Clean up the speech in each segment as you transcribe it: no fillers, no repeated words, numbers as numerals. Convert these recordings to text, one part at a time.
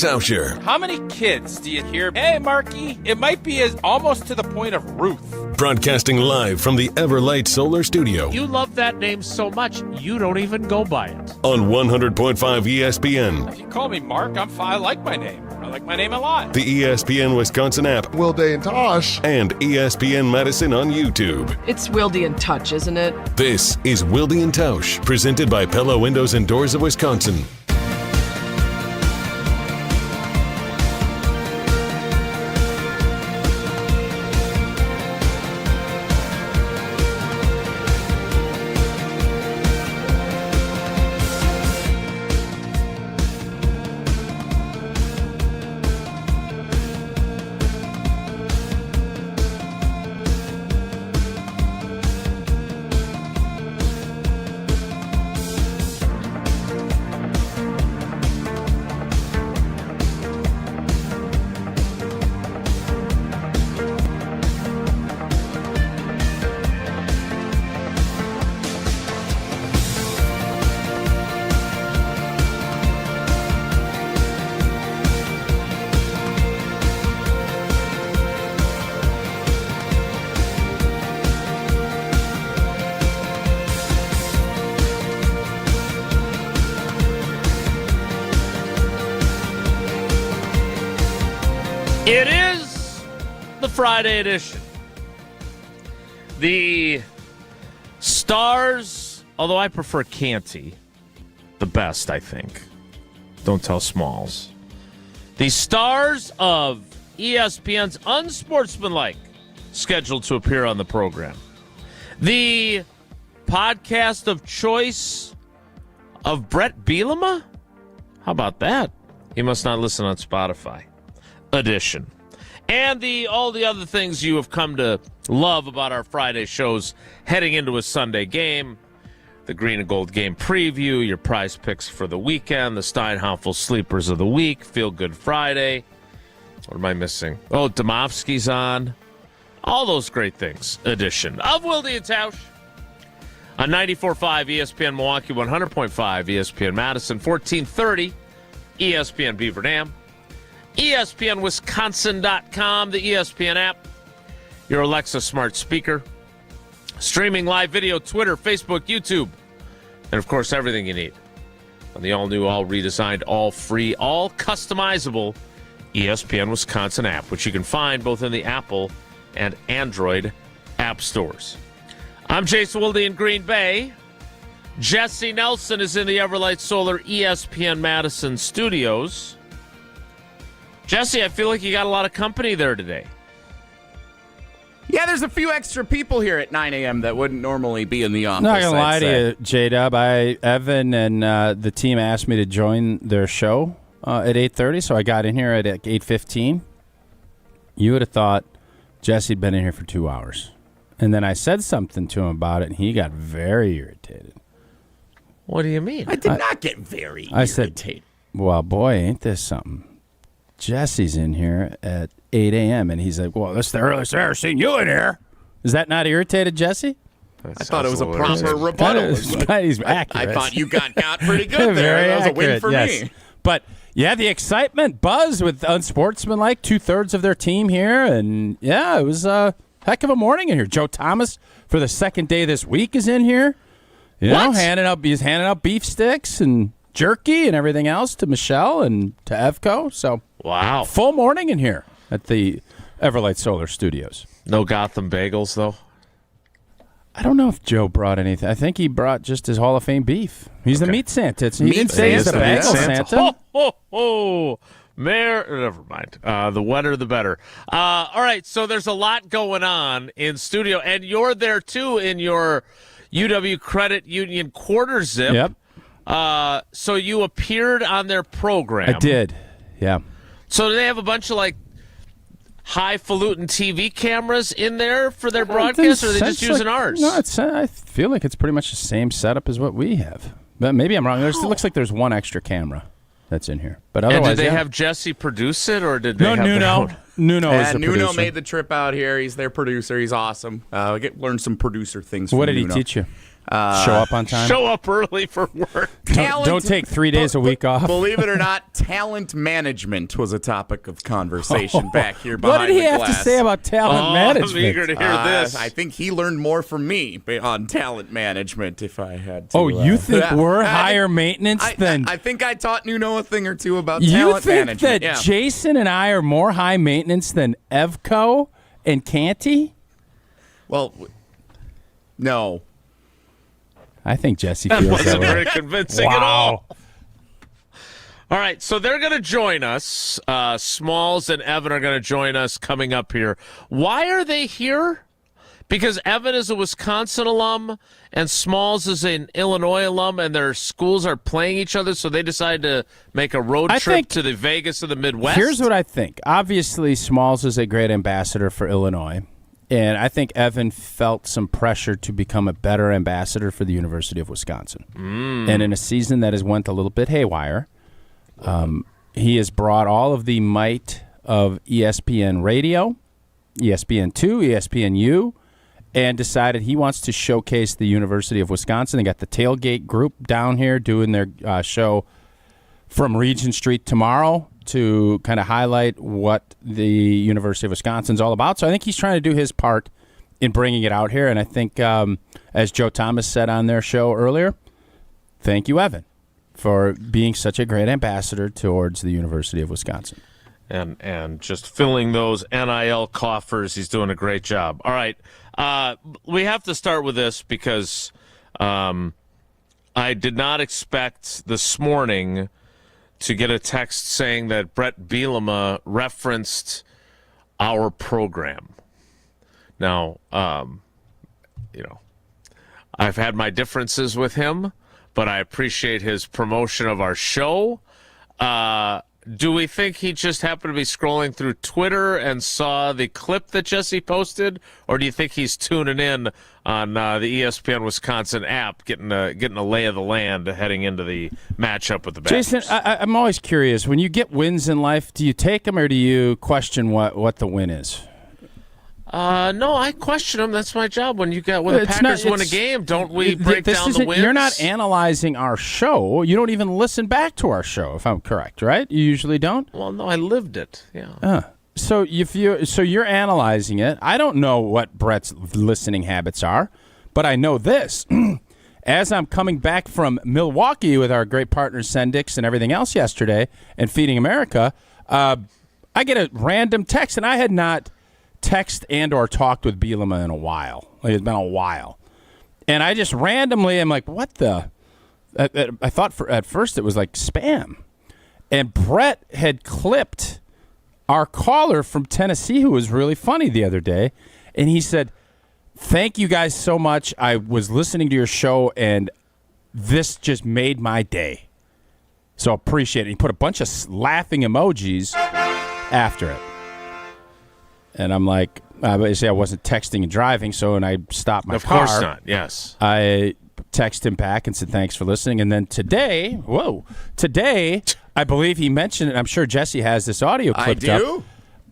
Tauscher. How many kids do you hear, hey, Marky? It might be almost to the point of Ruth. Broadcasting live from the Everlight Solar Studio. You love that name so much, you don't even go by it. On 100.5 ESPN. If you call me Mark, I like my name. I like my name a lot. The ESPN Wisconsin app. Wilde and Tausch. And ESPN Madison on YouTube. It's Wilde and Tausch, isn't it? This is Wilde and Tausch, presented by Pella Windows and Doors of Wisconsin. It is the Friday edition. The stars, although I prefer Canty, the best, I think. Don't tell Smalls. The stars of ESPN's Unsportsmanlike scheduled to appear on the program. The podcast of choice of Brett Bielema? How about that? He must not listen on Spotify. Edition. And all the other things you have come to love about our Friday shows heading into a Sunday game. The Green and Gold game preview, your prize picks for the weekend, the Steinhoff sleepers of the week, Feel Good Friday. What am I missing? Oh, Demovsky's on. All those great things. Edition of Wilde and Tausch on 94.5 ESPN Milwaukee, 100.5 ESPN Madison, 1430 ESPN Beaver Dam. ESPNWisconsin.com, the ESPN app, your Alexa smart speaker, streaming live video, Twitter, Facebook, YouTube, and, of course, everything you need on the all-new, all-redesigned, all-free, all-customizable ESPN Wisconsin app, which you can find both in the Apple and Android app stores. I'm Jason Wilde in Green Bay. Jesse Nelson is in the Everlight Solar ESPN Madison studios. Jesse, I feel like you got a lot of company there today. Yeah, there's a few extra people here at 9 a.m. that wouldn't normally be in the office. Not going to lie to you, J-Dub. Evan and the team asked me to join their show at 8:30, so I got in here at 8:15. You would have thought Jesse'd been in here for 2 hours. And then I said something to him about it, and he got very irritated. What do you mean? I did not get very irritated. I said, well, boy, ain't this something. Jesse's in here at 8 a.m., and he's like, well, this is the earliest I've ever seen you in here. Is that not irritated, Jesse? I thought it was a proper rebuttal. He's accurate. I thought you got pretty good there. Very that was accurate, a win for yes. me. But, yeah, the excitement, buzz with Unsportsmanlike, 2/3 of their team here, and, yeah, it was a heck of a morning in here. Joe Thomas, for the second day this week, is in here. You know, he's handing out beef sticks and jerky and everything else to Michelle and to Evco. So, wow. Full morning in here at the Everlight Solar Studios. No Gotham bagels, though? I don't know if Joe brought anything. I think he brought just his Hall of Fame beef. He's the meat Santa. He didn't say he's the bagel Santa. Ho, ho, ho. Never mind. The wetter, the better. All right, so there's a lot going on in studio, and you're there, too, in your UW Credit Union quarter zip. Yep. So you appeared on their program. I did, yeah. So do they have a bunch of, like, highfalutin TV cameras in there for their broadcast, or are they just using ours? No, I feel like it's pretty much the same setup as what we have. But maybe I'm wrong. It looks like there's one extra camera that's in here. But otherwise, and did they have Jesse produce it, or did they have Nuno is the Nuno producer. made the trip out here. He's their producer. He's awesome. Learn some producer things from What did Nuno. he teach you? Show up on time. Show up early for work. Don't take 3 days a week off. Believe it or not, talent management was a topic of conversation back here behind What did he the have glass. to say about talent management? I'm eager to hear this. I think he learned more from me on talent management. If I had to. You think we're higher maintenance than? I think I taught Nuno a thing or two about You talent think management. that Jason and I are more high maintenance than Evco and Canty? Well, no. I think Jesse That feels that wasn't way. very convincing at all. All right, so they're going to join us. Smalls and Evan are going to join us coming up here. Why are they here? Because Evan is a Wisconsin alum and Smalls is an Illinois alum, and their schools are playing each other, so they decided to make a road trip to the Vegas of the Midwest. Here's what I think. Obviously, Smalls is a great ambassador for Illinois, and I think Evan felt some pressure to become a better ambassador for the University of Wisconsin. And in a season that has went a little bit haywire, he has brought all of the might of ESPN Radio, ESPN2, ESPNU, and decided he wants to showcase the University of Wisconsin. They got the Tailgate group down here doing their show from Regent Street tomorrow to kind of highlight what the University of Wisconsin's all about. So I think he's trying to do his part in bringing it out here. And I think, as Joe Thomas said on their show earlier, thank you, Evan, for being such a great ambassador towards the University of Wisconsin. And just filling those NIL coffers. He's doing a great job. All right. We have to start with this because I did not expect this morning to get a text saying that Brett Bielema referenced our program. Now, I've had my differences with him, but I appreciate his promotion of our show. Do we think he just happened to be scrolling through Twitter and saw the clip that Jesse posted, or do you think he's tuning in on the ESPN Wisconsin app, getting a lay of the land heading into the matchup with the Packers? Jason, I'm always curious. When you get wins in life, do you take them or do you question what the win is? No, I question them. That's my job. When the Packers win a game, don't we break down the wins? You're not analyzing our show. You don't even listen back to our show, if I'm correct, right? You usually don't? Well, no, I lived it. Yeah. So you're analyzing it. I don't know what Brett's listening habits are, but I know this. As I'm coming back from Milwaukee with our great partners Sendix and everything else yesterday and Feeding America, I get a random text, and I had not text and or talked with Bielema in a while. It's been a while. And I just randomly am like, what the? I thought at first it was like spam. And Brett had clipped our caller from Tennessee who was really funny the other day. And he said, thank you guys so much. I was listening to your show and this just made my day. So appreciate it. He put a bunch of laughing emojis after it. And I'm like, obviously I wasn't texting and driving, and I stopped my car. Of course not, yes. I texted him back and said, thanks for listening. And then today, I believe he mentioned it. I'm sure Jesse has this audio clipped up. I do.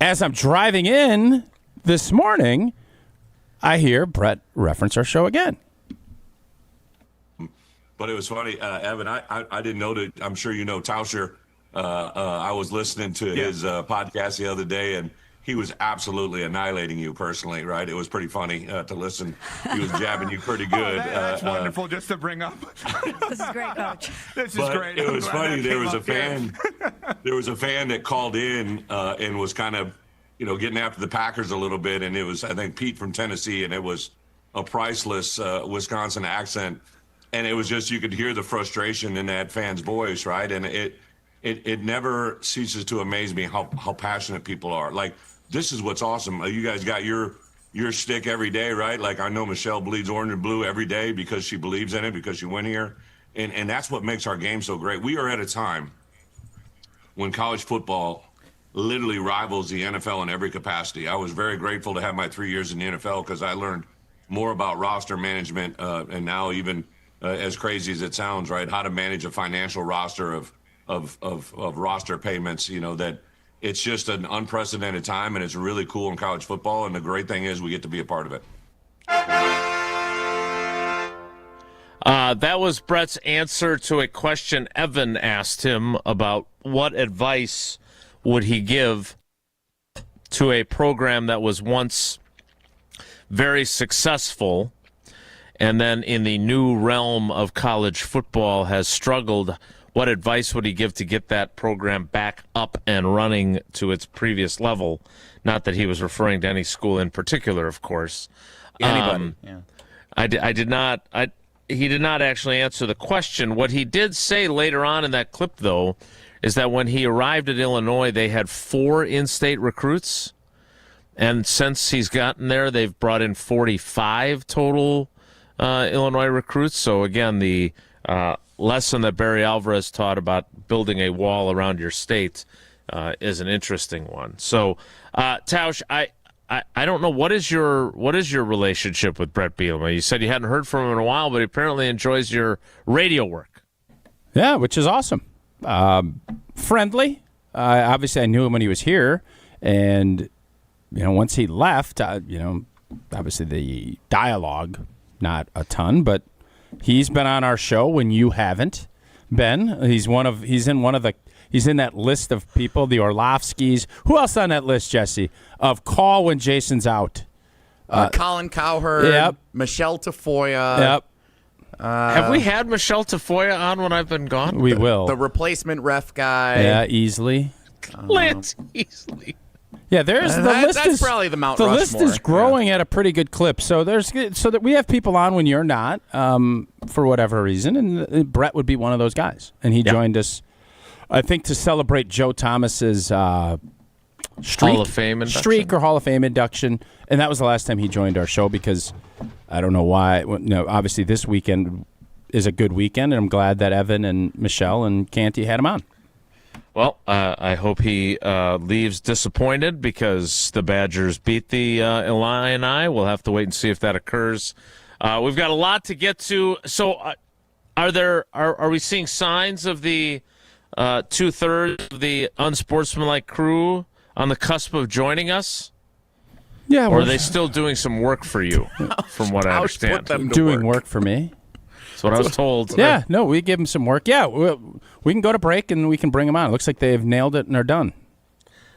As I'm driving in this morning, I hear Brett reference our show again. But it was funny, Evan, I didn't know that. I'm sure you know Tauscher. I was listening to his podcast the other day, and he was absolutely annihilating you personally, right? It was pretty funny to listen. He was jabbing you pretty good. That's wonderful just to bring up. This is great, Coach. This is great. It was funny. There was a fan. There was a fan that called in and was kind of, getting after the Packers a little bit. And it was, I think, Pete from Tennessee, and it was a priceless Wisconsin accent. And it was just, you could hear the frustration in that fan's voice, right? And it never ceases to amaze me how passionate people are. Like, this is what's awesome. You guys got your shtick every day, right? Like, I know Michelle bleeds orange and blue every day because she believes in it, because she went here. And that's what makes our game so great. We are at a time when college football literally rivals the NFL in every capacity. I was very grateful to have my 3 years in the NFL because I learned more about roster management and now even as crazy as it sounds, right, how to manage a financial roster of roster payments, that it's just an unprecedented time, and it's really cool in college football. And the great thing is we get to be a part of it. That was Brett's answer to a question Evan asked him about what advice would he give to a program that was once very successful and then in the new realm of college football has struggled. What advice would he give to get that program back up and running to its previous level? Not that he was referring to any school in particular, of course. Anybody. Yeah. He did not actually answer the question. What he did say later on in that clip, though, is that when he arrived at Illinois, they had 4 in-state recruits. And since he's gotten there, they've brought in 45 total Illinois recruits. So, again, the lesson that Barry Alvarez taught about building a wall around your state is an interesting one. So, Tausch, I don't know, what is your relationship with Brett Bielema? You said you hadn't heard from him in a while, but he apparently enjoys your radio work. Yeah, which is awesome. Friendly. Obviously, I knew him when he was here, and once he left, obviously the dialogue not a ton, but he's been on our show when you haven't been. He's in that list of people, the Orlovskis. Who else on that list, Jesse? Of call when Jason's out. Colin Cowherd. Yep. Michelle Tafoya. Yep. Have we had Michelle Tafoya on when I've been gone? We will. The replacement ref guy. Yeah, easily. Clint easily. Yeah, there's the list. That's probably the Mount the Rushmore. list is growing at a pretty good clip. So that we have people on when you're not, for whatever reason, and Brett would be one of those guys, and he joined us, I think, to celebrate Joe Thomas's Hall of Fame induction, and that was the last time he joined our show because I don't know why. Obviously this weekend is a good weekend, and I'm glad that Evan and Michelle and Canty had him on. Well, I hope he leaves disappointed because the Badgers beat the Illini. We'll have to wait and see if that occurs. We've got a lot to get to. So, are we seeing signs of the 2/3 of the unsportsmanlike crew on the cusp of joining us? Yeah, or are they still doing some work for you? From what I understand, doing work for me. That's what I was told. Yeah, no, we give them some work. Yeah, we can go to break and we can bring them on. It looks like they've nailed it and are done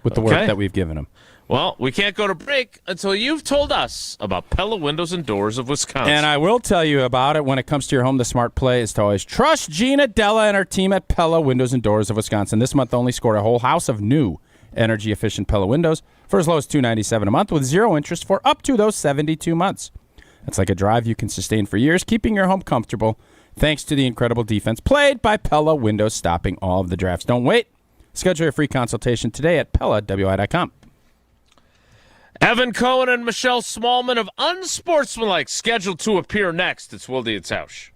with the work that we've given them. Well, we can't go to break until you've told us about Pella Windows and Doors of Wisconsin. And I will tell you about it when it comes to your home. The smart play is to always trust Gina Della and her team at Pella Windows and Doors of Wisconsin. This month only scored a whole house of new energy-efficient Pella windows for as low as $297 a month with zero interest for up to those 72 months. That's like a drive you can sustain for years, keeping your home comfortable thanks to the incredible defense played by Pella Windows, stopping all of the drafts. Don't wait. Schedule your free consultation today at PellaWI.com. Evan Cohen and Michelle Smallmon of Unsportsmanlike scheduled to appear next. It's Wilde and Tausch.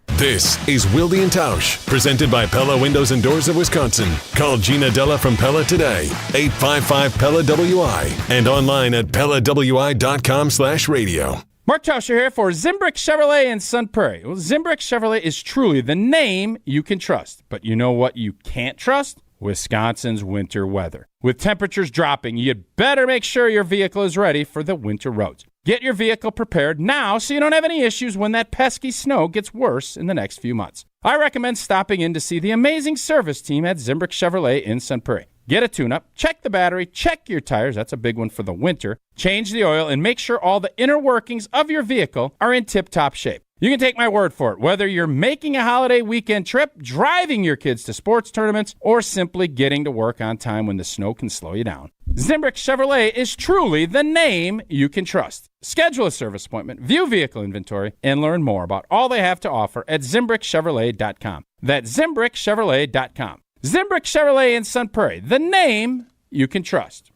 This is Wilde and Tausch, presented by Pella Windows and Doors of Wisconsin. Call Gina Della from Pella today, 855-PELLA-WI, and online at PellaWI.com/radio. Mark Tauscher here for Zimbrick Chevrolet in Sun Prairie. Well, Zimbrick Chevrolet is truly the name you can trust. But you know what you can't trust? Wisconsin's winter weather. With temperatures dropping, you'd better make sure your vehicle is ready for the winter roads. Get your vehicle prepared now so you don't have any issues when that pesky snow gets worse in the next few months. I recommend stopping in to see the amazing service team at Zimbrick Chevrolet in Sun Prairie. Get a tune-up, check the battery, check your tires, that's a big one for the winter, change the oil, and make sure all the inner workings of your vehicle are in tip-top shape. You can take my word for it, whether you're making a holiday weekend trip, driving your kids to sports tournaments, or simply getting to work on time when the snow can slow you down. Zimbrick Chevrolet is truly the name you can trust. Schedule a service appointment, view vehicle inventory, and learn more about all they have to offer at ZimbrickChevrolet.com. That's ZimbrickChevrolet.com. Zimbrick Chevrolet in Sun Prairie, the name you can trust.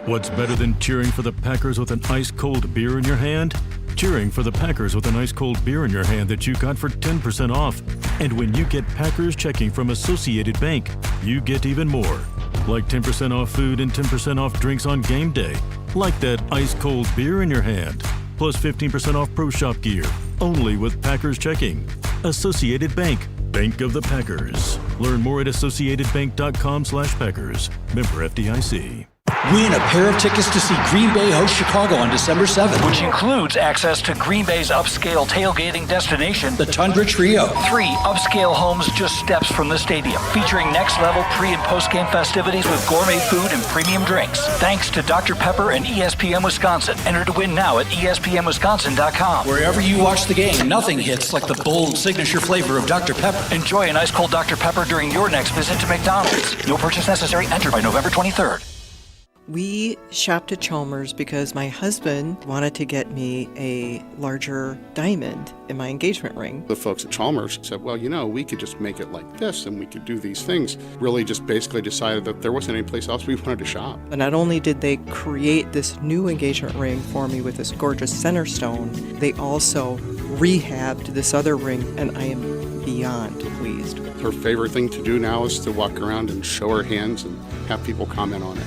What's better than cheering for the Packers with an ice-cold beer in your hand? Cheering for the Packers with an ice-cold beer in your hand that you got for 10% off. And when you get Packers checking from Associated Bank, you get even more. Like 10% off food and 10% off drinks on game day. Like that ice-cold beer in your hand. Plus 15% off Pro Shop gear. Only with Packers checking. Associated Bank. Bank of the Packers. Learn more at AssociatedBank.com/Packers. Member FDIC. Win a pair of tickets to see Green Bay host Chicago on December 7th, which includes access to Green Bay's upscale tailgating destination, the Tundra Trio. 3 upscale homes just steps from the stadium, featuring next-level pre- and post-game festivities with gourmet food and premium drinks. Thanks to Dr. Pepper and ESPN Wisconsin. Enter to win now at ESPNWisconsin.com. Wherever you watch the game, nothing hits like the bold signature flavor of Dr. Pepper. Enjoy an ice-cold Dr. Pepper during your next visit to McDonald's. No purchase necessary. Enter by November 23rd. We shopped at Chalmers because my husband wanted to get me a larger diamond in my engagement ring. The folks at Chalmers said, well, we could just make it like this and we could do these things. Really just basically decided that there wasn't any place else we wanted to shop. And not only did they create this new engagement ring for me with this gorgeous center stone, they also rehabbed this other ring, and I am beyond pleased. Her favorite thing to do now is to walk around and show her hands and have people comment on it.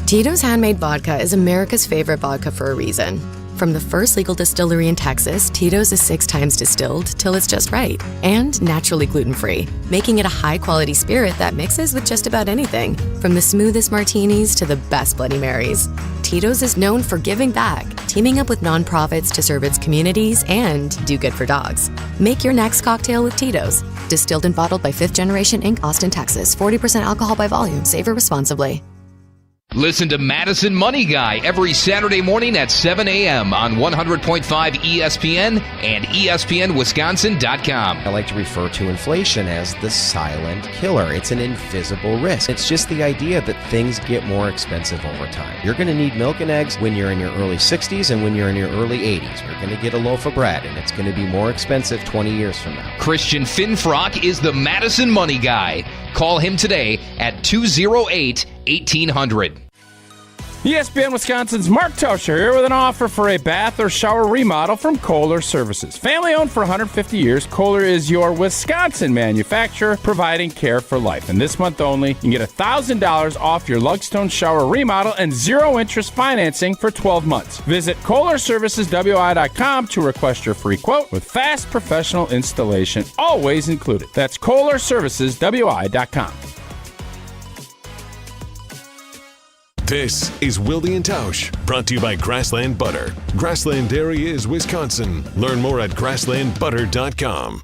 Tito's Handmade Vodka is America's favorite vodka for a reason. From the first legal distillery in Texas, Tito's is 6 times distilled till it's just right, and naturally gluten-free, making it a high-quality spirit that mixes with just about anything, from the smoothest martinis to the best Bloody Marys. Tito's is known for giving back, teaming up with nonprofits to serve its communities and do good for dogs. Make your next cocktail with Tito's. Distilled and bottled by 5th Generation Inc., Austin, Texas. 40% alcohol by volume. Savor responsibly. Listen to Madison Money Guy every Saturday morning at 7 a.m. on 100.5 ESPN and ESPNWisconsin.com. I like to refer to inflation as the silent killer. It's an invisible risk. It's just the idea that things get more expensive over time. You're going to need milk and eggs when you're in your early 60s and when you're in your early 80s. You're going to get a loaf of bread, and it's going to be more expensive 20 years from now. Christian Finfrock is the Madison Money Guy. Call him today at 208-1800. ESPN Wisconsin's Mark Tausch here with an offer for a bath or shower remodel from Kohler Services. Family owned for 150 years, Kohler is your Wisconsin manufacturer providing care for life. And this month only, you can get $1,000 off your Lugstone shower remodel and 0 interest financing for 12 months. Visit KohlerServicesWI.com to request your free quote with fast professional installation always included. That's KohlerServicesWI.com. This is Wilde and Tausch, brought to you by Grassland Butter. Grassland Dairy is Wisconsin. Learn more at grasslandbutter.com.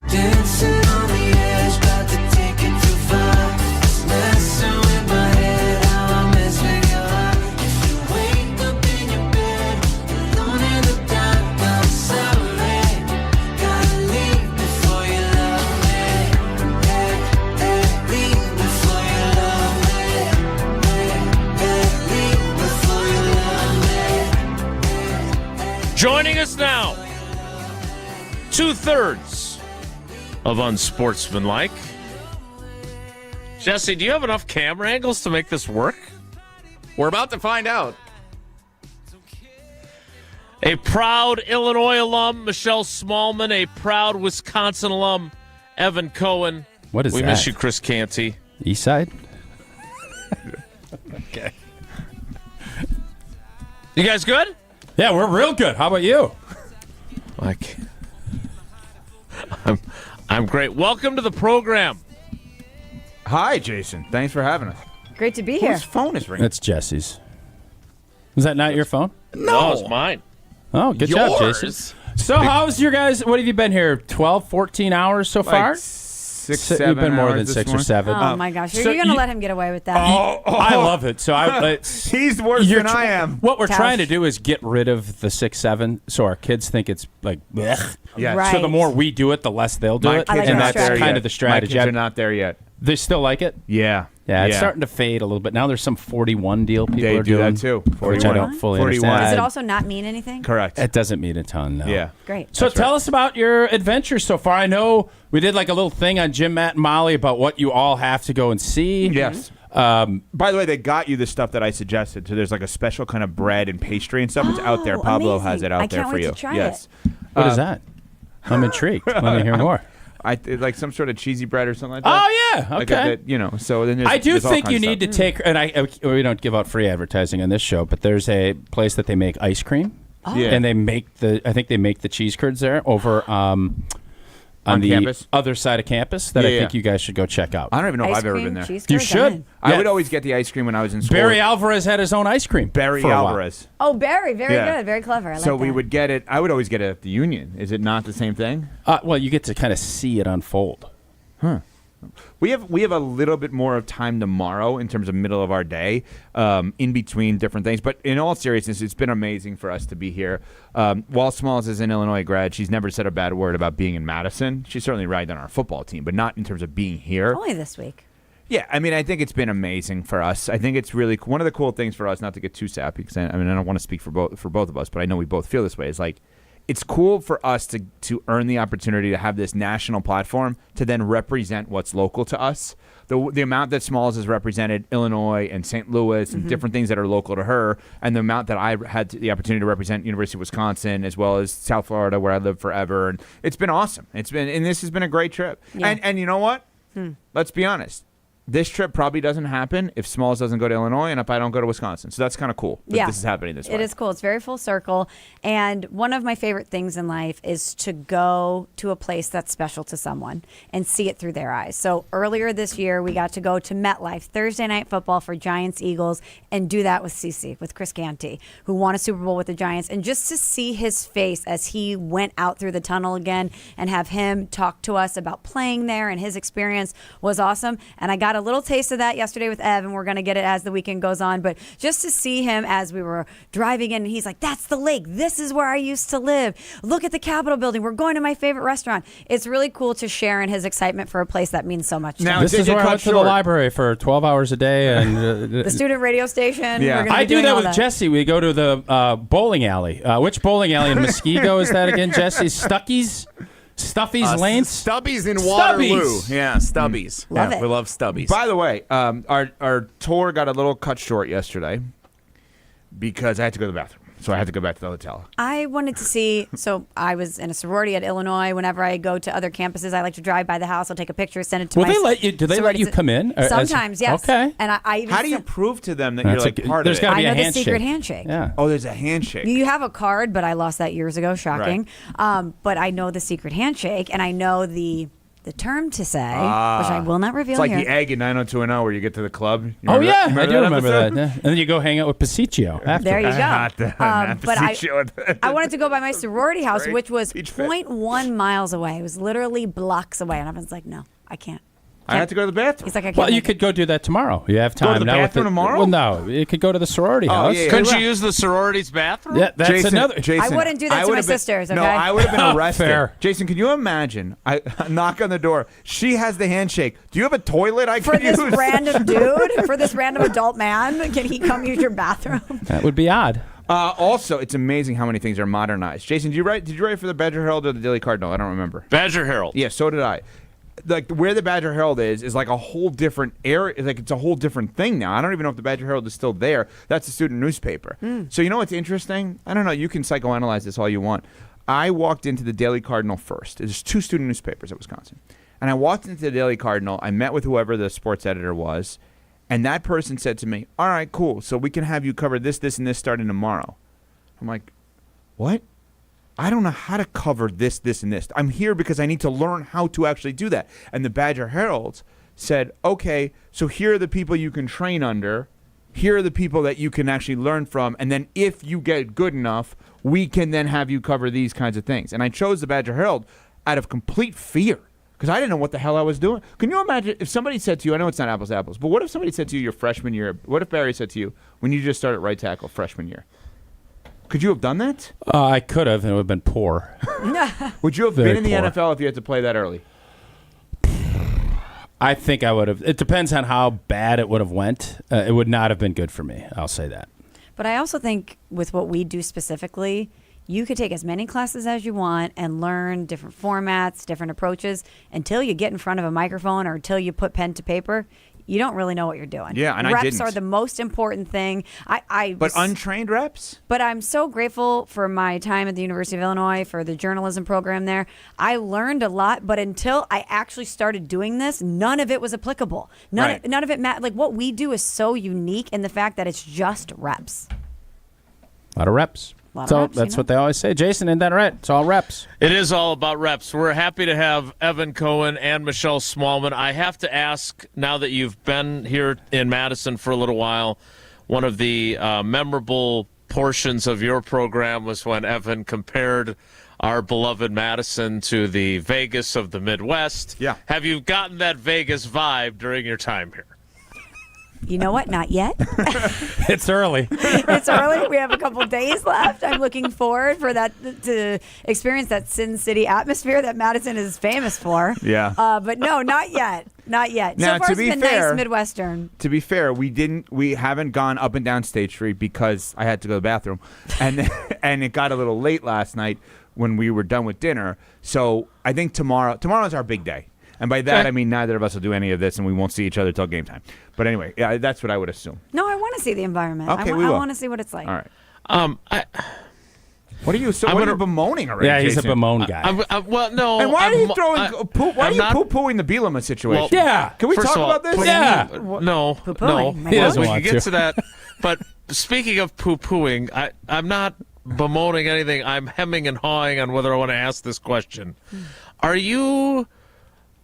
Dancing on the edge, got to take it too far. It's messing with my head, how I mess with your heart. If you wake up in your bed, alone in the dark, I'm sorry. Gotta leave before you love me. Hey, hey, leave before you love me. Joining us now, 2/3 of Unsportsmanlike. Jesse, do you have enough camera angles to make this work? We're about to find out. A proud Illinois alum, Michelle Smallmon. A proud Wisconsin alum, Evan Cohen. What is we that? We miss you, Chris Canty. East Side? Okay. You guys good? Yeah, we're real good. How about you? I'm great. Welcome to the program. Hi, Jason. Thanks for having us. Great to be here. Whose phone is ringing? That's Jesse's. Was that not your phone? No, it's mine. Oh, good job, Jason. So how's your guys, what have you been here, 12, 14 hours so far? 6, 7 You've been more than hours 6 or 7. Oh, my gosh. Are So you going to you- let him get away with that? I love it. So he's worse than I am. What we're Tausch. trying to do is get rid of the 6, 7, so our kids think it's like, blech. Yeah. Right. So the more we do it, the less they'll do My it, kids like and that that's strategy. kind of the strategy. My kids are not there yet. They still like it. Yeah. Yeah, it's starting to fade a little bit. Now there's some 41 deal people They are do doing. that too. Which I don't fully 41. understand. Does it also not mean anything? Correct. It doesn't mean a ton, no. Yeah. Great. So tell us about your adventures so far. I know we did like a little thing on Jim, Matt, and Molly about what you all have to go and see. Yes. By the way, they got you the stuff that I suggested. So there's like a special kind of bread and pastry and stuff. It's out there. Pablo amazing. has it out I there can't for wait you. to try Yes. What is that? I'm intrigued. Let me hear more. Like some sort of cheesy bread or something like that. Oh, yeah. Like Okay. so then there's, I do there's all think kinds you of need to stuff. take, and we don't give out free advertising on this show, but there's a place that they make ice cream. Yeah. And they make I think they make the cheese curds there over on the campus? other side of campus that I think you guys should go check out. I don't even know if Ice I've ever cream, been there. cheese You curds, should. I'm in. I would always get the ice cream when I was in school. Barry Alvarez had his own ice cream. Barry for a while. Alvarez. Oh, Barry, very Yeah. good, very clever. I like So that. we would get it. I would always get it at the Union. Is it not the same thing? Well, you get to kind of see it unfold. Huh. We have a little bit more of time tomorrow in terms of middle of our day, in between different things. But in all seriousness, it's been amazing for us to be here. While Smalls is an Illinois grad, she's never said a bad word about being in Madison. She's certainly right on our football team, but not in terms of being here. Only this week. Yeah, I mean, I think it's been amazing for us. I think it's really one of the cool things for us. Not to get too sappy, because I don't want to speak for both of us, but I know we both feel this way. Is like, it's cool for us to earn the opportunity to have this national platform to then represent what's local to us. The amount that Smalls has represented Illinois and St. Louis and different things that are local to her, and the amount that I had the opportunity to represent University of Wisconsin as well as South Florida, where I lived forever, and it's been awesome. And this has been a great trip. Yeah. And you know what? Let's be honest. This trip probably doesn't happen if Smalls doesn't go to Illinois and if I don't go to Wisconsin. So that's kind of cool that this is happening this way. It is cool. It's very full circle. And one of my favorite things in life is to go to a place that's special to someone and see it through their eyes. So earlier this year, we got to go to MetLife, Thursday Night Football for Giants Eagles, and do that with CC, with Chris Canty, who won a Super Bowl with the Giants. And just to see his face as he went out through the tunnel again and have him talk to us about playing there and his experience was awesome. And I got a little taste of that yesterday with Ev, and we're going to get it as the weekend goes on. But just to see him as we were driving in, and he's like, that's the lake. This is where I used to live. Look at the Capitol building. We're going to my favorite restaurant. It's really cool to share in his excitement for a place that means so much to him. This is where I went to the library for 12 hours a day. And The student radio station. Yeah. We're gonna be I do doing that all with Jesse. We go to the bowling alley. Which bowling alley in Muskego is that again, Jesse? Stuckey's? Stuffies Lane? Stubbies in Waterloo. Stubbies. Yeah, Stubbies. Love Yeah, it. we love Stubbies. By the way, our tour got a little cut short yesterday because I had to go to the bathroom. So I had to go back to the hotel. I wanted to see, so I was in a sorority at Illinois. Whenever I go to other campuses, I like to drive by the house. I'll take a picture, send it to Will my they let you? Do they let sorority you sis- come in? Sometimes, yes. Okay. And I even How do you sent- prove to them that That's you're like a- part there's of it? gotta I be a know the handshake. secret handshake. Yeah. Oh, there's a handshake. You have a card, but I lost that years ago. Shocking. But I know the secret handshake, and I know the term to say, which I will not reveal It's like here. the egg in 90210 where you get to the club. You Oh, remember yeah. that? I do remember that. episode? Yeah. And then you go hang out with Pasiccio after. There you go. Not But Pasiccio. I wanted to go by my sorority house, Great. which was Peach Fit. 0.1 miles away. It was literally blocks away. And I was like, no, I can't. I had to go to the bathroom. He's like, I can't. Well, you make could go do that tomorrow. You have time. to the now with bathroom tomorrow? Well, no. You could go to the sorority house. yeah, yeah. Couldn't you use the sorority's bathroom? Yeah, that's Jason, another. Jason, I wouldn't do that I to would my have been- sisters, No, okay? I would have been arrested. Fair. Jason, can you imagine? I knock on the door. She has the handshake. Do you have a toilet I For can this use? random dude, for this random adult man, can he come use your bathroom? That would be odd. Also, it's amazing how many things are modernized. Jason, did you write for the Badger Herald or the Daily Cardinal? I don't remember. Badger Herald. Yeah, so did I. Like where the Badger Herald is like a whole different area. Like it's a whole different thing now. I don't even know if the Badger Herald is still there. That's a student newspaper. So you know what's interesting? I don't know. You can psychoanalyze this all you want. I walked into the Daily Cardinal first. There's 2 student newspapers at Wisconsin, and I walked into the Daily Cardinal. I met with whoever the sports editor was, and that person said to me, "All right, cool. So we can have you cover this, this, and this starting tomorrow." I'm like, "What? I don't know how to cover this, this, and this. I'm here because I need to learn how to actually do that." And the Badger Herald said, okay, so here are the people you can train under. Here are the people that you can actually learn from. And then if you get good enough, we can then have you cover these kinds of things. And I chose the Badger Herald out of complete fear because I didn't know what the hell I was doing. Can you imagine if somebody said to you, I know it's not apples to apples, but what if somebody said to you your freshman year, what if Barry said to you when you just started right tackle freshman year? Could you have done that? I could have, and it would have been poor. Would you have Very been in the poor. NFL if you had to play that early? I think I would have. It depends on how bad it would have went. It would not have been good for me. I'll say that. But I also think with what we do specifically, you could take as many classes as you want and learn different formats, different approaches until you get in front of a microphone or until you put pen to paper. You don't really know what you're doing. Yeah, and I reps didn't. are the most important thing. But untrained reps? But I'm so grateful for my time at the University of Illinois, for the journalism program there. I learned a lot, but until I actually started doing this, none of it was applicable. None of it mattered. Like what we do is so unique in the fact that it's just reps. A lot of reps. lot of So reps, that's what they always say. Jason, isn't that right? It's all reps. It is all about reps. We're happy to have Evan Cohen and Michelle Smallmon. I have to ask, now that you've been here in Madison for a little while, one of the memorable portions of your program was when Evan compared our beloved Madison to the Vegas of the Midwest. Yeah. Have you gotten that Vegas vibe during your time here? You know what? Not yet. It's early. It's early. We have a couple days left. I'm looking forward for that to experience that Sin City atmosphere that Madison is famous for. Yeah. But no, not yet. Not yet. Now, so far, to it's be been fair- nice Midwestern. To be fair, we haven't gone up and down State Street because I had to go to the bathroom, and and it got a little late last night when we were done with dinner. So I think tomorrow's our big day. And by that, I mean neither of us will do any of this, and we won't see each other till game time. But anyway, yeah, that's what I would assume. No, I want to see the environment. Okay, I we will. want to see what it's like. All right. What are you? So what are you bemoaning already? Yeah, he's Jason? a bemoan guy. Well, no. And why are you throwing? Why are I'm you not- poo-pooing the Bielema situation? Well, Yeah. Can we First talk of all, about this? Yeah. No. Poo-pooing. He doesn't We want can get to. to that. But speaking of poo-pooing, I'm not bemoaning anything. I'm hemming and hawing on whether I want to ask this question. Are you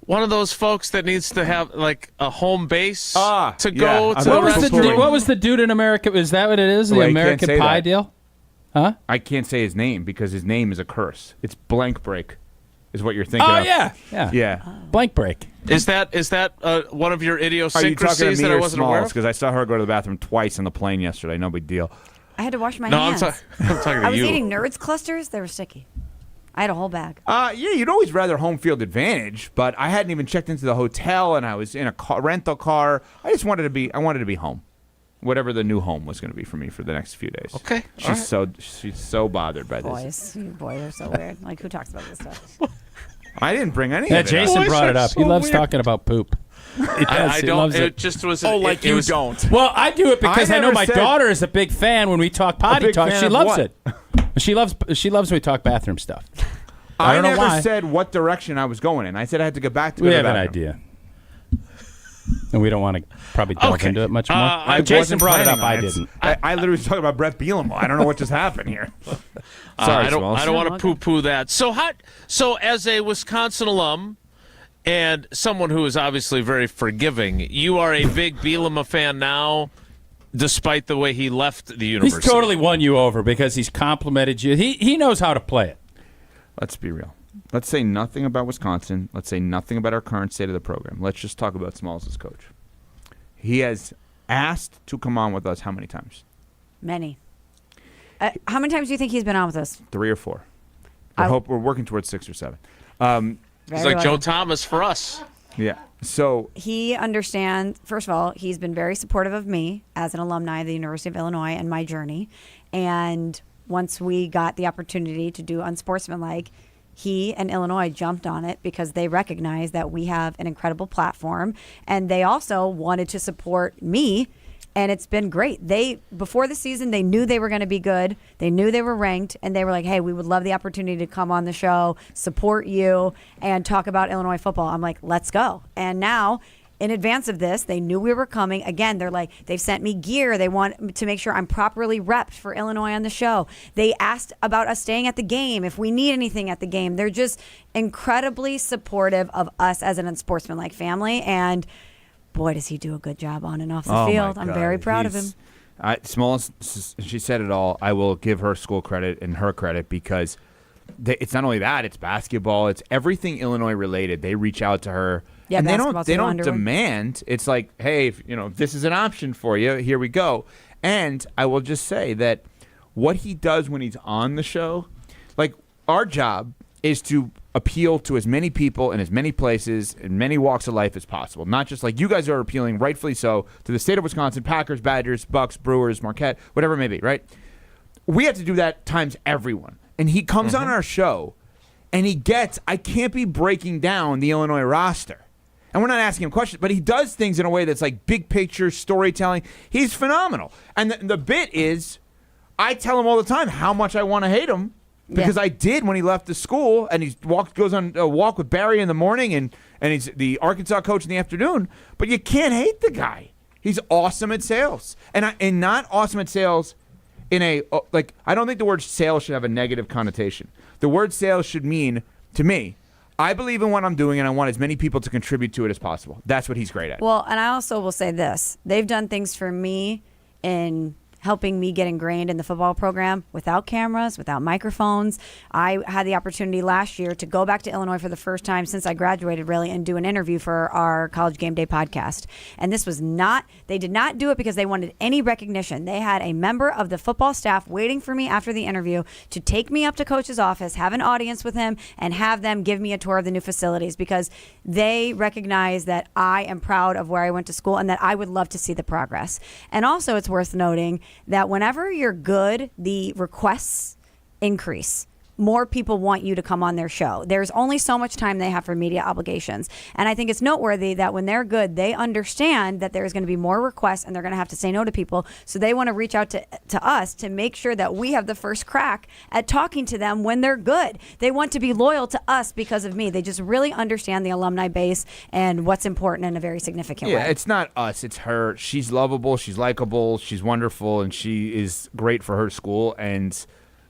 one of those folks that needs to have like a home base to yeah. go I'm to? not What was the dude in America? Is that what it is? The Well, you can't American say Pie that. deal? Huh? I can't say his name because his name is a curse. It's blank break, is what you're thinking Oh, of. yeah. Yeah. Blank break. Is that one of your Are you talking to idiosyncrasies me that I or wasn't aware Smalls? of? Because I saw her go to the bathroom twice on the plane yesterday. No big deal. I had to wash my No, hands. I'm talking to I was you. eating Nerds clusters. They were sticky. I had a whole bag. Yeah, you'd always rather home field advantage, but I hadn't even checked into the hotel, and I was in a rental car. I just wanted to be. I wanted to be home, whatever the new home was going to be for me for the next few days. Okay, She's so bothered by this. Boys, you boys are so weird. Like, who talks about this stuff? I didn't bring any Yeah, of it. Jason up. brought it up. He so loves weird. talking about poop. He does. I He don't. loves It it. just was. Oh, like it you was, don't. Well, I do it because I know never my said- daughter is a big fan when we talk potty big talk. fan She of loves what? it. She loves when we talk bathroom stuff. I don't know never why. said what direction I was going in. I said I had to get back to We the have an bathroom. idea. And we don't want to probably delve Okay. into it much more. I Jason wasn't brought it planning up. on I didn't. I literally was talking about Brett Bielema. I don't know what just happened here. I don't Smalls. want to poo-poo that. So as a Wisconsin alum and someone who is obviously very forgiving, you are a big Bielema fan now, despite the way he left the university. He's totally won you over because he's complimented you. He knows how to play it. Let's be real. Let's say nothing about Wisconsin. Let's say nothing about our current state of the program. Let's just talk about Smalls as coach. He has asked to come on with us how many times? Many. How many times do you think he's been on with us? 3 or 4. I hope we're working towards 6 or 7. He's like Joe Thomas for us. Yeah. So He understands, first of all, he's been very supportive of me as an alumni of the University of Illinois and my journey. And once we got the opportunity to do Unsportsmanlike, he and Illinois jumped on it because they recognize that we have an incredible platform. And they also wanted to support me. And it's been great. Before the season, they knew they were going to be good. They knew they were ranked. And they were like, hey, we would love the opportunity to come on the show, support you, and talk about Illinois football. I'm like, let's go. And now, in advance of this, they knew we were coming. Again, they're like, they've sent me gear. They want to make sure I'm properly repped for Illinois on the show. They asked about us staying at the game, if we need anything at the game. They're just incredibly supportive of us as an Unsportsmanlike family. And boy, does he do a good job on and off the field. I'm very proud of him. Smalls, she said it all. I will give her school credit and her credit because it's not only that, it's basketball, it's everything Illinois related. They reach out to her. Yeah, and they basketball's don't so Underwood. demand. It's like, hey, if this is an option for you, here we go. And I will just say that what he does when he's on the show, like our job is to appeal to as many people in as many places in many walks of life as possible. Not just like you guys are appealing, rightfully so, to the state of Wisconsin, Packers, Badgers, Bucks, Brewers, Marquette, whatever it may be, right? We have to do that times everyone. And he comes on our show and he gets, I can't be breaking down the Illinois roster. And we're not asking him questions, but he does things in a way that's like big picture storytelling. He's phenomenal. And the bit is, I tell him all the time how much I want to hate him because I did when he left the school, and he goes on a walk with Barry in the morning, and he's the Arkansas coach in the afternoon. But you can't hate the guy. He's awesome at sales, and not awesome at sales in a I don't think the word sales should have a negative connotation. The word sales should mean, to me, I believe in what I'm doing and I want as many people to contribute to it as possible. That's what he's great at. Well, and I also will say this. They've done things for me in helping me get ingrained in the football program without cameras, without microphones. I had the opportunity last year to go back to Illinois for the first time since I graduated, really, and do an interview for our College Game Day podcast. And this was not, they did not do it because they wanted any recognition. They had a member of the football staff waiting for me after the interview to take me up to Coach's office, have an audience with him, and have them give me a tour of the new facilities because they recognize that I am proud of where I went to school and that I would love to see the progress. And also, it's worth noting that whenever you're good, the requests increase. More people want you to come on their show. There's only so much time they have for media obligations. And I think it's noteworthy that when they're good, they understand that there's going to be more requests and they're going to have to say no to people. So they want to reach out to us to make sure that we have the first crack at talking to them when they're good. They want to be loyal to us because of me. They just really understand the alumni base and what's important in a very significant way. Yeah, it's not us, it's her. She's lovable, she's likable, she's wonderful, and she is great for her school. And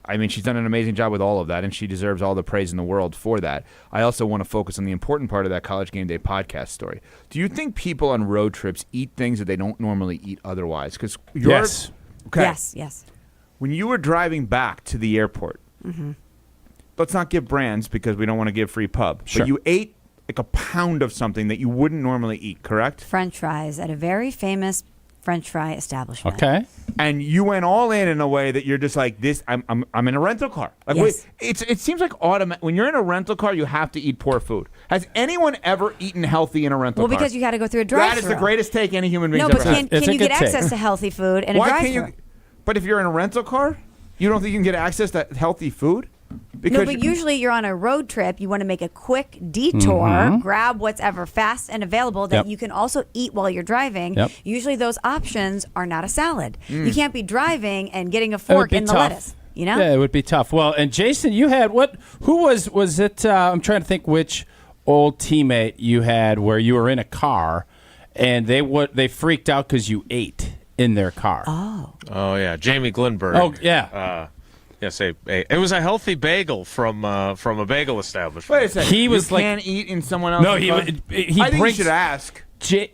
I mean, she's done an amazing job with all of that, and she deserves all the praise in the world for that. I also want to focus on the important part of that College Game Day podcast story. Do you think people on road trips eat things that they don't normally eat otherwise? Because Yes. Okay. Yes. When you were driving back to the airport, let's not give brands because we don't want to give free pub, Sure. but you ate like a pound of something that you wouldn't normally eat, correct? French fries at a very famous French fry establishment. Okay. And you went all in a way that you're just like this. I'm in a rental car. Like Yes. it seems like automatic. When you're in a rental car, you have to eat poor food. Has anyone ever eaten healthy in a rental Well, car? because you got to go through a drive-through. That is the greatest take any human being's No, but ever had. can you get access to healthy food in a Why drive-through? can't you? But if you're in a rental car, you don't think you can get access to healthy food? No, but usually you're on a road trip. You want to make a quick detour, grab whatever fast and available that Yep. you can also eat while you're driving. Yep. Usually those options are not a salad. You can't be driving and getting a It would fork be in the tough. lettuce. You know? Yeah, it would be tough. Well, and Jason, you had what? Who was it? I'm trying to think which old teammate you had where you were in a car, and they freaked out because you ate in their car. Oh yeah, Jamie Glenberg. Oh yeah. Yes, it was a healthy bagel from a bagel establishment. Wait a second. He was you like- can't eat in someone else's No, he car? he I think brings. you should ask.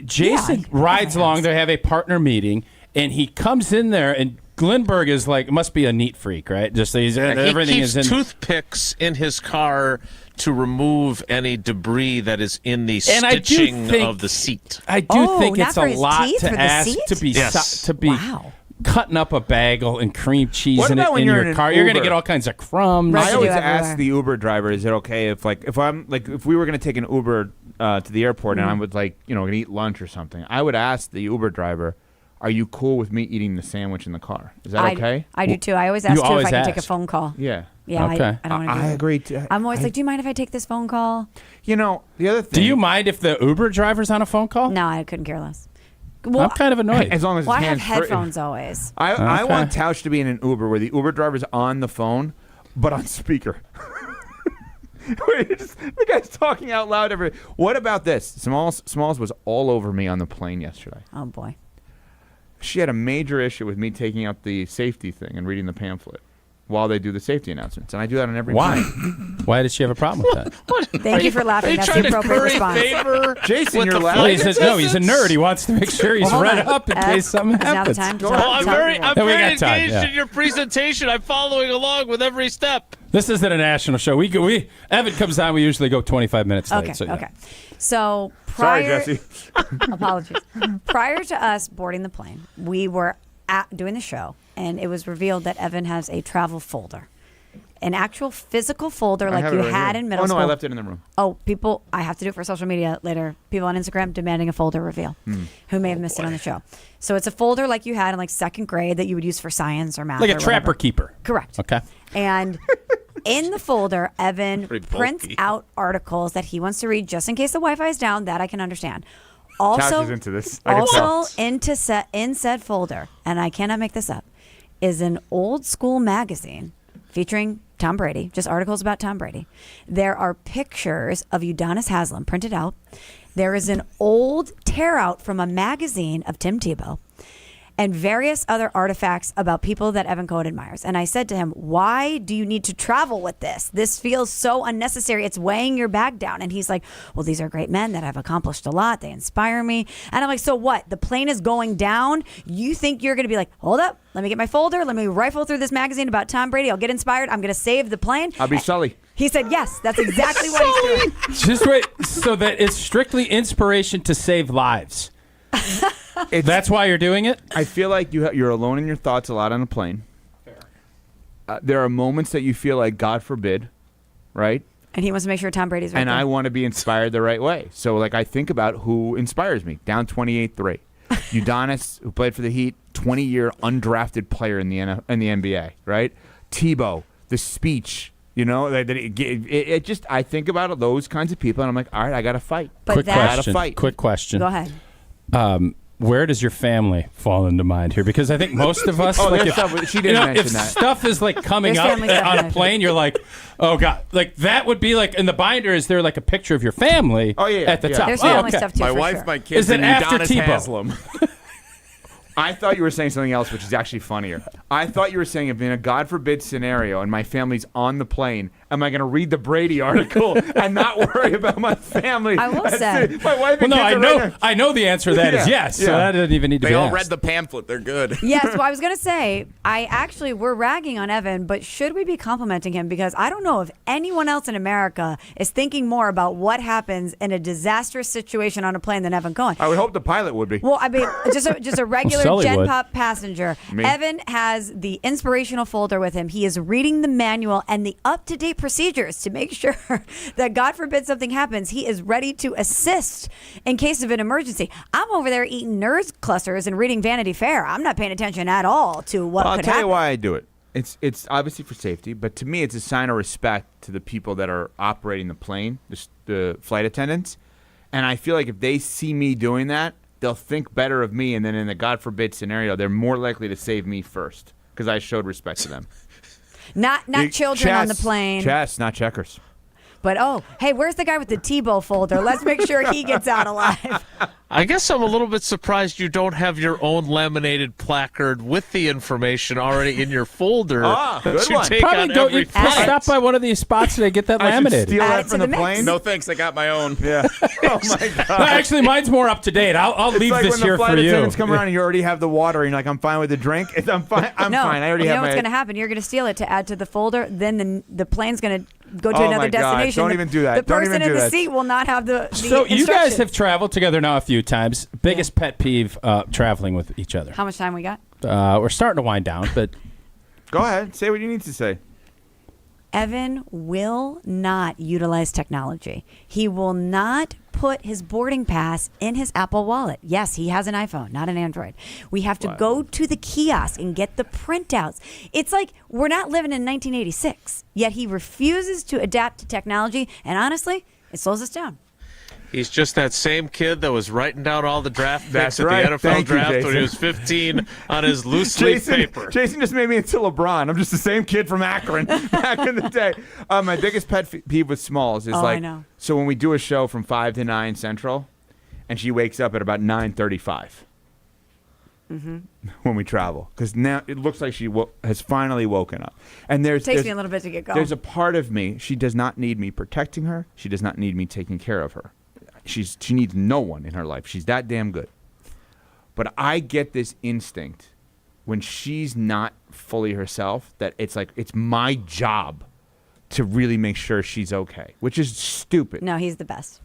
Jason rides along. They have a partner meeting, and he comes in there, and Glenberg is like, must be a neat freak, right? Just everything he is keeps in. toothpicks in his car to remove any debris that is in the And I do stitching think- of the seat. I do think not it's for a his lot teeth, to for the ask seat? to be Yes. Wow. cutting up a bagel and cream cheese What in about it when in you're your in an car. You're gonna Uber? get all kinds of crumbs. Right. I always Residue ask everywhere. the Uber driver, is it okay if if we were going to take an Uber to the airport and I would gonna eat lunch or something, I would ask the Uber driver, are you cool with me eating the sandwich in the car? Is that okay? I do too. I always ask You too if always I can take a ask. phone call. Yeah. Yeah, Okay. I don't want to do I that. agree. Too. I'm always like, do you mind if I take this phone call? The other thing. Do you mind if the Uber driver's on a phone call? No, I couldn't care less. I'm Well, kind of annoyed. As long as well, I it's have hands-free. headphones always. I Okay. want Tausch to be in an Uber where the Uber driver's on the phone, but on speaker. The guy's talking out loud. What about this? Smalls was all over me on the plane yesterday. Oh boy. She had a major issue with me taking out the safety thing and reading the pamphlet while they do the safety announcements, and I do that on every Why? plane. Why did she have a problem with that? Thank you for laughing. That's the appropriate response. Jason, you're Well, laughing. he's a nerd. He wants to make sure he's Well, read hold on. up in case something Is now the happens. time to Go talk? ahead. Well, I'm talk very, about I'm it. No, we very got time, engaged yeah. in your presentation. I'm following along with every step. This isn't a national show. Evan comes on. We usually go 25 minutes late. Okay. So, yeah. Okay. So Sorry, prior, Jesse. apologies. Prior to us boarding the plane, we were doing the show, and it was revealed that Evan has a travel folder, an actual physical folder I like have you it right had here. in middle Oh, no, school. I left it in the room. Oh, people! I have to do it for social media later. People on Instagram demanding a folder reveal, who may have missed it on the show. So it's a folder like you had in like second grade that you would use for science or math, Like a or trapper whatever. keeper. Correct. Okay. And in the folder, Evan Pretty prints bulky. out articles that he wants to read just in case the Wi-Fi is down. That I can understand. Also, Tausch is into this. I can tell. also in said folder, and I cannot make this up, is an old school magazine featuring Tom Brady, just articles about Tom Brady. There are pictures of Udonis Haslem printed out. There is an old tear out from a magazine of Tim Tebow. and various other artifacts about people that Evan Cohen admires. And I said to him, why do you need to travel with this? This feels so unnecessary. It's weighing your bag down. And he's like, well, these are great men that have accomplished a lot. They inspire me. And I'm like, so what? The plane is going down. You think you're going to be like, hold up. Let me get my folder. Let me rifle through this magazine about Tom Brady. I'll get inspired. I'm going to save the plane. I'll be Sully. He said, yes, that's exactly what he's doing. Just wait. So that it's strictly inspiration to save lives. That's why you're doing it? I feel like you're alone in your thoughts a lot on a plane. There are moments that you feel like, God forbid, right? And he wants to make sure Tom Brady's right And there. I want to be inspired the right way. So, like, I think about who inspires me. Down 28-3. Udonis, who played for the Heat, 20-year undrafted player in the NBA, right? Tebow, the speech, you know, it just, I think about those kinds of people, and I'm like, all right, I got to fight. Quick question. Go ahead. Where does your family fall into mind here? Because I think most of us, like, she didn't mention if that. stuff is like coming up on a plane, you're like, oh God, like that would be like in the binder. Is there like a picture of your family? At the top. There's family stuff too. My for wife, sure. my kids, Is it and after Udonis Tebow? Haslam. I thought you were saying something else, which is actually funnier. I thought you were saying if in a God forbid scenario and my family's on the plane, am I going to read the Brady article and not worry about my family? I will say. My wife Well, and no, kids I are know, right I know the answer to that is yes. So that doesn't even need to They be all asked. read the pamphlet. They're good. Yes, well, I was going to say, we're ragging on Evan, but should we be complimenting him? Because I don't know if anyone else in America is thinking more about what happens in a disastrous situation on a plane than Evan Cohen. I would hope the pilot would be. Well, I mean, just a regular Sully Gen would. Pop passenger. Me. Evan has the inspirational folder with him. He is reading the manual and the up-to-date procedures to make sure that, God forbid something happens, he is ready to assist in case of an emergency. I'm over there eating Nerds clusters and reading Vanity Fair. I'm not paying attention at all to what I'll could tell happen. you why I do it. It's obviously for safety, but to me, it's a sign of respect to the people that are operating the plane, the flight attendants. And I feel like if they see me doing that, they'll think better of me, and then in the God forbid scenario, they're more likely to save me first because I showed respect to them. Not children on the plane. Chess, not checkers. But, hey, where's the guy with the Tebow folder? Let's make sure he gets out alive. I guess I'm a little bit surprised you don't have your own laminated placard with the information already in your folder. Good to one. take Probably on go every stop by one of these spots today, get that I should laminated. steal Add that it to from the the mix. plane. No thanks. I got my own. Yeah. Oh my God. No, actually, mine's more up to date. I'll It's leave like this when the here flight for you. attendants come around and you already have the water, and you're like, I'm fine with the drink. I'm fine. I'm no, fine. I already you have know my. what's going to happen? You're going to steal it to add to the folder. Then the plane's going to go to Oh, another my God. destination. Don't even do that. The Don't person even in do the that. seat will not have the So you guys instructions. have traveled together now a few times. Biggest pet peeve traveling with each other. How much time we got? We're starting to wind down, but Go ahead. Say what you need to say. Evan will not utilize technology. He will not put his boarding pass in his Apple Wallet. Yes, he has an iPhone, not an Android. We have to go to the kiosk and get the printouts. It's like we're not living in 1986, yet he refuses to adapt to technology, and honestly, it slows us down. He's just that same kid that was writing down all the draft picks That's at right. the NFL Thank you, draft when Jason. he was 15 on his loose leaf paper. Jason just made me into LeBron. I'm just the same kid from Akron back in the day. My biggest pet peeve with Smalls is I know. so when we do a show from 5 to 9 Central, and she wakes up at about 9:35 when we travel, because now it looks like she has finally woken up. And It takes me a little bit to get going. There's a part of me, she does not need me protecting her. She does not need me taking care of her. She needs no one in her life. She's that damn good. But I get this instinct when she's not fully herself that it's like it's my job to really make sure she's okay, which is stupid. No, he's the best.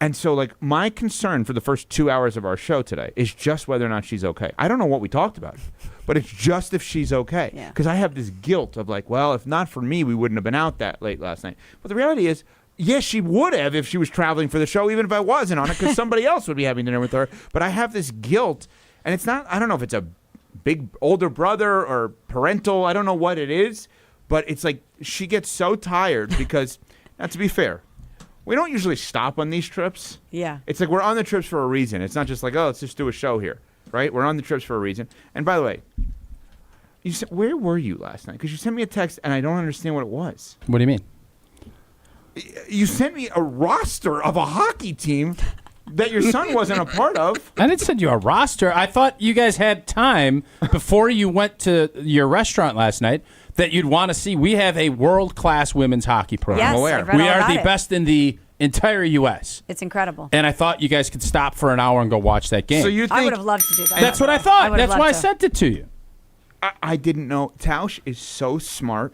And so, like, my concern for the first 2 hours of our show today is just whether or not she's okay. I don't know what we talked about, but it's just if she's okay. Yeah. Because I have this guilt of like, well, if not for me, we wouldn't have been out that late last night. But the reality is, yes, she would have if she was traveling for the show, even if I wasn't on it, because somebody else would be having dinner with her. But I have this guilt, and it's not, I don't know if it's a big older brother or parental, I don't know what it is, but it's like she gets so tired because, now to be fair, we don't usually stop on these trips. Yeah. It's like we're on the trips for a reason. It's not just like, oh, let's just do a show here, right? We're on the trips for a reason. And by the way, you said, where were you last night? Because you sent me a text, and I don't understand what it was. what do you mean? You sent me a roster of a hockey team, that your son wasn't a part of. I didn't send you a roster. I thought you guys had time before you went to your restaurant last night that you'd want to see. We have a world-class women's hockey program. Yes, I've read we all are about the it. best in the entire U.S. It's incredible. And I thought you guys could stop for an hour and go watch that game. So you I think would have loved to do that. That's what I thought. would have That's why I loved to. sent it to you. I didn't know. Tausch is so smart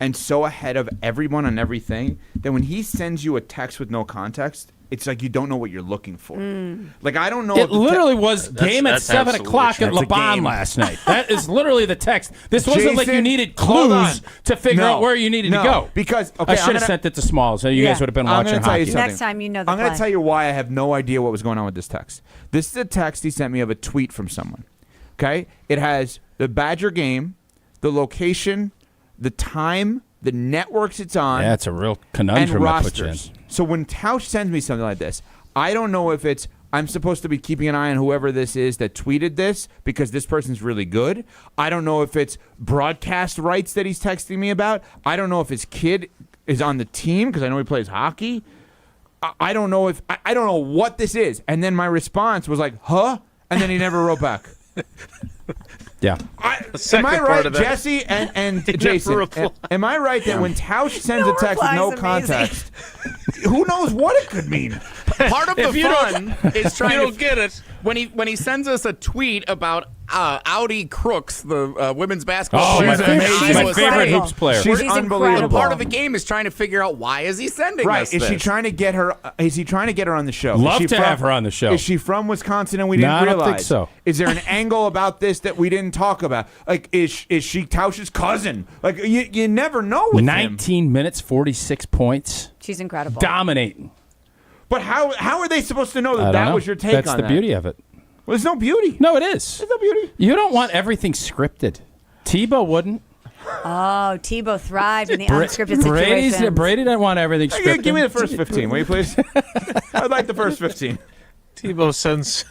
and so ahead of everyone on everything that when he sends you a text with no context, it's like you don't know what you're looking for. Like, I don't know. It literally was game at that's 7 absolutely o'clock true. at That's a LeBon game. last night. That is literally the text. This wasn't like you Jason, needed hold clues on. to figure No, out where you needed no, to go. because, okay, I I'm should have gonna- sent it to Smalls, so you Yeah. guys would have been I'm watching gonna tell you hockey. something. Next time you know the I'm going play. to tell you why I have no idea what was going on with this text. This is a text he sent me of a tweet from someone. Okay? It has the Badger game, the location, the time, the networks it's on, Yeah, it's a real and conundrum I put you in. rosters. So when Tausch sends me something like this, I don't know if it's I'm supposed to be keeping an eye on whoever this is that tweeted this because this person's really good. I don't know if it's broadcast rights that he's texting me about. I don't know if his kid is on the team because I know he plays hockey. I don't know if I don't know what this is. And then my response was like, "Huh?" And then he never wrote back. Yeah. Am I right, Jesse and Jason? Am I right that when Tausch sends a text with no context, who knows what it could mean? Part of the fun is trying you to don't get it. when he sends us a tweet about Audi Crooks, the women's basketball Oh, player. my favorite incredible. player. She's She's unbelievable. incredible. Part of the game is trying to figure out why is he sending Right? us Is this? she trying to get her? Is he trying to get her on the show? Is Love she to have her on the show. Is she from Wisconsin and we didn't No, I don't realize? think so. Is there an angle about this that we didn't talk about? Like, is she Tausch's cousin? Like, you never know with him. 19 minutes, 46 points. She's incredible. Dominating. But how are they supposed to know I that don't that know. was your take That's on the that? beauty of it. Well, there's no beauty. No, it is. There's no beauty. You don't want everything scripted. Tebow wouldn't. Oh, Tebow thrived in the unscripted situations. Brady didn't want everything scripted. Give me the first 15, will you please? I'd like the first 15. Tebow sends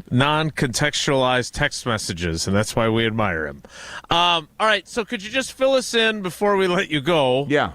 non-contextualized text messages, and that's why we admire him. All right, so could you just fill us in before we let you go? Yeah.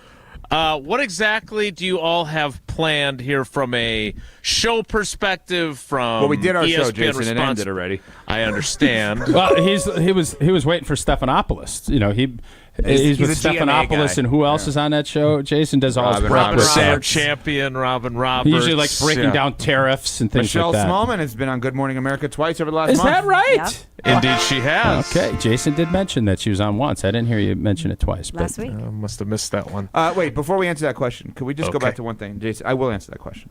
What exactly do you all have planned here from a show perspective? From Well, we did our ESPN show, Jason. It response? ended already. I understand. Well, he was waiting for Stephanopoulos. You know, he's with a GMA Stephanopoulos, guy. and who else is on that show? Jason does all his Robin prep Robin with Roberts. that. Sam Champion, Robin Roberts. He usually likes breaking Yeah. down tariffs and things Michelle like that. Smallmon has been on Good Morning America twice over the last Is month. that right? Yep. Indeed, she has. Okay, Jason did mention that she was on once. I didn't hear you mention it twice. But Last week. I must have missed that one. Wait, before we answer that question, could we just go Okay. back to one thing? Jason, I will answer that question.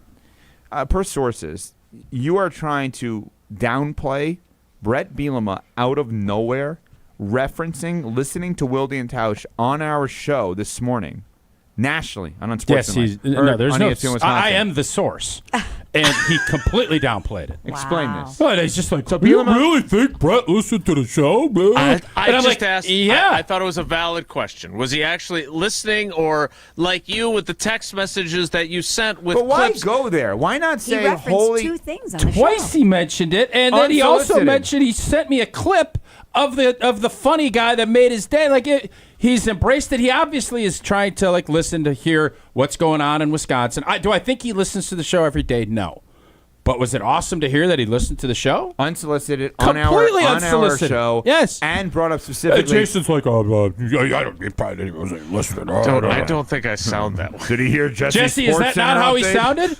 Per sources, you are trying to downplay Brett Bielema out of nowhere, listening to Wilde and Tausch on our show this morning, nationally on yes, Unsportsmanlike. there's on no. ESPN Wisconsin. I am the source, and he completely downplayed it. Explain Wow. this. But he's just like, So you Bielema- really think Brett listened to the show, man? I And I'm just like, asked. yeah. I thought it was a valid question. Was he actually listening, or like you with the text messages that you sent with But why clips? go there? Why not He say referenced holy? two things on the Twice show. he mentioned it, and then he also Unsolicited. mentioned he sent me a clip of the funny guy that made his day. Like he's embraced it. He obviously is trying to like listen to hear what's going on in Wisconsin. Do I think he listens to the show every day? No. But was it awesome to hear that he listened to the show? Unsolicited Completely on our unsolicited. show. Yes. And brought up specifically. Jason's like, I don't probably wasn't listening. I don't think I sound that way. Did he hear Jesse? Jesse, is that not how he sounded?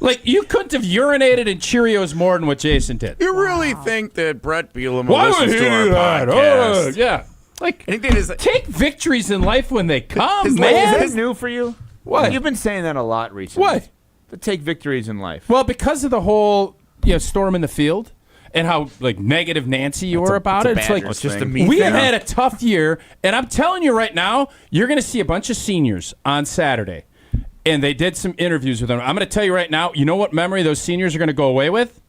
Like, you couldn't have urinated in Cheerios more than what Jason did. You really think that Brett Bielema Why would listens he to our do that? podcast? Yeah. Like, I think that is take victories in life when they come, His- man. Is that new for you? What? You've been saying that a lot recently. What? To take victories in life. Well, because of the whole storm in the field and how like negative Nancy you were about it. It's like It's just a me we thing. have had a tough year, and I'm telling you right now, you're going to see a bunch of seniors on Saturday, and they did some interviews with them. I'm going to tell you right now, you know what memory those seniors are going to go away with?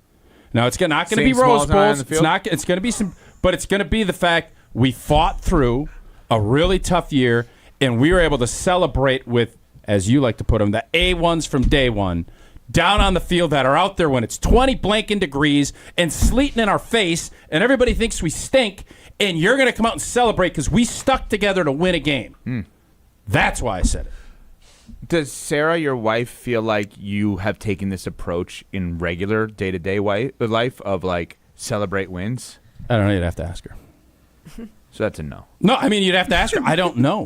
Now it's not going to be Seeing Rose Smalls and I on Bowls. the It's field? not. It's going to be some, but it's going to be the fact we fought through a really tough year, and we were able to celebrate with, as you like to put them, the A1s from day one. Down on the field that are out there when it's 20 blanking degrees and sleeting in our face, and everybody thinks we stink, and you're going to come out and celebrate because we stuck together to win a game. That's why I said it. Does Sarah, your wife, feel like you have taken this approach in regular day-to-day life of, like, celebrate wins? I don't know. You'd have to ask her. So that's a no. No, I mean, you'd have to ask her. I don't know.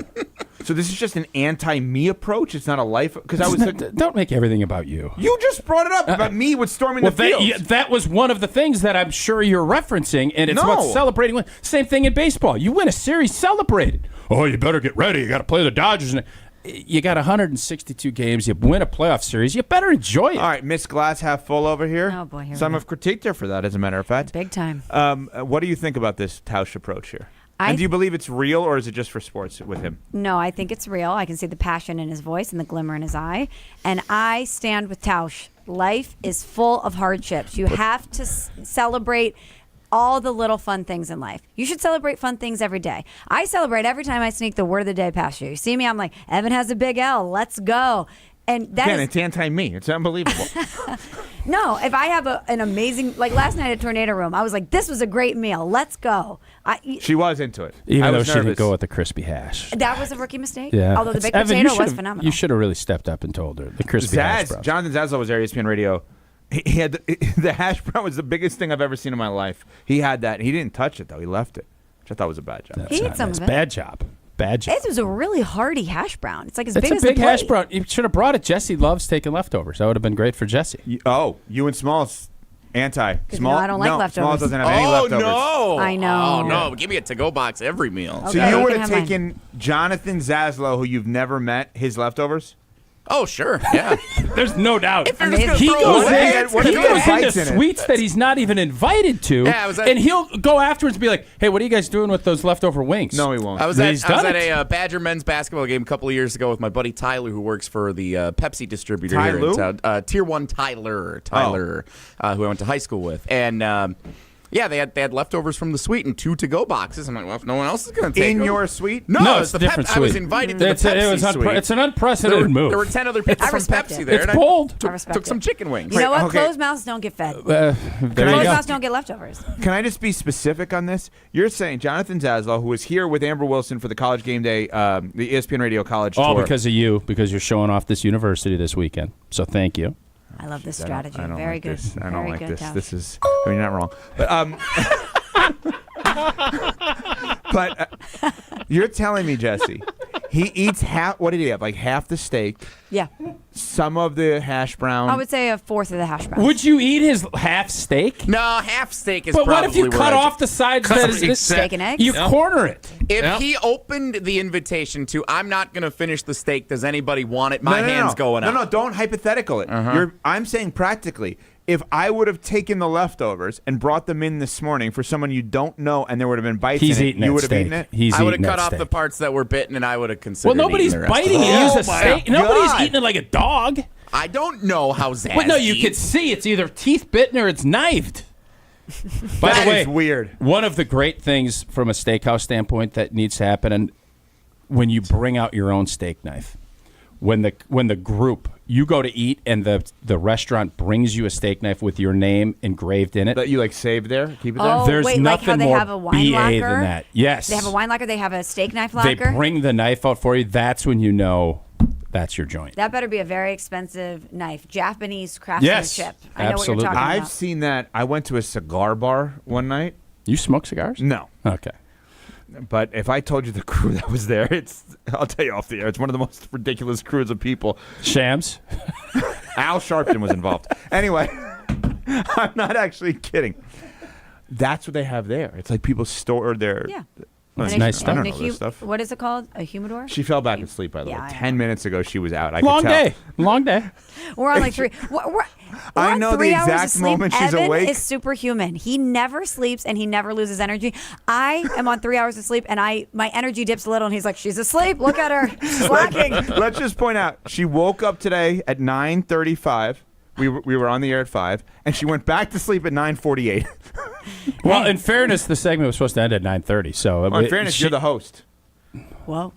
So this is just an anti-me approach? It's not a life... Because I was... Don't make everything about you. You just brought it up about me with storming the field. That was one of the things that I'm sure you're referencing, and it's about celebrating. Same thing in baseball. You win a series, celebrate it. Oh, you better get ready. You got to play the Dodgers. You got 162 games. You win a playoff series. You better enjoy it. All right, Miss Glass half full over here. Oh, boy. Here Some we have critiqued her for that, as a matter of fact. Big time. What do you think about this Tausch approach here? And do you believe it's real, or is it just for sports with him? No, I think it's real. I can see the passion in his voice and the glimmer in his eye. And I stand with Tausch. Life is full of hardships. You have to celebrate all the little fun things in life. You should celebrate fun things every day. I celebrate every time I sneak the word of the day past you. You see me, I'm like, Evan has a big L. Let's go. And that it's anti-me. It's unbelievable. No, if I have an amazing, like last night at Tornado Room, I was like, this was a great meal. Let's go. She was into it. Even though she didn't go with the crispy hash. That was a rookie mistake. Yeah. Although the baked Evan, potato was phenomenal. You should have really stepped up and told her. The crispy hash brown. Jonathan Zaslow was there at ESPN Radio. He had the hash brown was the biggest thing I've ever seen in my life. He had that. He didn't touch it, though. He left it, which I thought was a bad job. He ate some of it. Bad job. Bad job. It was a really hearty hash brown. It's like as It's big a as big the hash plate. brown. You should have brought it. Jesse loves taking leftovers. That would have been great for Jesse. You and Smalls anti. Small. I don't like leftovers. Smalls doesn't have any leftovers. No. I know. Oh, no. Give me a to-go box every meal. So you would have taken Jonathan Zaslow, who you've never met, his leftovers? Oh, sure. Yeah. There's no doubt. If you're just gonna He throw goes away, in, he goes into suites that he's not even invited to, Yeah, and he'll go afterwards and be like, hey, what are you guys doing with those leftover wings? No, he won't. I was at a Badger men's basketball game a couple of years ago with my buddy Tyler, who works for the Pepsi distributor here in town. Tier 1 Tyler, who I went to high school with. And yeah, they had leftovers from the suite and 2 to-go boxes. I'm like, well, if no one else is going to take In them. your suite? No, it's a different suite. I was invited to the Pepsi suite. It's an unprecedented move. There were 10 other people from Pepsi there. It's and bold. I took some chicken wings. You know what? Closed mouths don't get fed. Closed mouths don't get leftovers. Can I just be specific on this? You're saying Jonathan Zaslow, who was here with Amber Wilson for the College Game Day, the ESPN Radio College All tour. because of you, because you're showing off this university this weekend. So thank you. I love this strategy. I don't Very like good. This. I don't Very like good, this. Tausch. This is. I mean, you're not wrong, but you're telling me, Jesse, he eats half. What did he have? Like half the steak. Yeah. Some of the hash brown. I would say a fourth of the hash brown. Would you eat his half steak? No, half steak is But probably what if you where cut I'd- off the sides? That is Steak and eggs? You corner it. If he opened the invitation to, I'm not going to finish the steak, does anybody want it? My hand's going up. No, don't hypothetical it. I'm saying practically. If I would have taken the leftovers and brought them in this morning for someone you don't know, and there would have been bites He's in it, eating you that would have steak. eaten it. I would have cut off the parts that were bitten, and I would have considered. Well, nobody's eating the rest biting of it. it. Use a steak. Nobody's eating it like a dog. I don't know how Zaz But no, you eats. could see it's either teeth bitten or it's knifed. By That the way, is weird. One of the great things from a steakhouse standpoint that needs to happen, and when you bring out your own steak knife, when the group you go to eat and the restaurant brings you a steak knife with your name engraved in it that you like save there, keep it there. Oh, There's wait, nothing like how they more have a wine BA locker? than that. Yes, They have a wine locker. They have a steak knife They locker. bring the knife out for you. That's when you know that's your joint. That better be a very expensive knife. Japanese craftsmanship. I know what you're talking I've about. seen that. I went to a cigar bar one night. You smoke cigars? No. Okay. But if I told you the crew that was there, I'll tell you off the air. It's one of the most ridiculous crews of people. Shams? Al Sharpton was involved. Anyway, I'm not actually kidding. That's what they have there. It's like people store their... Yeah. Well, And nice I don't stuff. know this stuff. What is it called? A humidor? She fell back asleep, by the Yeah, way. I 10 minutes ago, she was out. I Long could tell. day. Long day. We're on like 3. We're I on know the 3 hours exact of sleep. moment she's Evan awake. is superhuman. He never sleeps and he never loses energy. I am on 3 hours of sleep and my energy dips a little and he's like, she's asleep. Look at her. Slacking. Let's just point out, she woke up today at 9:35. We were on the air at 5, and she went back to sleep at 9:48. Well, in fairness, the segment was supposed to end at 9:30. So, In fairness, you're the host. Well,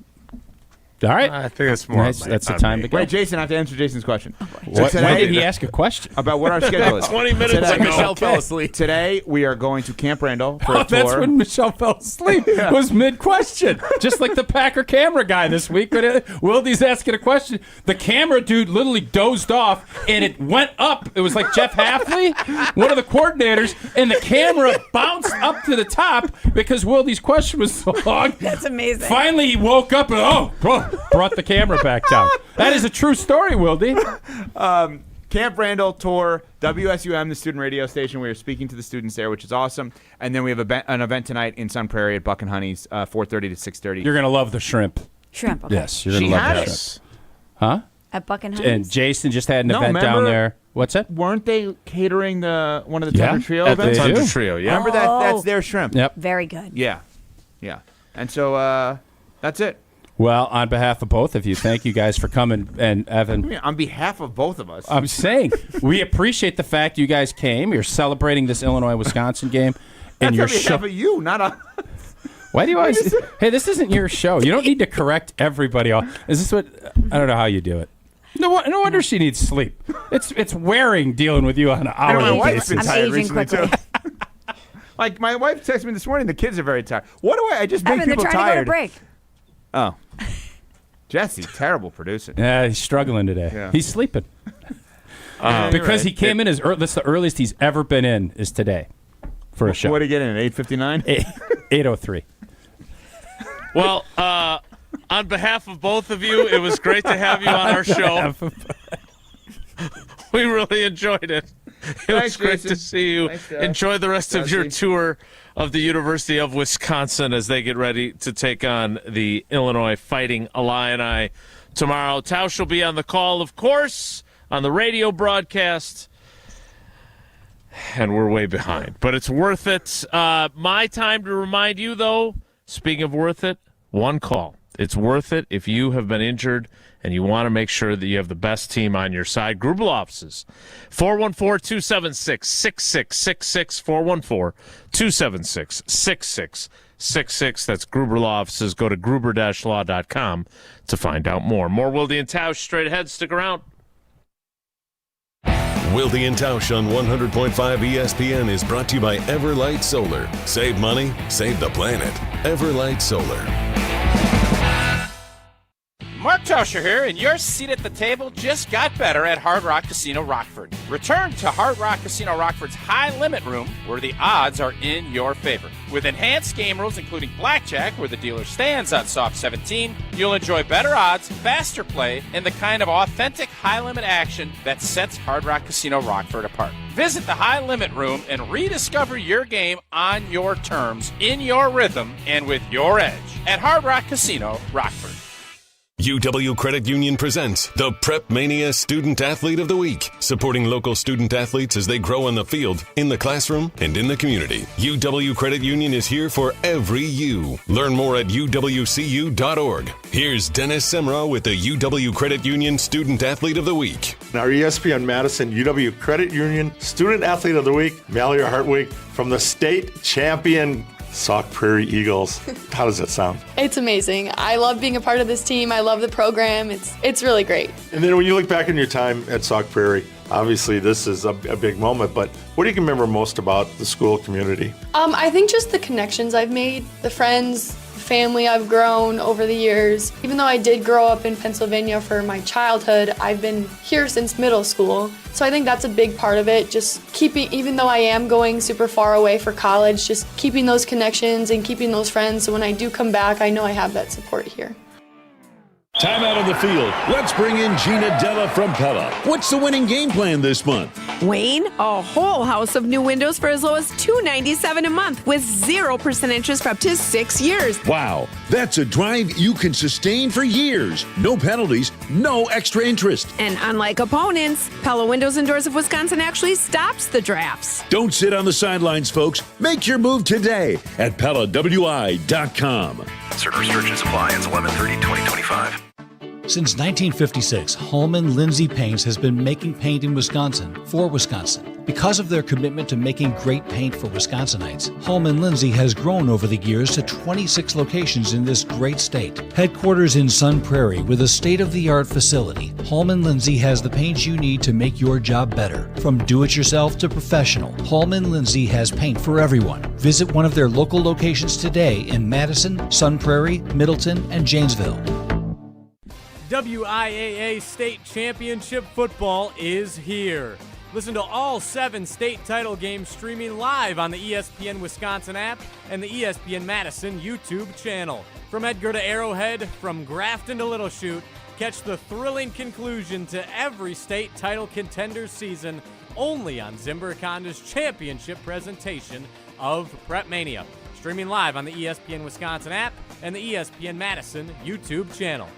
All right. I think it's more. Nice. That's the time to go. Wait, Jason, I have to answer Jason's question. When did he ask a question? About what our schedule is. 20 minutes Today, ago. Michelle fell asleep. Today, we are going to Camp Randall for a tour. That's when Michelle fell asleep. It was mid-question. Just like the Packer camera guy this week. Wildy's asking a question. The camera dude literally dozed off, and it went up. It was like Jeff Halfley, one of the coordinators, and the camera bounced up to the top because Wildy's question was so long. That's amazing. Finally, he woke up and, brought the camera back down. That is a true story, Wildy. Camp Randall tour, WSUM, the student radio station. We are speaking to the students there, which is awesome. And then we have an event tonight in Sun Prairie at Buck and Honey's, 4:30 to 6:30. You're going to love the shrimp. Shrimp. Okay. Yes, you're going to love the shrimp. Huh? At Buck and Honey's? And Jason just had an event down there. What's that? Weren't they catering one of the Tundra Trio at the events? Tundra Trio, yeah. Remember that? That's their shrimp. Yep. Very good. Yeah. And so that's it. Well, on behalf of both of you, thank you guys for coming. And Evan, On behalf of both of us. I'm saying we appreciate the fact you guys came. You're celebrating this Illinois-Wisconsin game. And That's your on behalf of you, not on. Why do you always? Hey, this isn't your show. You don't need to correct everybody. Is this what? I don't know how you do it. No wonder she needs sleep. It's wearing dealing with you on an hourly My wife's basis. been tired aging recently quickly. too. Like my wife texted me this morning. The kids are very tired. What do I just make Evan, they're people trying tired? to go to break. Oh, Jesse, terrible producer. Yeah, he's struggling today. Yeah. He's sleeping because he came in as early. That's the earliest he's ever been in is today for a show. What did he get in at 8:59? 8:03. Well, on behalf of both of you, it was great to have you on our show. We really enjoyed it. It was great to see you. Enjoy the rest of your tour of the University of Wisconsin as they get ready to take on the Illinois Fighting Illini tomorrow. Tausch will be on the call, of course, on the radio broadcast. And we're way behind, but it's worth it. My time to remind you, though, speaking of worth it, one call. It's worth it if you have been injured and you want to make sure that you have the best team on your side. Grubel offices, 414-276-6666, 414-276-6666. That's Gruber Law Offices. Go to gruber-law.com to find out more. More Wilde and Tausch straight ahead. Stick around. Wilde and Tausch on 100.5 ESPN is brought to you by Everlight Solar. Save money, save the planet. Everlight Solar. Mark Tauscher here, and your seat at the table just got better at Hard Rock Casino Rockford. Return to Hard Rock Casino Rockford's high-limit room, where the odds are in your favor. With enhanced game rules, including blackjack, where the dealer stands on soft 17, you'll enjoy better odds, faster play, and the kind of authentic high-limit action that sets Hard Rock Casino Rockford apart. Visit the high-limit room and rediscover your game on your terms, in your rhythm, and with your edge at Hard Rock Casino Rockford. UW Credit Union presents the Prep Mania Student Athlete of the Week, supporting local student athletes as they grow on the field, in the classroom, and in the community. UW Credit Union is here for every you. Learn more at uwcu.org. Here's Dennis Semrau with the UW Credit Union Student Athlete of the Week. Our ESPN Madison UW Credit Union Student Athlete of the Week, Mallory Hartwig, from the state champion Sauk Prairie Eagles. How does that sound? It's amazing. I love being a part of this team. I love the program. It's really great. And then when you look back on your time at Sauk Prairie, obviously this is a big moment, but what do you remember most about the school community? I think just the connections I've made, the friends, the family I've grown over the years. Even though I did grow up in Pennsylvania for my childhood, I've been here since middle school. So I think that's a big part of it, just keeping, even though I am going super far away for college, just keeping those connections and keeping those friends. So when I do come back, I know I have that support here. Time out on the field. Let's bring in Gina Della from Pella. What's the winning game plan this month? Wayne, a whole house of new windows for as low as $297 a month with 0% interest for up to 6 years. Wow, that's a drive you can sustain for years. No penalties, no extra interest. And unlike opponents, Pella Windows and Doors of Wisconsin actually stops the drafts. Don't sit on the sidelines, folks. Make your move today at PellaWI.com. Certain restrictions apply. Ends 11/30/2025. Since 1956, Holman Lindsay Paints has been making paint in Wisconsin for Wisconsin. Because of their commitment to making great paint for Wisconsinites, Holman Lindsay has grown over the years to 26 locations in this great state. Headquarters in Sun Prairie with a state-of-the-art facility, Holman Lindsay has the paint you need to make your job better. From do-it-yourself to professional, Holman Lindsay has paint for everyone. Visit one of their local locations today in Madison, Sun Prairie, Middleton, and Janesville. WIAA State Championship football is here. Listen to all 7 state title games streaming live on the ESPN Wisconsin app and the ESPN Madison YouTube channel. From Edgar to Arrowhead, from Grafton to Little Chute, catch the thrilling conclusion to every state title contender's season only on Zimbrick Honda's championship presentation of Prep Mania. Streaming live on the ESPN Wisconsin app and the ESPN Madison YouTube channel.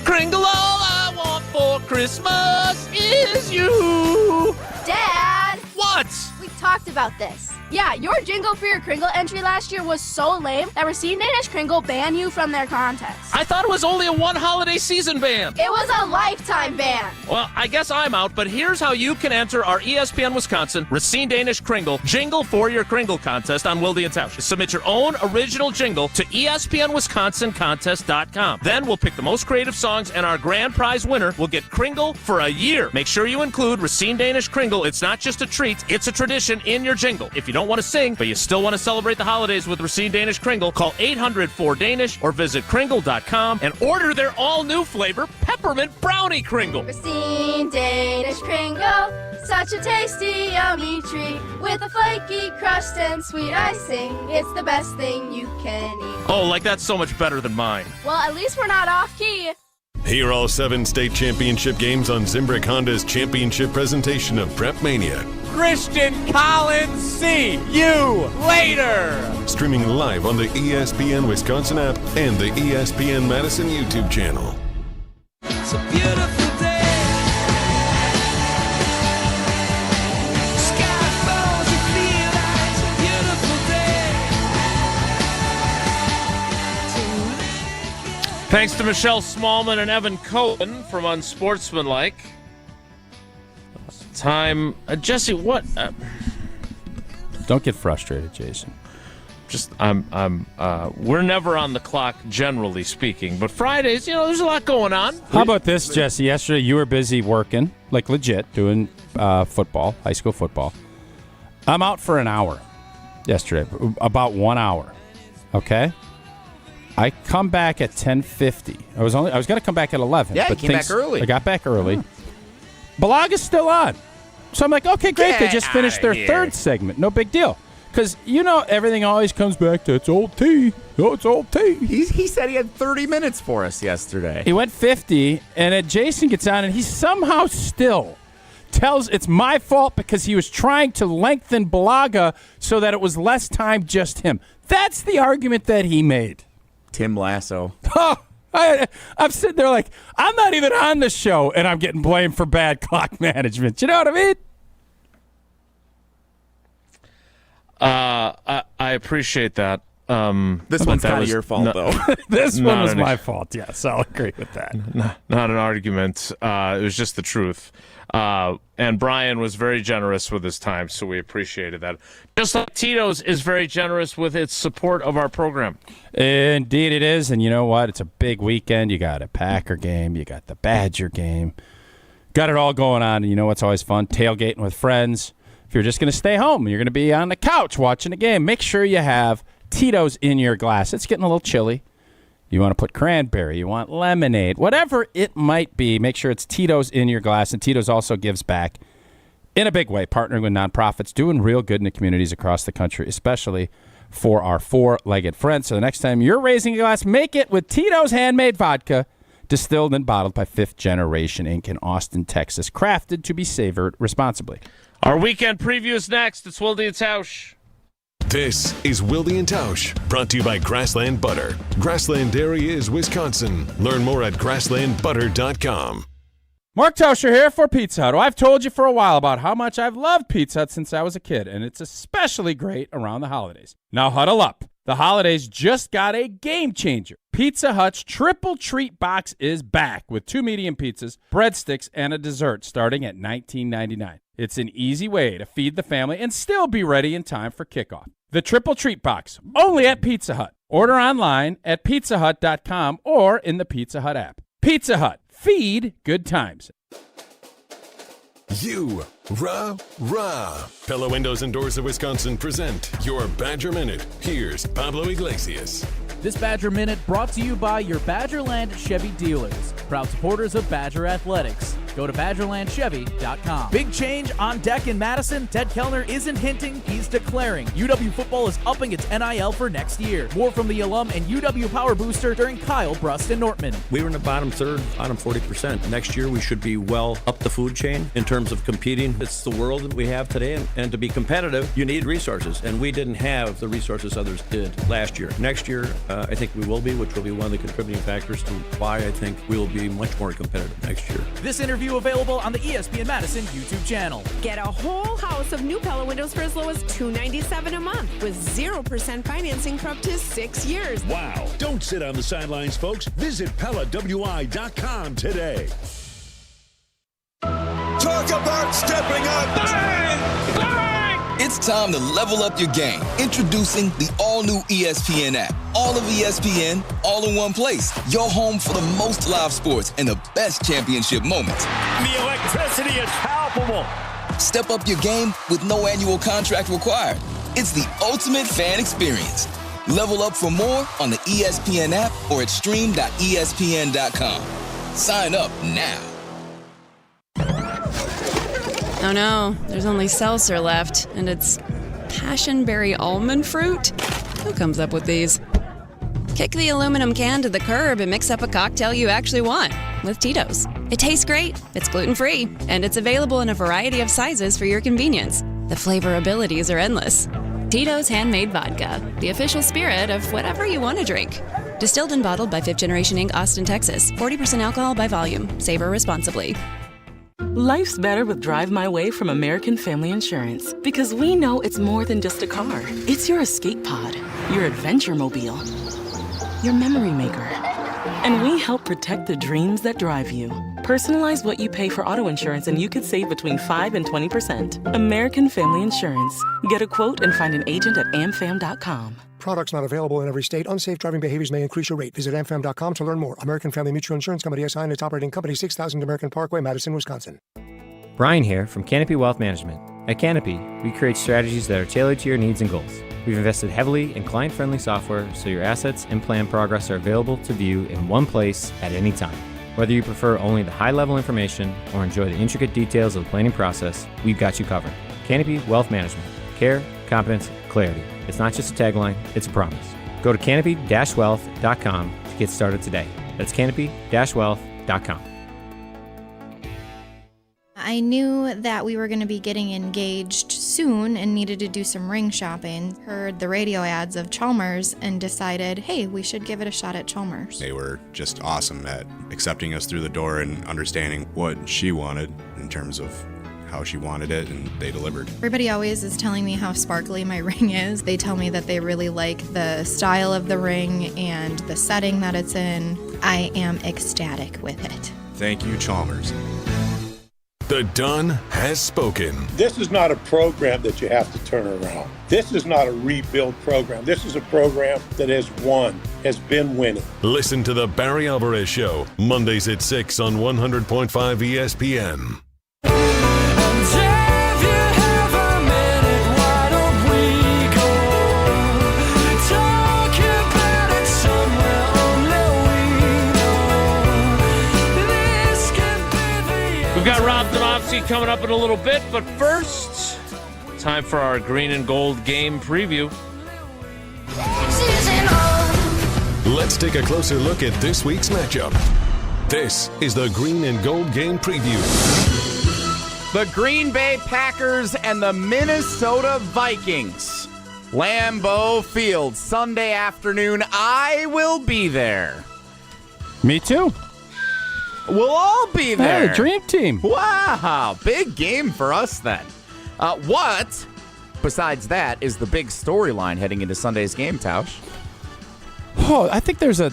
Kringle, all I want for Christmas is you. Dad! What? We talked about this. Yeah, your jingle for your Kringle entry last year was so lame that Racine Danish Kringle banned you from their contest. I thought it was only a one holiday season ban. It was a lifetime ban. Well, I guess I'm out, but here's how you can enter our ESPN Wisconsin Racine Danish Kringle Jingle for Your Kringle contest on Wilde and Tausch. Submit your own original jingle to ESPNWisconsinContest.com. Then we'll pick the most creative songs, and our grand prize winner will get Kringle for a year. Make sure you include Racine Danish Kringle. It's not just a treat, it's a tradition in your jingle. If you don't want to sing, but you still want to celebrate the holidays with Racine Danish Kringle, call 800-4DANISH or visit Kringle.com and order their all-new flavor, Peppermint Brownie Kringle. Racine Danish Kringle, such a tasty, yummy treat. With a flaky crust and sweet icing, it's the best thing you can eat. Oh, like that's so much better than mine. Well, at least we're not off-key. Hear all 7 state championship games on Zimbrick Honda's championship presentation of Prep Mania. Christian Collins, see you later. Streaming live on the ESPN Wisconsin app and the ESPN Madison YouTube channel. It's a beautiful day. Sky falls, you feel like it's a beautiful day. Thanks to Michelle Smallmon and Evan Cohen from Unsportsmanlike. Time, Jesse. What? Don't get frustrated, Jason. We're never on the clock, generally speaking, but Fridays, there's a lot going on. How about this, Jesse? Yesterday you were busy working, like legit, doing football, high school football. I'm out for an hour yesterday, about 1 hour. Okay. I come back at 10:50. I was going to come back at 11. Yeah, but you came back early. I got back early. Balaga's still on. So I'm like, okay, great. They just finished their third segment. No big deal. Because, everything always comes back to it's old tea. Oh, it's old tea. He said he had 30 minutes for us yesterday. He went 50, and then Jason gets on, and he somehow still tells it's my fault because he was trying to lengthen Balaga so that it was less time just him. That's the argument that he made. Tim Lasso. I'm sitting there like, I'm not even on the show, and I'm getting blamed for bad clock management. You know what I mean? I appreciate that. This one's kind of your fault, though. This one was my fault, yes. I'll agree with that. Not an argument. It was just the truth. And Brian was very generous with his time, so we appreciated that. Just like Tito's is very generous with its support of our program. Indeed it is, and you know what? It's a big weekend. You got a Packer game. You got the Badger game. Got it all going on, and you know what's always fun? Tailgating with friends. If you're just going to stay home, you're going to be on the couch watching a game, make sure you have Tito's in your glass. It's getting a little chilly. You want to put cranberry, you want lemonade, whatever it might be, make sure it's Tito's in your glass. And Tito's also gives back in a big way, partnering with nonprofits, doing real good in the communities across the country, especially for our four-legged friends. So the next time you're raising a glass, make it with Tito's handmade vodka, distilled and bottled by Fifth Generation Inc. in Austin, Texas, crafted to be savored responsibly. Our weekend preview is next. It's Wilde and Tausch. This is Wilde and Tausch, brought to you by Grassland Butter. Grassland Dairy is Wisconsin. Learn more at grasslandbutter.com. Mark Tauscher here for Pizza Hut. I've told you for a while about how much I've loved Pizza Hut since I was a kid, and it's especially great around the holidays. Now huddle up. The holidays just got a game changer. Pizza Hut's Triple Treat Box is back with 2 medium pizzas, breadsticks, and a dessert starting at $19.99. It's an easy way to feed the family and still be ready in time for kickoff. The Triple Treat Box, only at Pizza Hut. Order online at pizzahut.com or in the Pizza Hut app. Pizza Hut, feed good times. You, rah. Pella Windows and Doors of Wisconsin present your Badger Minute. Here's Pablo Iglesias. This Badger Minute brought to you by your Badgerland Chevy dealers, proud supporters of Badger Athletics. Go to BadgerlandChevy.com. Big change on deck in Madison. Ted Kellner isn't hinting, he's declaring. UW football is upping its NIL for next year. More from the alum and UW Power Booster during Kyle Brust and Nortman. We were in the bottom third, bottom 40%. Next year we should be well up the food chain in terms of competing. It's the world that we have today, and to be competitive, you need resources, and we didn't have the resources others did last year. Next year, I think we will be, which will be one of the contributing factors to why I think we will be much more competitive next year. This interview available on the ESPN Madison YouTube channel. Get a whole house of new Pella windows for as low as $297 a month with 0% financing for up to 6 years. Wow. Don't sit on the sidelines, folks. Visit PellaWI.com today. Talk about stepping up. Bang! Bang! It's time to level up your game. Introducing the all-new ESPN app. All of ESPN, all in one place. Your home for the most live sports and the best championship moments. The electricity is palpable. Step up your game with no annual contract required. It's the ultimate fan experience. Level up for more on the ESPN app or at stream.espn.com. Sign up now. Oh no, there's only seltzer left, and it's passionberry almond fruit? Who comes up with these? Kick the aluminum can to the curb and mix up a cocktail you actually want with Tito's. It tastes great, it's gluten-free, and it's available in a variety of sizes for your convenience. The flavor abilities are endless. Tito's Handmade Vodka, the official spirit of whatever you want to drink. Distilled and bottled by 5th Generation Inc., Austin, Texas. 40% alcohol by volume. Savor responsibly. Life's better with Drive My Way from American Family Insurance, because we know it's more than just a car. It's your escape pod, your adventure mobile, your memory maker. And we help protect the dreams that drive you. Personalize what you pay for auto insurance and you could save between 5 and 20%. American Family Insurance. Get a quote and find an agent at amfam.com. Products not available in every state. Unsafe driving behaviors may increase your rate. Visit amfam.com to learn more. American Family Mutual Insurance Company SI and its operating company, 6000 American Parkway, Madison, Wisconsin. Brian here from Canopy Wealth Management. At Canopy, we create strategies that are tailored to your needs and goals. We've invested heavily in client-friendly software so your assets and plan progress are available to view in one place at any time. Whether you prefer only the high-level information or enjoy the intricate details of the planning process, we've got you covered. Canopy Wealth Management. Care, competence, clarity. It's not just a tagline, it's a promise. Go to canopy-wealth.com to get started today. That's canopy-wealth.com. I knew that we were going to be getting engaged soon and needed to do some ring shopping. Heard the radio ads of Chalmers and decided, hey, we should give it a shot at Chalmers. They were just awesome at accepting us through the door and understanding what she wanted in terms of how she wanted it, and they delivered. Everybody always is telling me how sparkly my ring is. They tell me that they really like the style of the ring and the setting that it's in. I am ecstatic with it. Thank you, Chalmers. The Don has spoken. This is not a program that you have to turn around. This is not a rebuild program. This is a program that has won, has been winning. Listen to the Barry Alvarez Show, Mondays at 6 on 100.5 ESPN. We've got Rob Demovsky coming up in a little bit, but first, time for our green and gold game preview. Let's take a closer look at this week's matchup. This is the green and gold game preview. The Green Bay Packers and the Minnesota Vikings. Lambeau Field, Sunday afternoon. I will be there. Me too. We'll all be there. Hey, dream team. Wow, big game for us then. What, besides that, is the big storyline heading into Sunday's game, Tausch? Oh, I think there's a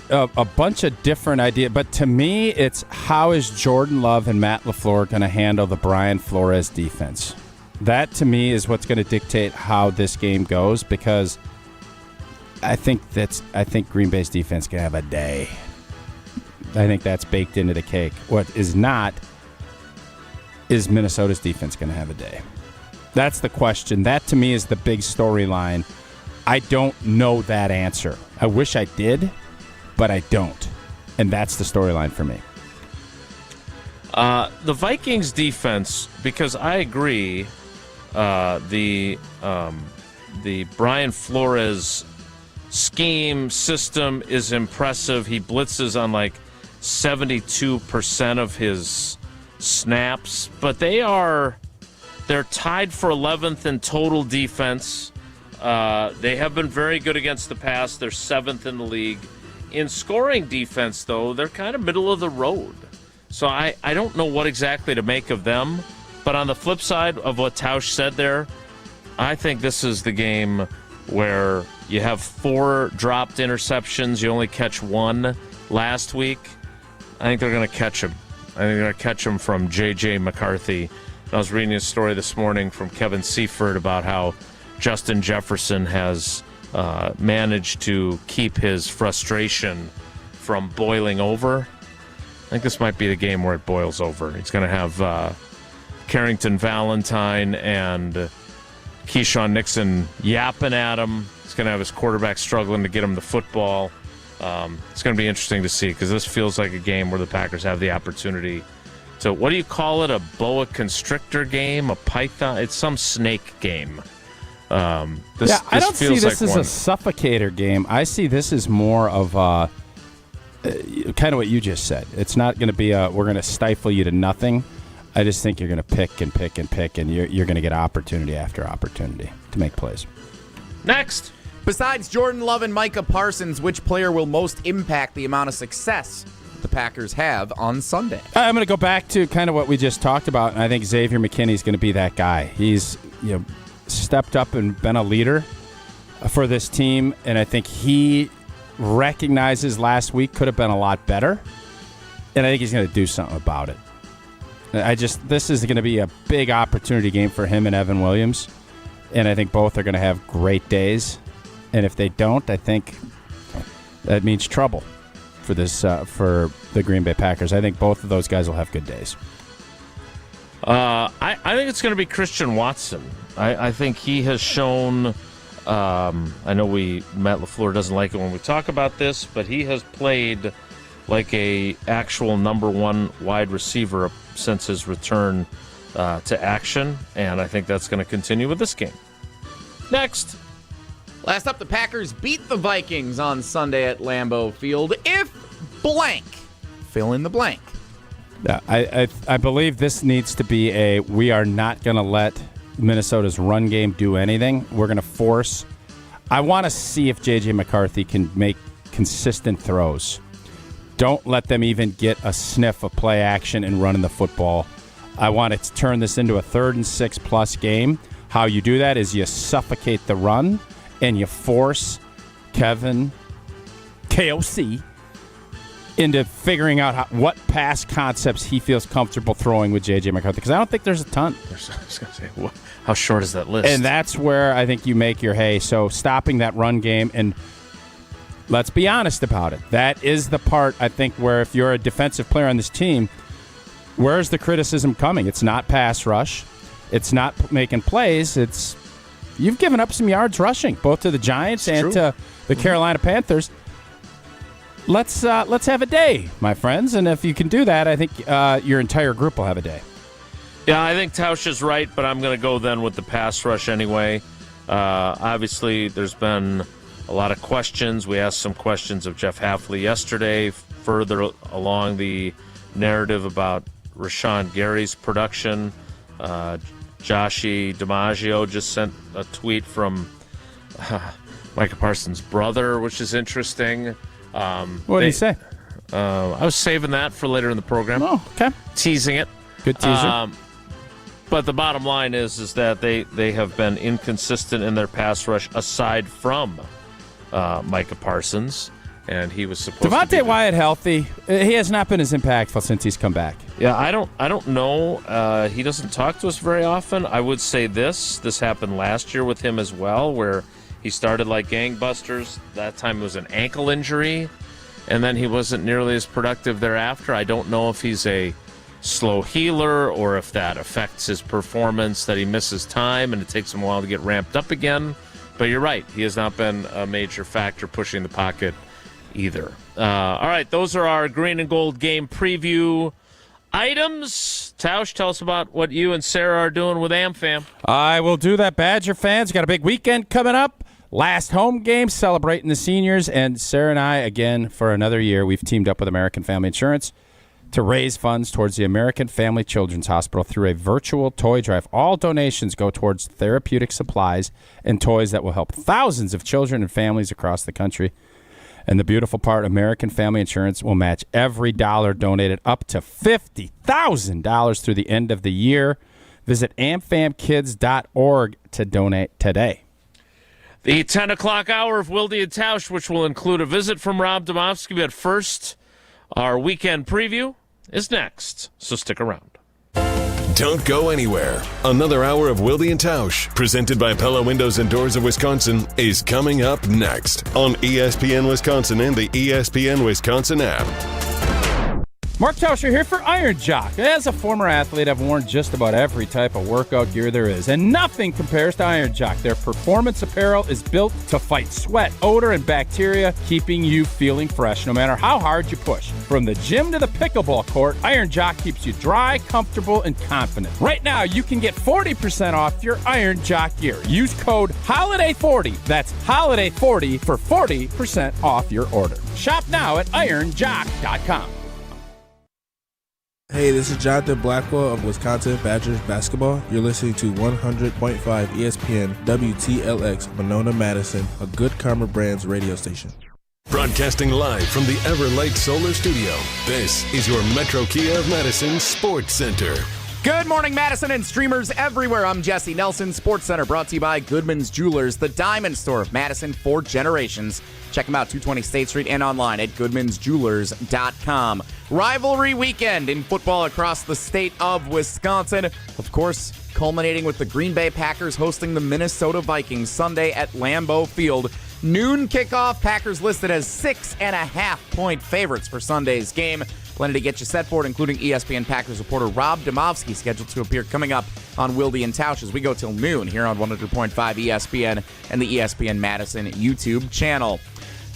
bunch of different ideas, but to me, it's how is Jordan Love and Matt LaFleur going to handle the Brian Flores defense? That, to me, is what's going to dictate how this game goes, because I think Green Bay's defense can have a day. I think that's baked into the cake. What is not is Minnesota's defense going to have a day? That's the question. That, to me, is the big storyline. I don't know that answer. I wish I did, but I don't. And that's the storyline for me. The Vikings defense, because I agree, the Brian Flores scheme system is impressive. He blitzes on like 72% of his snaps, but they're tied for 11th in total defense. They have been very good against the pass. They're 7th in the league. In scoring defense, though, they're kind of middle of the road. So I don't know what exactly to make of them. But on the flip side of what Tausch said there, I think this is the game where you have 4 dropped interceptions. You only catch 1 last week. I think they're going to catch him. I think they're going to catch him from J.J. McCarthy. I was reading a story this morning from Kevin Seifert about how Justin Jefferson has managed to keep his frustration from boiling over. I think this might be the game where it boils over. He's going to have Carrington Valentine and Keyshawn Nixon yapping at him. He's going to have his quarterback struggling to get him the football. It's going to be interesting to see, because this feels like a game where the Packers have the opportunity to, what do you call it, a boa constrictor game, a python? It's some snake game. I don't see this as a suffocator game. I see this as more of kind of what you just said. It's not going to be we're going to stifle you to nothing. I just think you're going to pick and pick and pick, and you're going to get opportunity after opportunity to make plays. Next. Besides Jordan Love and Micah Parsons, which player will most impact the amount of success the Packers have on Sunday? I'm going to go back to kind of what we just talked about, and I think Xavier McKinney is going to be that guy. He's stepped up and been a leader for this team, and I think he recognizes last week could have been a lot better, and I think he's going to do something about it. This is going to be a big opportunity game for him and Evan Williams, and I think both are going to have great days. And if they don't, I think that means trouble for this for the Green Bay Packers. I think both of those guys will have good days. I think it's going to be Christian Watson. I think he has shown. I know Matt LaFleur doesn't like it when we talk about this, but he has played like a actual number 1 wide receiver since his return to action, and I think that's going to continue with this game. Next. Last up, the Packers beat the Vikings on Sunday at Lambeau Field. If blank, fill in the blank. I believe this needs to be we are not going to let Minnesota's run game do anything. We're going to force. I want to see if J.J. McCarthy can make consistent throws. Don't let them even get a sniff of play action and running the football. I want to turn this into a 3rd and 6+ game. How you do that is you suffocate the run and you force Kevin KOC into figuring out what pass concepts he feels comfortable throwing with J.J. McCarthy, because I don't think there's a ton. I was going to say, how short is that list? And that's where I think you make your hay. So stopping that run game, and let's be honest about it. That is the part, I think, where if you're a defensive player on this team, where's the criticism coming? It's not pass rush. It's not making plays. It's you've given up some yards rushing, both to the Giants and to the Carolina Panthers. Let's have a day, my friends. And if you can do that, I think your entire group will have a day. Yeah, I think Tausch is right, but I'm going to go then with the pass rush anyway. Obviously, there's been a lot of questions. We asked some questions of Jeff Hafley yesterday, further along the narrative about Rashawn Gary's production. Joshie DiMaggio just sent a tweet from Micah Parsons' brother, which is interesting. What did he say? I was saving that for later in the program. Oh, okay. Teasing it. Good teaser. But the bottom line is that they have been inconsistent in their pass rush aside from Micah Parsons. and he was supposed to Devontae Wyatt healthy. He has not been as impactful since he's come back. Yeah, I don't know. He doesn't talk to us very often. I would say this happened last year with him as well, where he started like gangbusters. That time it was an ankle injury, and then he wasn't nearly as productive thereafter. I don't know if he's a slow healer or if that affects his performance, that he misses time and it takes him a while to get ramped up again. But you're right. He has not been a major factor pushing the pocket either. All right, those are our green and gold game preview items. Tausch, tell us about what you and Sarah are doing with AmFam. I will do that, Badger fans. Got a big weekend coming up. Last home game celebrating the seniors, and Sarah and I, again, for another year, we've teamed up with American Family Insurance to raise funds towards the American Family Children's Hospital through a virtual toy drive. All donations go towards therapeutic supplies and toys that will help thousands of children and families across the country. And the beautiful part, American Family Insurance will match every dollar donated up to $50,000 through the end of the year. Visit amfamkids.org to donate today. The 10 o'clock hour of Wilde and Tausch, which will include a visit from Rob Demovsky. But first, our weekend preview is next, so stick around. Don't go anywhere. Another hour of Wilde and Tausch, presented by Pella Windows and Doors of Wisconsin, is coming up next on ESPN Wisconsin and the ESPN Wisconsin app. Mark Tauscher here for Iron Jock. As a former athlete, I've worn just about every type of workout gear there is, and nothing compares to Iron Jock. Their performance apparel is built to fight sweat, odor, and bacteria, keeping you feeling fresh no matter how hard you push. From the gym to the pickleball court, Iron Jock keeps you dry, comfortable, and confident. Right now, you can get 40% off your Iron Jock gear. Use code HOLIDAY40. That's HOLIDAY40 for 40% off your order. Shop now at ironjock.com. Hey, this is Jonathan Blackwell of Wisconsin Badgers basketball. You're listening to 100.5 ESPN WTLX Monona, Madison, a Good Karma Brands radio station. Broadcasting live from the Everlight Solar Studio, this is your Metro Kia of Madison Sports Center. Good morning, Madison and streamers everywhere. I'm Jesse Nelson. Sports Center brought to you by Goodman's Jewelers, the diamond store of Madison for generations. Check them out, 220 State Street and online at goodmansjewelers.com. Rivalry weekend in football across the state of Wisconsin. Of course, culminating with the Green Bay Packers hosting the Minnesota Vikings Sunday at Lambeau Field. Noon kickoff, Packers listed as 6.5-point favorites for Sunday's game. Plenty to get you set for it, including ESPN Packers reporter Rob Demovsky, scheduled to appear coming up on Wilde and Tausch as we go till noon here on 100.5 ESPN and the ESPN Madison YouTube channel.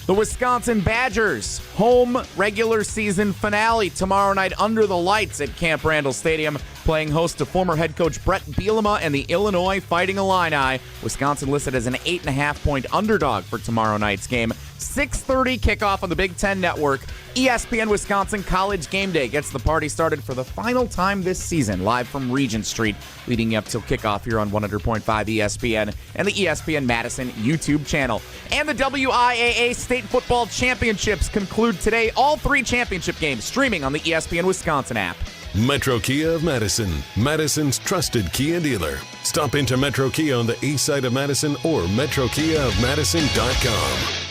The Wisconsin Badgers home regular season finale tomorrow night under the lights at Camp Randall Stadium, playing host to former head coach Brett Bielema and the Illinois Fighting Illini. Wisconsin listed as an 8.5-point underdog for tomorrow night's game. 6:30 kickoff on the Big Ten Network. ESPN Wisconsin College Game Day gets the party started for the final time this season, live from Regent Street, leading up till kickoff here on 100.5 ESPN and the ESPN Madison YouTube channel. And the WIAA State Football Championships conclude today. All three championship games streaming on the ESPN Wisconsin app. Metro Kia of Madison, Madison's trusted Kia dealer. Stop into Metro Kia on the east side of Madison or metrokiaofmadison.com.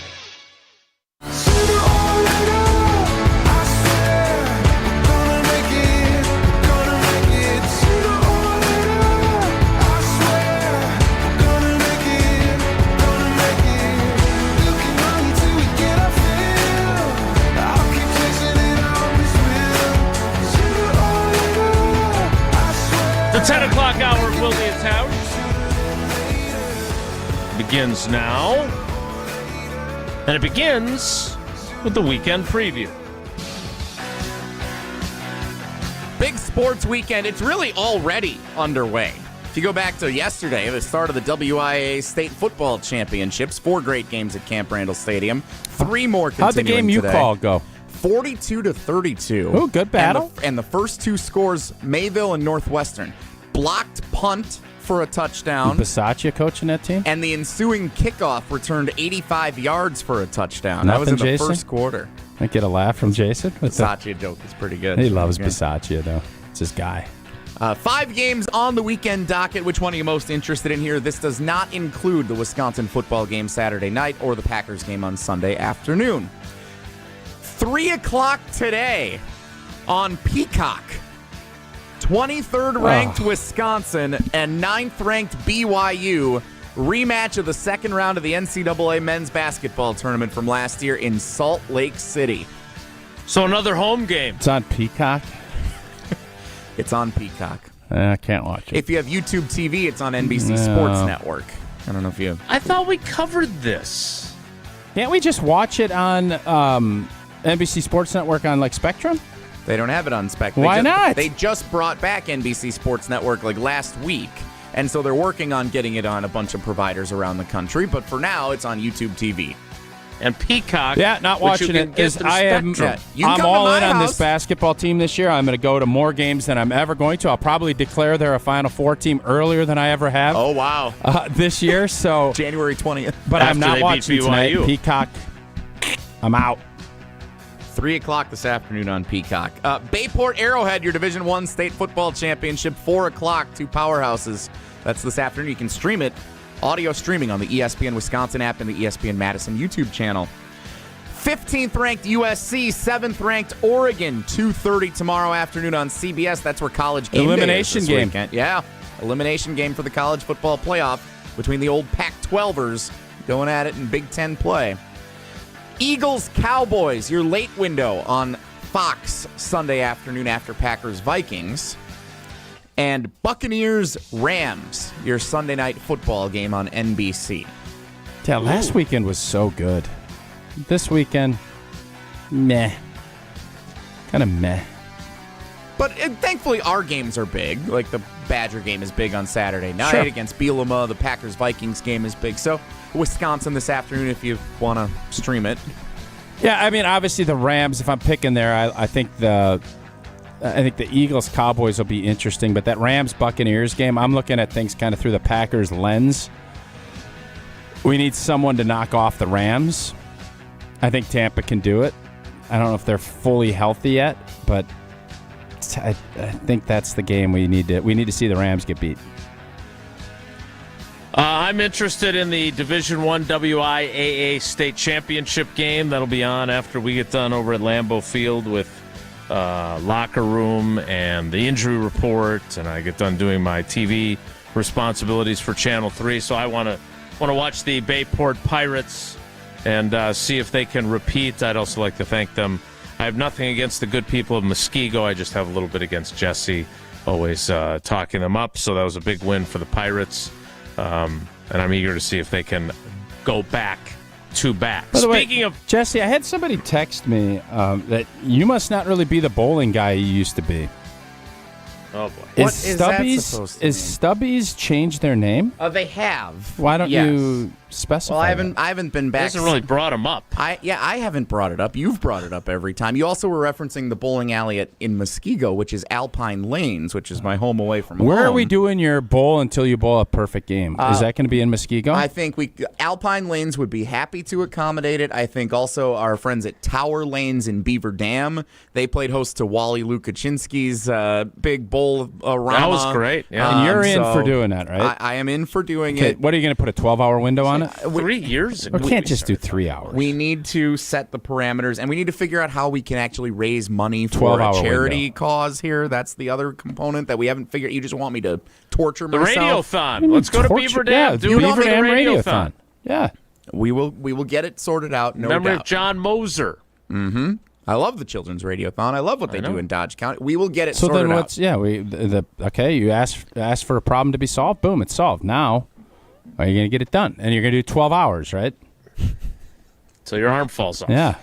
The 10 o'clock hour of Wilde and Tausch begins now. And it begins with the weekend preview. Big sports weekend. It's really already underway. If you go back to yesterday, the start of the WIAA State Football Championships, 4 great games at Camp Randall Stadium, 3 more continuing How'd the game you today. call go? 42-32. Oh, good battle. And the first 2 scores, Mayville and Northwestern. Blocked punt for a touchdown. Bisaccia coaching that team? And the ensuing kickoff returned 85 yards for a touchdown. Nothing, that was in the Jason? first quarter. I get a laugh from Jason. Bisaccia joke is pretty good. He loves Bisaccia, though. It's his guy. 5 games on the weekend docket. Which one are you most interested in here? This does not include the Wisconsin football game Saturday night or the Packers game on Sunday afternoon. 3 o'clock today on Peacock. 23rd ranked Wisconsin and 9th ranked BYU. Rematch of the second round of the NCAA men's basketball tournament from last year in Salt Lake City. So another home game. It's on Peacock? It's on Peacock. I can't watch it. If you have YouTube TV, it's on NBC Sports Network. I don't know if you... I thought we covered this. Can't we just watch it on NBC Sports Network on, like, Spectrum? They don't have it on Spectrum. Why not? They just brought back NBC Sports Network, like, last week. And so they're working on getting it on a bunch of providers around the country. But for now, it's on YouTube TV. And Peacock. Yeah, not watching it because I'm all in on this basketball team this year. I'm going to go to more games than I'm ever going to. I'll probably declare they're a Final Four team earlier than I ever have. Oh, wow. This year, so January 20th. But I'm not watching tonight. Peacock, I'm out. 3 o'clock this afternoon on Peacock. Bayport Arrowhead, your Division I state football championship, 4 o'clock, 2 powerhouses. That's this afternoon. You can stream it, audio streaming on the ESPN Wisconsin app and the ESPN Madison YouTube channel. 15th ranked USC, 7th ranked Oregon, 2:30 tomorrow afternoon on CBS. That's where college game elimination day is this game. weekend. Yeah, elimination game for the college football playoff between the old Pac-12ers going at it in Big Ten play. Eagles Cowboys, your late window on Fox Sunday afternoon after Packers Vikings. And Buccaneers Rams, your Sunday night football game on NBC. Yeah, last weekend was so good. This weekend, meh. Kind of meh. But thankfully our games are big. Like the Badger game is big on Saturday night against Bielema. The Packers Vikings game is big. So Wisconsin this afternoon if you want to stream it. Yeah, I mean, obviously the Rams, if I'm picking there, I think the Eagles Cowboys will be interesting, but that Rams Buccaneers game, I'm looking at things kind of through the Packers lens. We need someone to knock off the Rams. I think Tampa can do it. I don't know if they're fully healthy yet, but I think that's the game we need to see the Rams get beat. I'm interested in the Division I WIAA state championship game. That'll be on after we get done over at Lambeau Field with locker room and the injury report, and I get done doing my TV responsibilities for Channel 3. So I want to watch the Bayport Pirates and see if they can repeat. I'd also like to thank them. I have nothing against the good people of Muskego. I just have a little bit against Jesse, always talking them up. So that was a big win for the Pirates, and I'm eager to see if they can go back to back. By the Speaking way, of Jesse, I had somebody text me that you must not really be the bowling guy you used to be. Oh boy, What is that supposed to mean? Is Stubbies changed their name? They have. Why don't you specify? Well, I haven't been back. hasn't really brought them up. I haven't brought it up. You've brought it up every time. You also were referencing the bowling alley in Muskego, which is Alpine Lanes, which is my home away from home. Where are we doing your bowl until you bowl a perfect game? Is that going to be in Muskego? I think Alpine Lanes would be happy to accommodate it. I think also our friends at Tower Lanes in Beaver Dam, they played host to Wally Lukaczynski's big bowl rama. That was great. Yeah. And you're in for doing that, right? I am in for doing it. What are you going to put a 12-hour window on it? 3 years ago. We can't just do 3 hours. We need to set the parameters, and we need to figure out how we can actually raise money for a 12-hour charity cause here. That's the other component that we haven't figured. You just want me to torture The myself? Radiothon. Let's go to Beaver Dam. Yeah, Do Beaver Dam Radiothon. Radiothon. Yeah. We will get it sorted out, no Memory doubt. of John Moser. Mm-hmm. I love the Children's Radiothon. I love what they do in Dodge County. We will get it So sorted then out. what's okay, you ask for a problem to be solved, boom, it's solved. Now are you going to get it done? And you're going to do 12 hours, right? So your arm falls off. Yeah.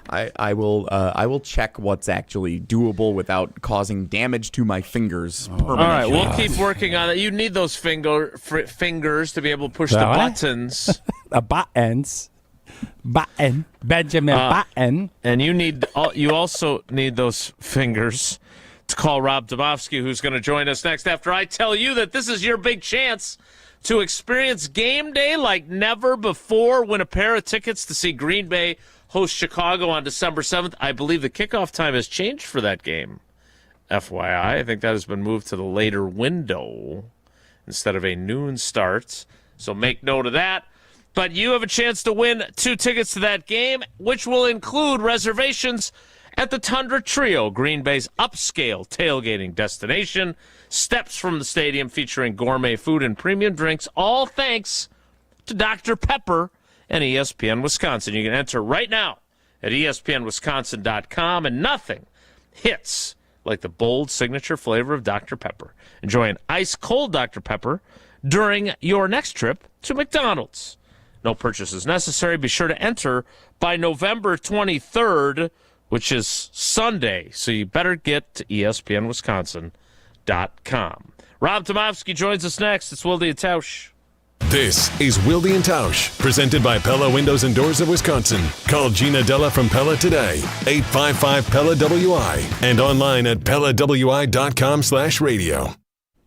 I will check what's actually doable without causing damage to my fingers permanently. All right, we'll keep working on it. You need those fingers to be able to push the buttons. The buttons. Button. Benjamin Button. And you also need those fingers to call Rob Demovsky, who's going to join us next after I tell you that this is your big chance to experience game day like never before. Win a pair of tickets to see Green Bay host Chicago on December 7th. I believe the kickoff time has changed for that game. FYI, I think that has been moved to the later window instead of a noon start. So make note of that. But you have a chance to win 2 tickets to that game, which will include reservations at the Tundra Trio, Green Bay's upscale tailgating destination. Steps from the stadium featuring gourmet food and premium drinks, all thanks to Dr. Pepper and ESPN Wisconsin. You can enter right now at espnwisconsin.com, and nothing hits like the bold signature flavor of Dr. Pepper. Enjoy an ice-cold Dr. Pepper during your next trip to McDonald's. No purchases necessary. Be sure to enter by November 23rd, which is Sunday, so you better get to espnwisconsin.com. Rob Demovsky joins us next. It's Wilde and Tausch. This is Wilde and Tausch, presented by Pella Windows and Doors of Wisconsin. Call Gina Della from Pella today, 855-PELLA-WI, and online at PellaWI.com/radio.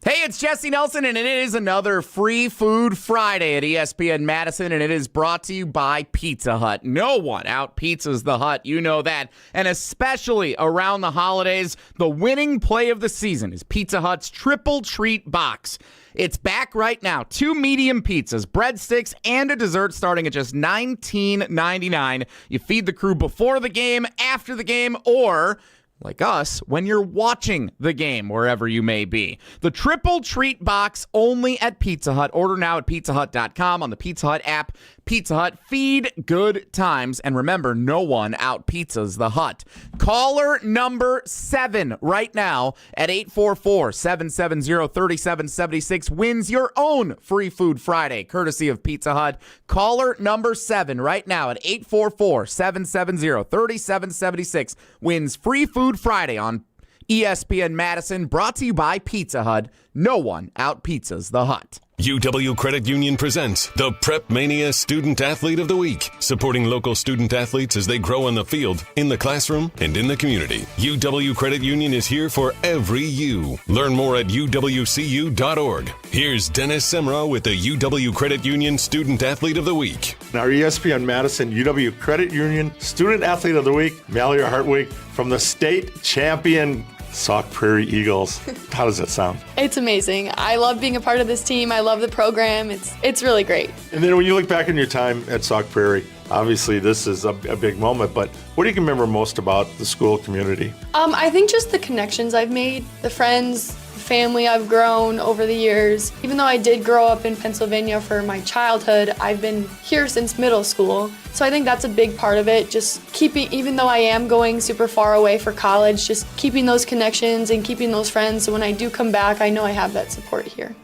Hey, it's Jesse Nelson, and it is another Free Food Friday at ESPN Madison, and it is brought to you by Pizza Hut. No one out-pizzas the Hut, you know that. And especially around the holidays, the winning play of the season is Pizza Hut's Triple Treat Box. It's back right now. 2 medium pizzas, breadsticks, and a dessert starting at just $19.99. You feed the crew before the game, after the game, or like us, when you're watching the game, wherever you may be. The Triple Treat Box only at Pizza Hut. Order now at pizzahut.com, on the Pizza Hut app. Pizza Hut, feed good times. And remember, no one out-pizzas the Hut. Caller number 7 right now at 844-770-3776 wins your own Free Food Friday, courtesy of Pizza Hut. Caller number 7 right now at 844-770-3776 wins Free Food Friday on ESPN Madison, brought to you by Pizza Hut. No one out-pizzas the Hut. UW Credit Union presents the Prep Mania Student Athlete of the Week, supporting local student athletes as they grow on the field, in the classroom, and in the community. UW Credit Union is here for every you. Learn more at uwcu.org. Here's Dennis Semra with the UW Credit Union Student Athlete of the Week. Our ESPN Madison UW Credit Union Student Athlete of the Week, Mallory Hartwig, from the state champion Sauk Prairie Eagles. How does that sound? It's amazing. I love being a part of this team. I love the program. It's really great. And then when you look back on your time at Sauk Prairie, obviously this is a big moment, but what do you remember most about the school community? I think just the connections I've made, the friends, family I've grown over the years. Even though I did grow up in Pennsylvania for my childhood, I've been here since middle school. So I think that's a big part of it, just keeping, even though I am going super far away for college, just keeping those connections and keeping those friends. So when I do come back, I know I have that support here.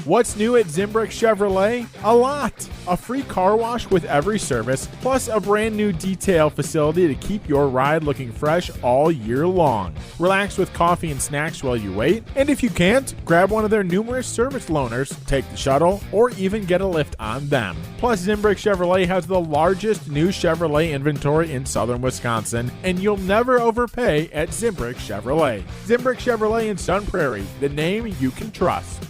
What's new at Zimbrick Chevrolet? A lot. A free car wash with every service, plus a brand new detail facility to keep your ride looking fresh all year long. Relax with coffee and snacks while you wait, and if you can't, grab one of their numerous service loaners, take the shuttle, or even get a lift on them. Plus, Zimbrick Chevrolet has the largest new Chevrolet inventory in southern Wisconsin, and you'll never overpay at Zimbrick Chevrolet. Zimbrick Chevrolet in Sun Prairie, the name you can trust.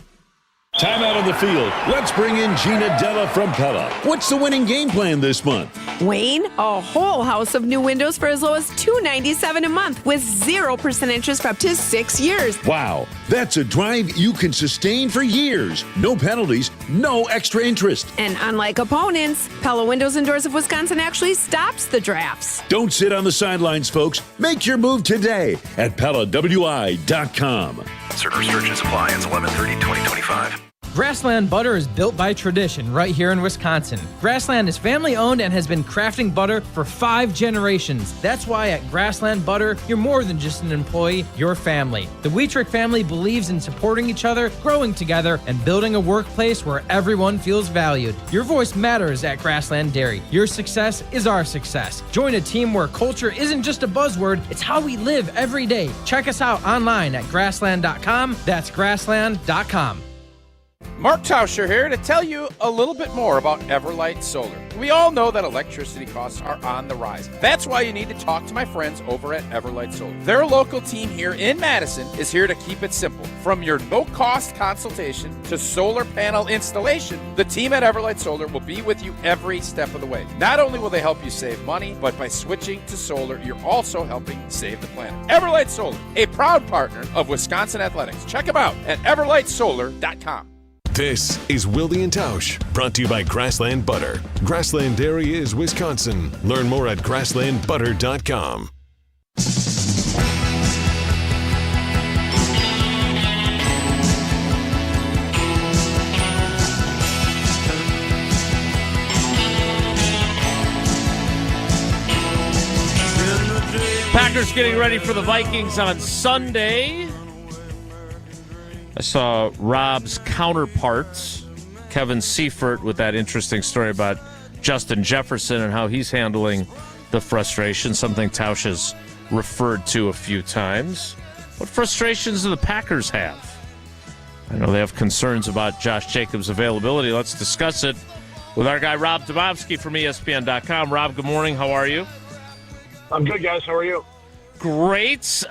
Time out on the field. Let's bring in Gina Della from Pella. What's the winning game plan this month? Wayne, a whole house of new windows for as low as $297 a month with 0% interest for up to 6 years. Wow, that's a drive you can sustain for years. No penalties, no extra interest. And unlike opponents, Pella Windows and Doors of Wisconsin actually stops the drafts. Don't sit on the sidelines, folks. Make your move today at PellaWI.com. Certain restrictions apply. Ends 11/30/2025. Grassland Butter is built by tradition right here in Wisconsin. Grassland is family owned and has been crafting butter for 5 generations. That's why at Grassland Butter, you're more than just an employee, you're family. The Wietrich family believes in supporting each other, growing together, and building a workplace where everyone feels valued. Your voice matters at Grassland Dairy. Your success is our success. Join a team where culture isn't just a buzzword, it's how we live every day. Check us out online at grassland.com. That's grassland.com. Mark Tauscher here to tell you a little bit more about Everlight Solar. We all know that electricity costs are on the rise. That's why you need to talk to my friends over at Everlight Solar. Their local team here in Madison is here to keep it simple. From your no-cost consultation to solar panel installation, the team at Everlight Solar will be with you every step of the way. Not only will they help you save money, but by switching to solar, you're also helping save the planet. Everlight Solar, a proud partner of Wisconsin Athletics. Check them out at everlightsolar.com. This is Wilde and Tausch, brought to you by Grassland Butter. Grassland Dairy is Wisconsin. Learn more at grasslandbutter.com. Packers getting ready for the Vikings on Sunday. I saw Rob's counterparts, Kevin Seifert, with that interesting story about Justin Jefferson and how he's handling the frustration, something Tausch has referred to a few times. What frustrations do the Packers have? I know they have concerns about Josh Jacobs' availability. Let's discuss it with our guy Rob Demovsky from ESPN.com. Rob, good morning. How are you? I'm good, guys. How are you? Great.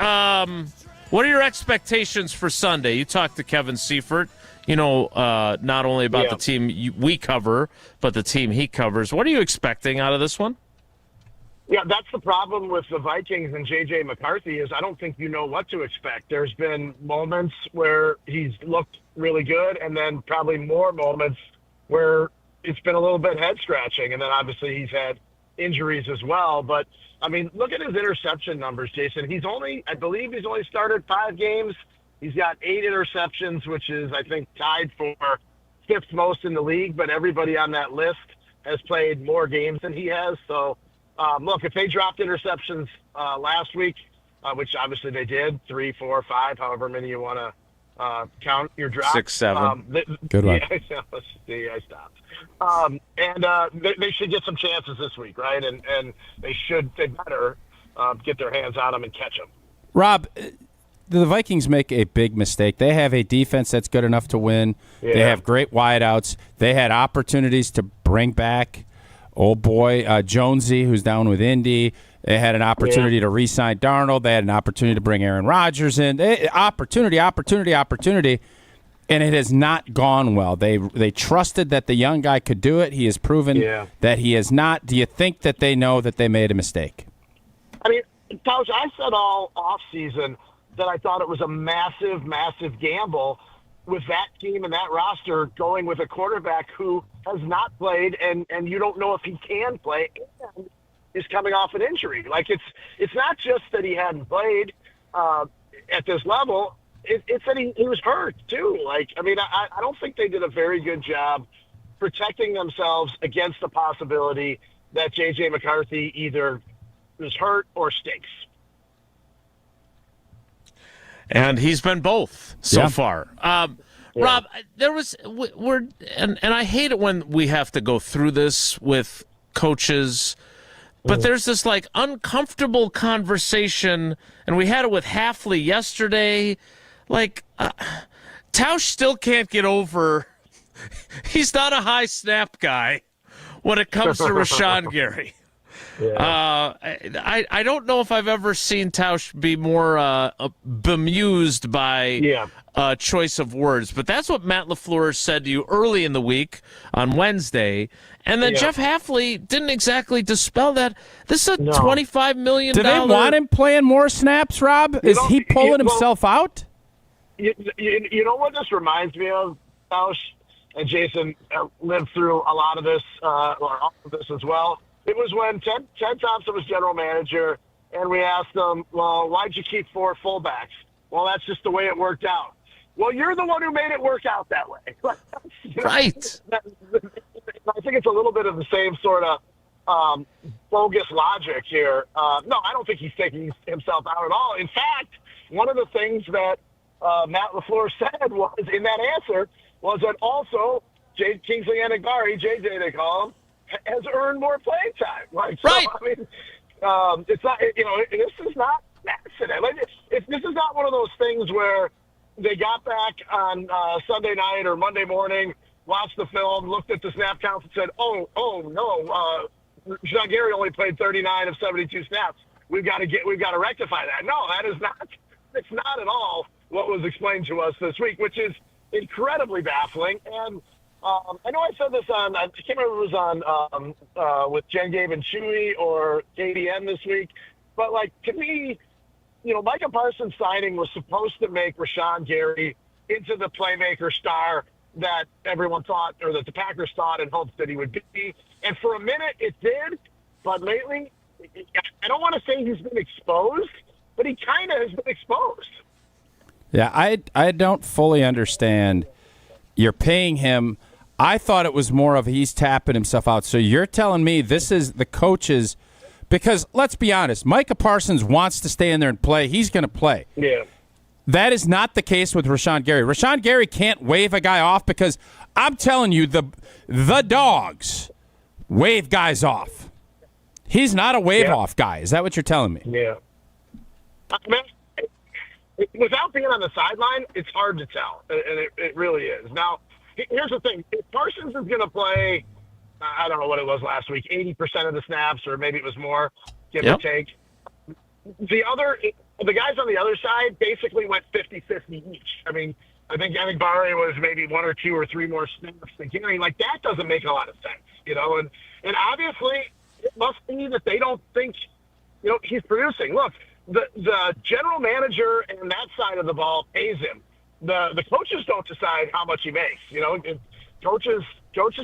What are your expectations for Sunday? You talked to Kevin Seifert, not only about the team we cover, but the team he covers. What are you expecting out of this one? Yeah, that's the problem with the Vikings and J.J. McCarthy is I don't think you know what to expect. There's been moments where he's looked really good, and then probably more moments where it's been a little bit head-scratching. And then obviously he's had injuries as well. But, I mean, look at his interception numbers, Jason. I believe he's only started 5 games. He's got 8 interceptions, which is, I think, tied for 5th most in the league. But everybody on that list has played more games than he has. So, look, if they dropped interceptions last week, which obviously they did, 3, 4, 5, however many you want to count your drops. 6, 7. Good one. Yeah, I stopped. They should get some chances this week, right? And they better get their hands on them and catch them. Rob, the Vikings make a big mistake. They have a defense that's good enough to win. Yeah. They have great wideouts. They had opportunities to bring back Jonesy, who's down with Indy. They had an opportunity to re-sign Darnold. They had an opportunity to bring Aaron Rodgers in. Opportunity, and it has not gone well. They trusted that the young guy could do it. He has proven that he has not. Do you think that they know that they made a mistake? I mean, Tausch, I said all offseason that I thought it was a massive, massive gamble with that team and that roster going with a quarterback who has not played and you don't know if he can play and is coming off an injury. Like it's not just that he hadn't played at this level. It's that he was hurt too. Like, I mean, I don't think they did a very good job protecting themselves against the possibility that J.J. McCarthy either is hurt or stinks. And he's been both so far. Rob, there was and I hate it when we have to go through this with coaches, but there's this like uncomfortable conversation, and we had it with Hafley yesterday. Like, Tausch still can't get over. He's not a high snap guy when it comes to Rashawn Gary. I don't know if I've ever seen Tausch be more bemused by choice of words, but that's what Matt LaFleur said to you early in the week on Wednesday. And then Jeff Hafley didn't exactly dispel that. This is a $25 million. Do they want him playing more snaps, Rob? Is he pulling himself out? You know what this reminds me of, Tausch and Jason lived through a lot of this, or all of this as well. It was when Ted Thompson was general manager, and we asked him, well, why'd you keep 4 fullbacks? Well, that's just the way it worked out. Well, you're the one who made it work out that way. Right. I think it's a little bit of the same sort of bogus logic here. No, I don't think he's taking himself out at all. In fact, one of the things that Matt LaFleur said was in that answer was that also Kingsley Anagari, JJ they call him, has earned more playing time. Like, so, right. I mean, it's not, this is not an accident. Like, this is not one of those things where they got back on Sunday night or Monday morning, watched the film, looked at the snap counts and said, oh no, Rashawn Gary only played 39 of 72 snaps. We've got to rectify that. No, it's not at all what was explained to us this week, which is incredibly baffling. And I know I said this on, I can't remember if it was on with Jen, Gabe, and Chewy or KDN this week, but like, to me, Micah Parsons' signing was supposed to make Rashawn Gary into the playmaker star that everyone thought, or that the Packers thought and hoped that he would be. And for a minute it did, but lately, I don't want to say he's been exposed, but he kind of has been exposed. Yeah, I don't fully understand. You're paying him. I thought it was more of he's tapping himself out. So you're telling me this is the coaches, because let's be honest, Micah Parsons wants to stay in there and play. He's going to play. Yeah. That is not the case with Rashawn Gary. Rashawn Gary can't wave a guy off because I'm telling you, the dogs wave guys off. He's not a wave-off guy. Is that what you're telling me? Yeah. I mean, without being on the sideline, it's hard to tell, and it really is. Now, here's the thing. If Parsons is going to play, I don't know what it was last week, 80% of the snaps, or maybe it was more, give or take. The guys on the other side basically went 50-50 each. I mean, I think Barry was maybe 1 or 2 or 3 more snaps than Gary. Like, that doesn't make a lot of sense, you know? And obviously, it must be that they don't think, you know, he's producing. Look, the general manager and that side of the ball pays him. The coaches don't decide how much he makes. You know, coaches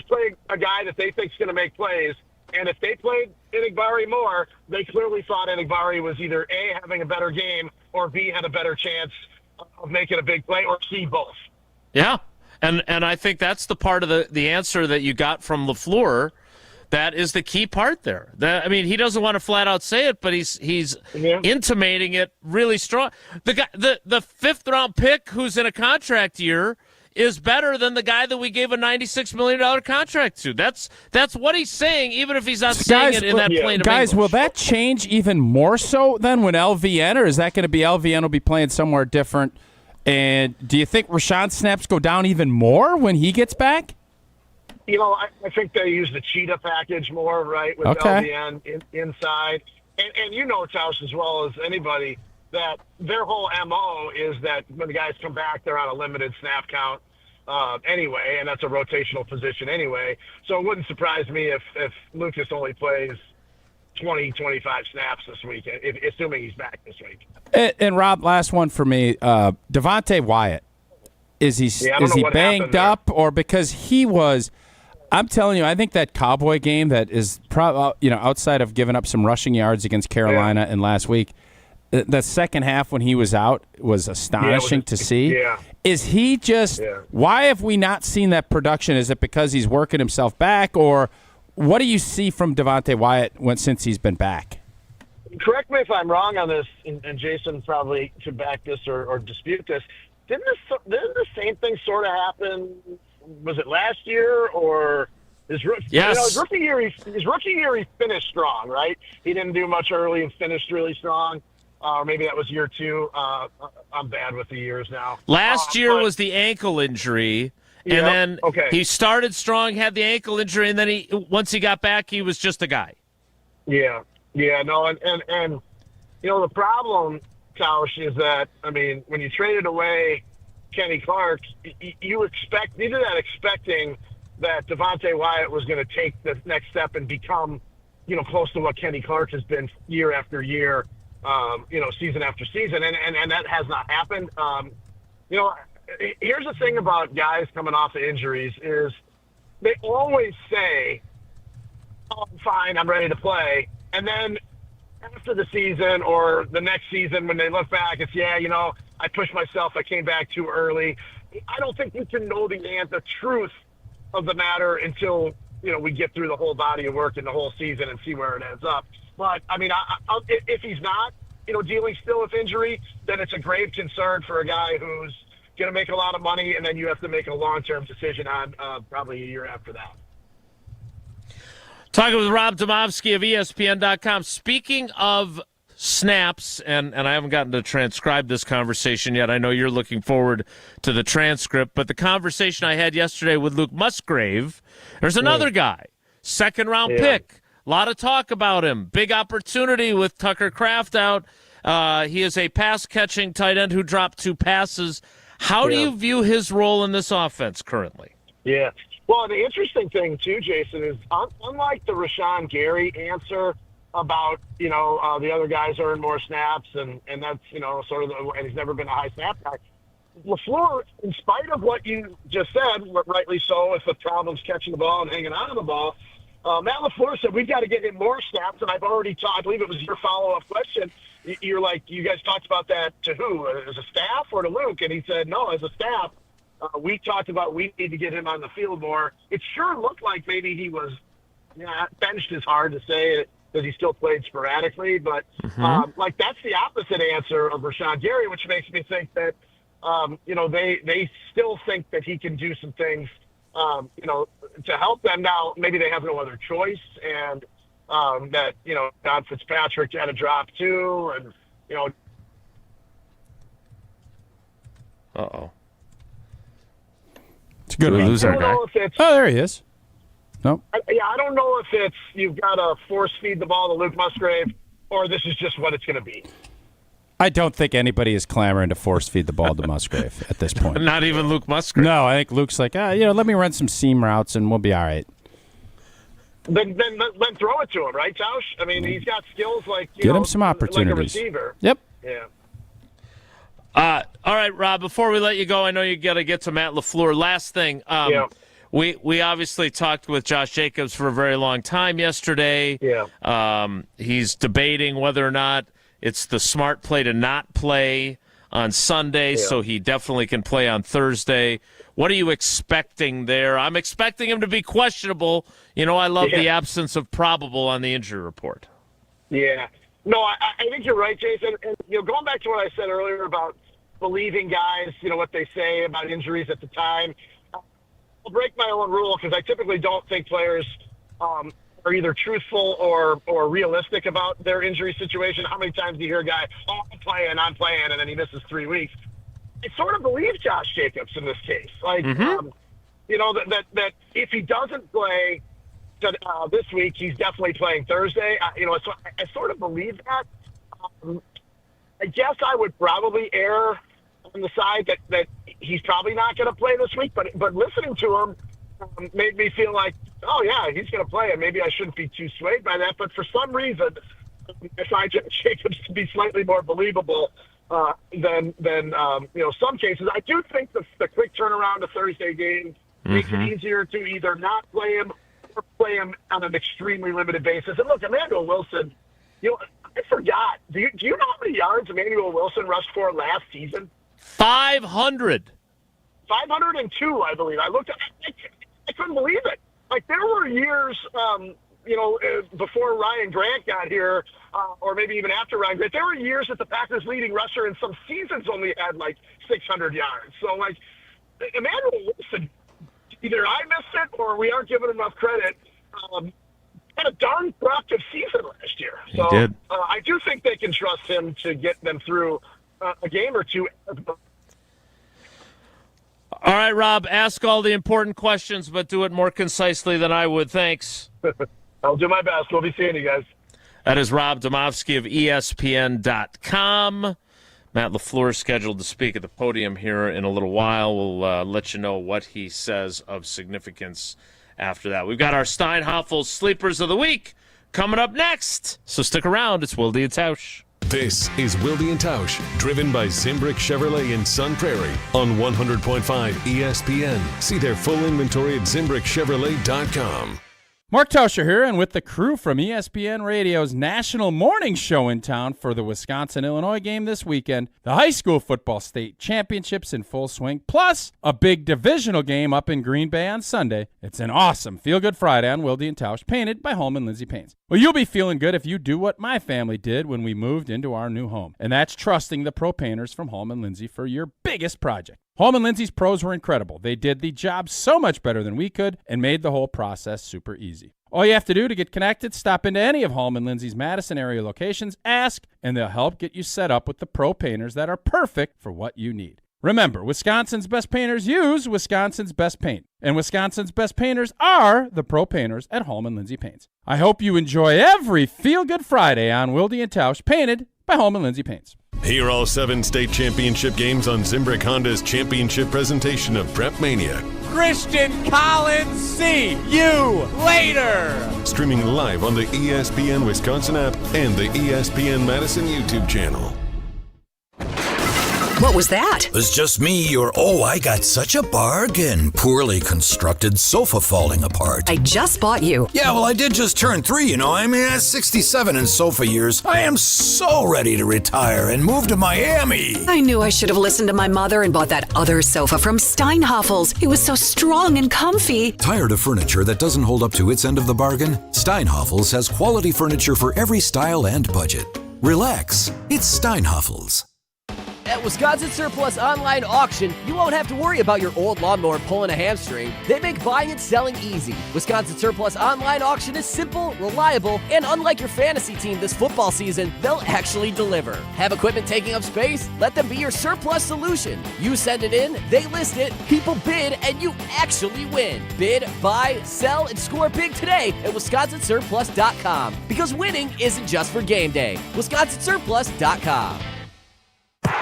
play a guy that they think is going to make plays. And if they played Enigbari more, they clearly thought Enigbari was either A, having a better game, or B, had a better chance of making a big play, or C, both. Yeah, and I think that's the part of the answer that you got from LaFleur. That is the key part there. I mean, he doesn't want to flat out say it, but he's intimating it really strong. The guy, the 5th round pick who's in a contract year is better than the guy that we gave a $96 million contract to. That's what he's saying, even if he's not saying it in that plain Guys, English. will that change even more so then when LVN, or is that going to be LVN will be playing somewhere different? And do you think Rashawn snaps go down even more when he gets back? You know, I think they use the cheetah package more, right, with LVN inside. And you know, Tausch, as well as anybody, that their whole MO is that when the guys come back, they're on a limited snap count anyway, and that's a rotational position anyway. So it wouldn't surprise me if Lucas only plays 20, 25 snaps this week, assuming he's back this week. And Rob, last one for me. Devontae Wyatt, is he banged up, or because he was – I'm telling you, I think that Cowboy game that is probably, outside of giving up some rushing yards against Carolina and last week, the second half when he was out was astonishing to see. Yeah. Is he just why have we not seen that production? Is it because he's working himself back, or what do you see from Devontae Wyatt since he's been back? Correct me if I'm wrong on this, and Jason probably should back this or dispute this. Didn't the same thing sort of happen? Was it last year or his rookie? Yes. His rookie year, he finished strong, right? He didn't do much early and finished really strong. Or maybe that was year 2. I'm bad with the years now. Last year was the ankle injury, and then he started strong, had the ankle injury, and then once he got back, he was just a guy. Yeah, no, and the problem, Tausch, is that when you traded away Kenny Clark, you needed that expecting that Devontae Wyatt was going to take the next step and become, close to what Kenny Clark has been year after year, season after season, and that has not happened. Here's the thing about guys coming off of injuries is they always say, "Oh, I'm fine, I'm ready to play," and then after the season or the next season, when they look back, it's I pushed myself. I came back too early. I don't think you can know the truth of the matter until, we get through the whole body of work and the whole season and see where it ends up. But, if he's not, dealing still with injury, then it's a grave concern for a guy who's going to make a lot of money, and then you have to make a long-term decision on probably a year after that. Talking with Rob Demovsky of ESPN.com. Speaking of snaps, and I haven't gotten to transcribe this conversation yet. I know you're looking forward to the transcript, but the conversation I had yesterday with Luke Musgrave, there's another guy, second-round pick. A lot of talk about him. Big opportunity with Tucker Kraft out. He is a pass-catching tight end who dropped 2 passes. How do you view his role in this offense currently? Yeah. Well, the interesting thing, too, Jason, is unlike the Rashawn Gary answer about, the other guys earn more snaps, and that's, sort of and he's never been a high snap guy. LaFleur, in spite of what you just said, rightly so, if the problem's catching the ball and hanging on to the ball, Matt LaFleur said, we've got to get him more snaps, and I've already I believe it was your follow-up question. You're like, you guys talked about that to who? As a staff or to Luke? And he said, no, as a staff. We talked about we need to get him on the field more. It sure looked like maybe he was benched is hard to say because he still played sporadically, but that's the opposite answer of Rashawn Gary, which makes me think that they still think that he can do some things to help them. Now maybe they have no other choice, and that Don Fitzpatrick had a drop too, and Uh-oh. It's a good one. Lose our guy. Oh, there he is. Nope. I don't know if it's you've got to force feed the ball to Luke Musgrave, or this is just what it's going to be. I don't think anybody is clamoring to force feed the ball to Musgrave at this point. Not even Luke Musgrave. No, I think Luke's like, let me run some seam routes and we'll be all right. Then throw it to him, right, Tausch? I mean, he's got skills like get him some opportunities. Like a receiver. Yep. Yeah. All right, Rob, before we let you go, I know you got to get to Matt LaFleur. Last thing, we obviously talked with Josh Jacobs for a very long time yesterday. Yeah. He's debating whether or not it's the smart play to not play on Sunday, so he definitely can play on Thursday. What are you expecting there? I'm expecting him to be questionable. I love the absence of probable on the injury report. Yeah. No, I think you're right, Jason. And, going back to what I said earlier about believing guys, what they say about injuries at the time, I'll break my own rule because I typically don't think players are either truthful or realistic about their injury situation. How many times do you hear a guy, I'm playing, and then he misses 3 weeks? I sort of believe Josh Jacobs in this case. Like, that if he doesn't play this week, he's definitely playing Thursday. So I sort of believe that. I guess I would probably err on the side that he's probably not going to play this week. But listening to him made me feel like, oh yeah, he's going to play, and maybe I shouldn't be too swayed by that. But for some reason, I find Jacobs to be slightly more believable than some cases. I do think the quick turnaround to Thursday game makes it easier to either not play him or play him on an extremely limited basis. And look, Emmanuel Wilson, I forgot. Do you know how many yards Emmanuel Wilson rushed for last season? 500. 502, I believe. I looked at I couldn't believe it. Like, there were years, before Ryan Grant got here, or maybe even after Ryan Grant, there were years that the Packers' leading rusher in some seasons only had, 600 yards. So, Emmanuel Wilson, either I missed it or we aren't giving enough credit, had a darn productive season last year. So, he did. I do think they can trust him to get them through a game or two. All right, Rob, ask all the important questions, but do it more concisely than I would. Thanks. I'll do my best. We'll be seeing you guys. That is Rob Demovsky of ESPN.com. Matt LaFleur is scheduled to speak at the podium here in a little while. We'll let you know what he says of significance after that. We've got our Steinhoff Sleepers of the Week coming up next, so stick around. It's Wilde and Tausch. This is Wilde and Tausch, driven by Zimbrick Chevrolet in Sun Prairie on 100.5 ESPN. See their full inventory at ZimbrickChevrolet.com. Mark Tauscher here, and with the crew from ESPN Radio's national morning show in town for the Wisconsin-Illinois game this weekend, the high school football state championships in full swing, plus a big divisional game up in Green Bay on Sunday. It's an awesome feel-good Friday on Wilde and Tausch, painted by Holman Lindsay Paints. Well, you'll be feeling good if you do what my family did when we moved into our new home, and that's trusting the pro painters from Holman Lindsay for your biggest project. Holman Lindsay's pros were incredible. They did the job so much better than we could and made the whole process super easy. All you have to do to get connected, stop into any of Holman Lindsay's Madison area locations, ask, and they'll help get you set up with the pro painters that are perfect for what you need. Remember, Wisconsin's best painters use Wisconsin's best paint, and Wisconsin's best painters are the pro painters at Holman Lindsay Paints. I hope you enjoy every Feel-Good Friday on Wilde and Tausch, painted by Holman Lindsay Paints. Hear all 7 state championship games on Zimbrick Honda's championship presentation of Prep Mania. Christian Collins, see you later! Streaming live on the ESPN Wisconsin app and the ESPN Madison YouTube channel. What was that? It was just me or, I got such a bargain. Poorly constructed sofa falling apart. I just bought you. Yeah, well, I did just turn 3, I mean, at 67 in sofa years. I am so ready to retire and move to Miami. I knew I should have listened to my mother and bought that other sofa from Steinhoff's. It was so strong and comfy. Tired of furniture that doesn't hold up to its end of the bargain? Steinhoff's has quality furniture for every style and budget. Relax, it's Steinhoff's. At Wisconsin Surplus Online Auction, you won't have to worry about your old lawnmower pulling a hamstring. They make buying and selling easy. Wisconsin Surplus Online Auction is simple, reliable, and unlike your fantasy team this football season, they'll actually deliver. Have equipment taking up space? Let them be your surplus solution. You send it in, they list it, people bid, and you actually win. Bid, buy, sell, and score big today at WisconsinSurplus.com. Because winning isn't just for game day. WisconsinSurplus.com.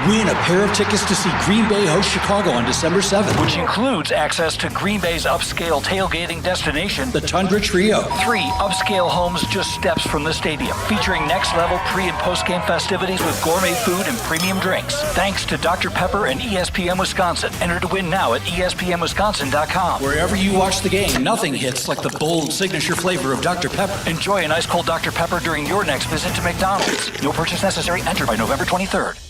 Win a pair of tickets to see Green Bay host Chicago on December 7th. Which includes access to Green Bay's upscale tailgating destination, the Tundra Trio. 3 upscale homes just steps from the stadium, featuring next-level pre- and post-game festivities with gourmet food and premium drinks. Thanks to Dr. Pepper and ESPN Wisconsin. Enter to win now at ESPNWisconsin.com. Wherever you watch the game, nothing hits like the bold signature flavor of Dr. Pepper. Enjoy an ice-cold Dr. Pepper during your next visit to McDonald's. No purchase necessary. Enter by November 23rd.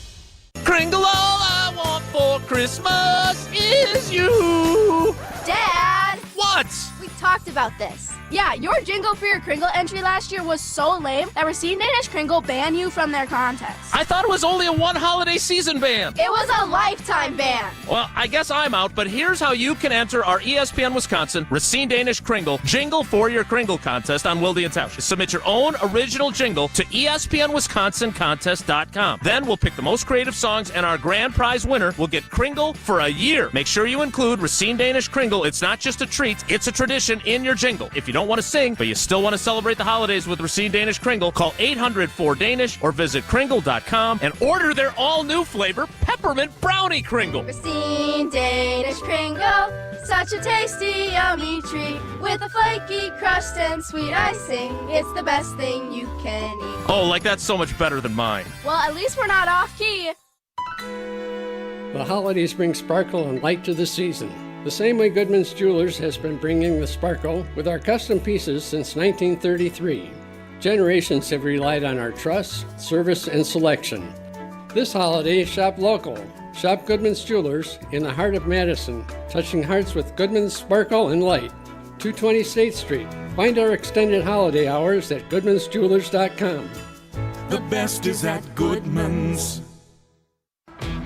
Kringle, all I want for Christmas is you. Dad! What? We talked about this. Yeah, your jingle for your Kringle entry last year was so lame that Racine Danish Kringle banned you from their contest. I thought it was only a one holiday season ban. It was a lifetime ban. Well, I guess I'm out, but here's how you can enter our ESPN Wisconsin Racine Danish Kringle Jingle for Your Kringle contest on Wilde and Tausch. Submit your own original jingle to ESPNWisconsinContest.com. Then we'll pick the most creative songs, and our grand prize winner will get Kringle for a year. Make sure you include Racine Danish Kringle. It's not just a treat, it's a tradition in your jingle. If you don't want to sing, but you still want to celebrate the holidays with Racine Danish Kringle, call 800-4DANISH or visit Kringle.com and order their all-new flavor, Peppermint Brownie Kringle. Racine Danish Kringle, such a tasty, yummy treat. With a flaky crust and sweet icing, it's the best thing you can eat. Oh, like that's so much better than mine. Well, at least we're not off-key. The holidays bring sparkle and light to the season. The same way Goodman's Jewelers has been bringing the sparkle with our custom pieces since 1933. Generations have relied on our trust, service, and selection. This holiday, shop local. Shop Goodman's Jewelers in the heart of Madison, touching hearts with Goodman's sparkle and light. 220 State Street. Find our extended holiday hours at goodmansjewelers.com. The best is at Goodman's.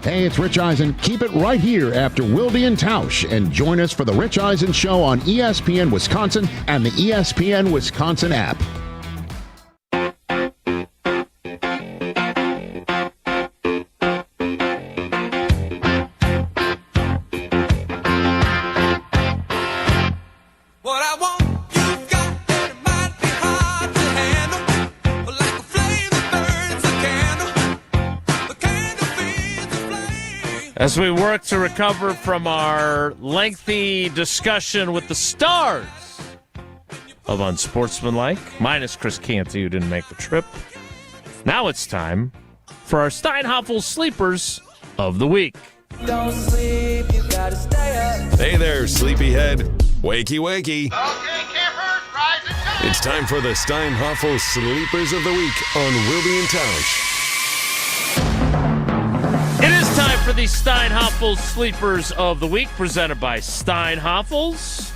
Hey, it's Rich Eisen. Keep it right here after Wilde and Tausch and join us for the Rich Eisen Show on ESPN Wisconsin and the ESPN Wisconsin app. As we work to recover from our lengthy discussion with the stars of Unsportsmanlike, minus Chris Canty, who didn't make the trip, now it's time for our Steinhoff Sleepers of the Week. Don't sleep, you gotta stay up. Hey there, sleepyhead. Wakey, wakey. Okay, campers, rise and shine. It's time for the Steinhoff Sleepers of the Week on Wilde and Tausch. It is time for the Steinhoff Sleepers of the Week, presented by Steinhoff's.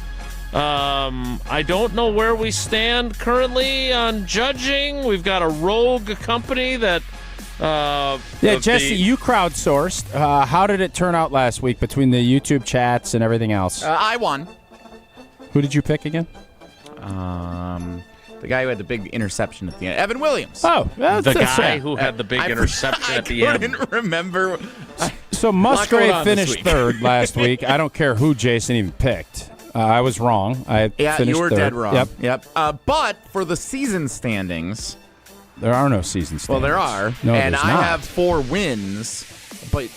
I don't know where we stand currently on judging. We've got a rogue company that... Jesse, you crowdsourced. How did it turn out last week between the YouTube chats and everything else? I won. Who did you pick again? The guy who had the big interception at the end. Evan Williams. Oh, the guy who had the big interception at the end. I couldn't remember. So Musgrave finished third last week. I don't care who Jason even picked. I was wrong. I finished you were third. dead wrong. Yep. But for the season standings... There are no season standings. Well, there are. No, and I not. have 4 wins, but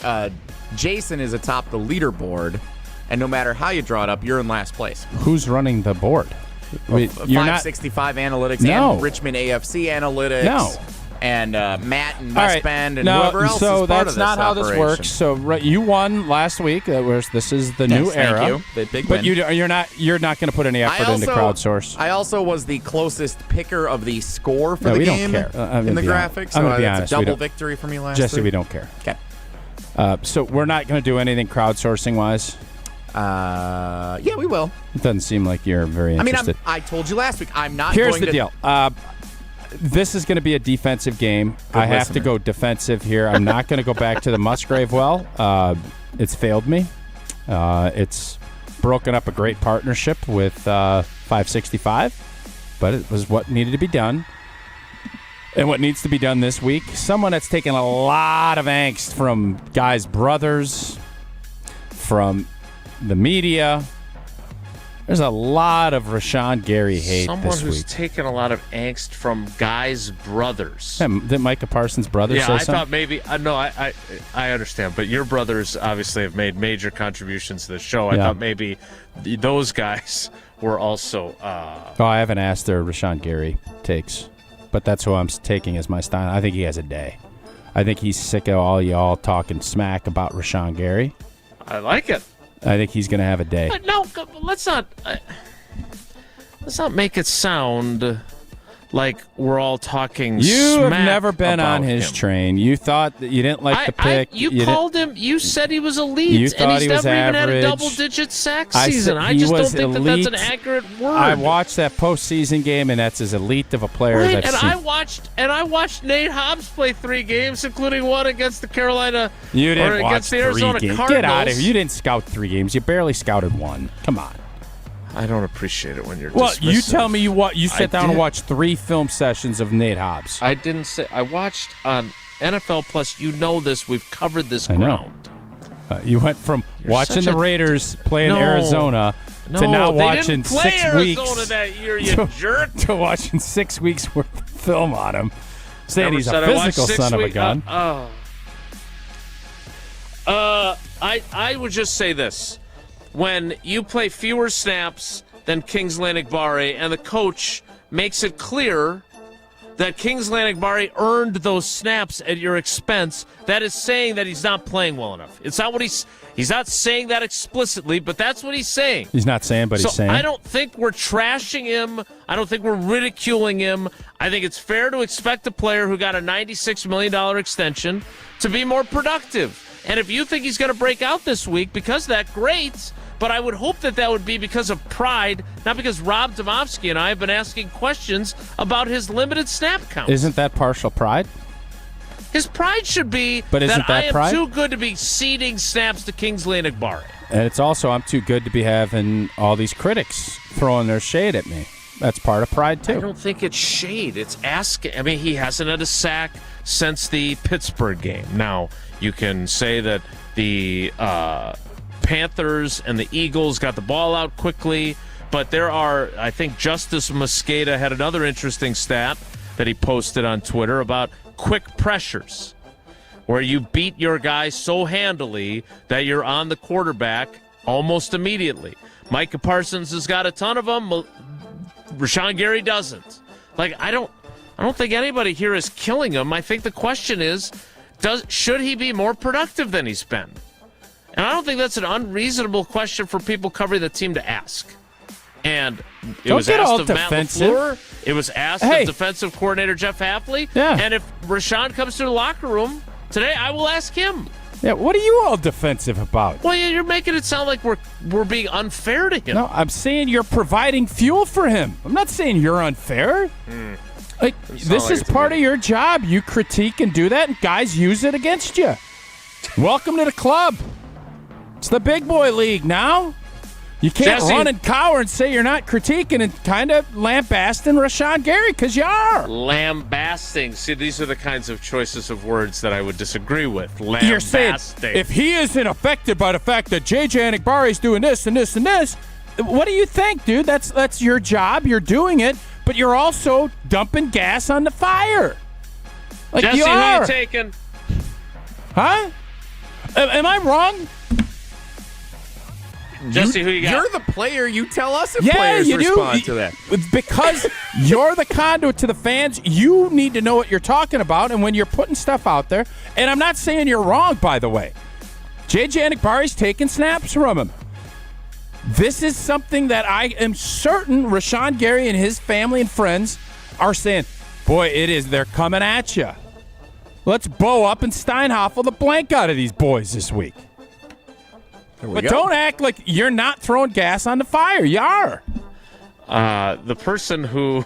Jason is atop the leaderboard, and no matter how you draw it up, you're in last place. Who's running the board? You're 565 Analytics and Richmond AFC Analytics. No. and Matt and West Bend and no, whoever else so is part of that's this not how operation. this works. So you won last week. This is the new era. Thank you. Big but win. you're not going to put any effort into crowdsource. I also was the closest picker of the score for the we game don't care. in the graphics. I'm So gonna be that's honest, a we double don't. victory for me last Jesse, week. we don't care. Okay. So we're not going to do anything crowdsourcing wise. Yeah, we will. It doesn't seem like you're very interested. I told you last week. I'm not. Here's going the to deal. This is going to be a defensive game. I have to go defensive here. I'm not going to go back to the Musgrave well. It's failed me. It's broken up a great partnership with 565, but it was what needed to be done. And what needs to be done this week, someone that's taken a lot of angst from guys' brothers, from the media. There's a lot of Rashawn Gary hate Someone this who's week. taken a lot of angst from guys' brothers. Yeah, did Micah Parsons' brother say something? I thought maybe no, I understand, but your brothers obviously have made major contributions to the show. I thought maybe those guys were also. I haven't asked their Rashawn Gary takes, but that's who I'm taking as my style. I think he has a day. I think he's sick of all y'all talking smack about Rashawn Gary. I like it. I think he's going to have a day. But no, let's not make it sound like we're all talking You have smack never been about on his him. train. You thought that you didn't like the pick. You called him. You said he was elite. You thought and he he's was never even had a average. double-digit sack I season. said I he just don't was think that that's an elite. accurate word. I watched that postseason game, and that's as elite of a player as I've and seen. I watched Nate Hobbs play 3 games, including one against the Carolina. You didn't or watch against the 3 Arizona games. Cardinals. Get out of here. You didn't scout 3 games. You barely scouted 1. Come on. I don't appreciate it when you're Well, dismissive. you tell me you sat down and did. watched 3 film sessions of Nate Hobbs. I didn't say. I watched on NFL Plus. You know this. We've covered this I know. ground. You went from watching such the a- Raiders play in No. Arizona No, to now they watching didn't play 6 Arizona weeks. that year, you jerk. To watching 6 weeks worth of film on him, saying Never he's said a I watched physical 6 son of a weeks. gun. I would just say this: when you play fewer snaps than Kingsley Enagbare, and the coach makes it clear that Kingsley Enagbare earned those snaps at your expense, that is saying that he's not playing well enough. It's not what he's not saying that explicitly, but that's what he's saying. He's not saying, but he's saying. I don't think we're trashing him. I don't think we're ridiculing him. I think it's fair to expect a player who got a $96 million extension to be more productive. And if you think he's going to break out this week because of that, great. But I would hope that would be because of pride, not because Rob Demovsky and I have been asking questions about his limited snap count. Isn't that partial pride? His pride should be But isn't that I am pride? too good to be ceding snaps to Kingsley Enagbare. And it's also, I'm too good to be having all these critics throwing their shade at me. That's part of pride, too. I don't think it's shade. It's asking. I mean, he hasn't had a sack since the Pittsburgh game. Now, you can say that the Panthers and the Eagles got the ball out quickly, but there are, I think Justice Mosqueda had another interesting stat that he posted on Twitter about quick pressures, where you beat your guy so handily that you're on the quarterback almost immediately. Micah Parsons has got a ton of them. Rashawn Gary doesn't. I don't think anybody here is killing him. I think the question is, should he be more productive than he's been? And I don't think that's an unreasonable question for people covering the team to ask. And it was asked of Matt LaFleur. It was asked of defensive coordinator Jeff Hafley. Yeah. And if Rashawn comes to the locker room today, I will ask him. Yeah, what are you all defensive about? Well, you're making it sound like we're being unfair to him. No, I'm saying you're providing fuel for him. I'm not saying you're unfair. This is part of your job. You critique and do that, and guys use it against you. Welcome to the club. It's the big boy league now. You can't run and cower and say you're not critiquing and kind of lambasting Rashawn Gary, because you are. Lambasting. See, these are the kinds of choices of words that I would disagree with. Lambasting. You're saying if he isn't affected by the fact that J.J. Enagbare is doing this and this and this, what do you think, dude? That's your job. You're doing it, but you're also dumping gas on the fire. Jesse, you who are. you taking? Huh? Am I wrong? Jesse, who you got? You're the player. You tell us if players respond to that. Because you're the conduit to the fans, you need to know what you're talking about. And when you're putting stuff out there, and I'm not saying you're wrong, by the way. J.J. Enikbari's taking snaps from him. This is something that I am certain Rashawn Gary and his family and friends are saying, boy, they're coming at you. Let's bow up and Steinhoff the blank out of these boys this week. But don't act like you're not throwing gas on the fire. You are. The person who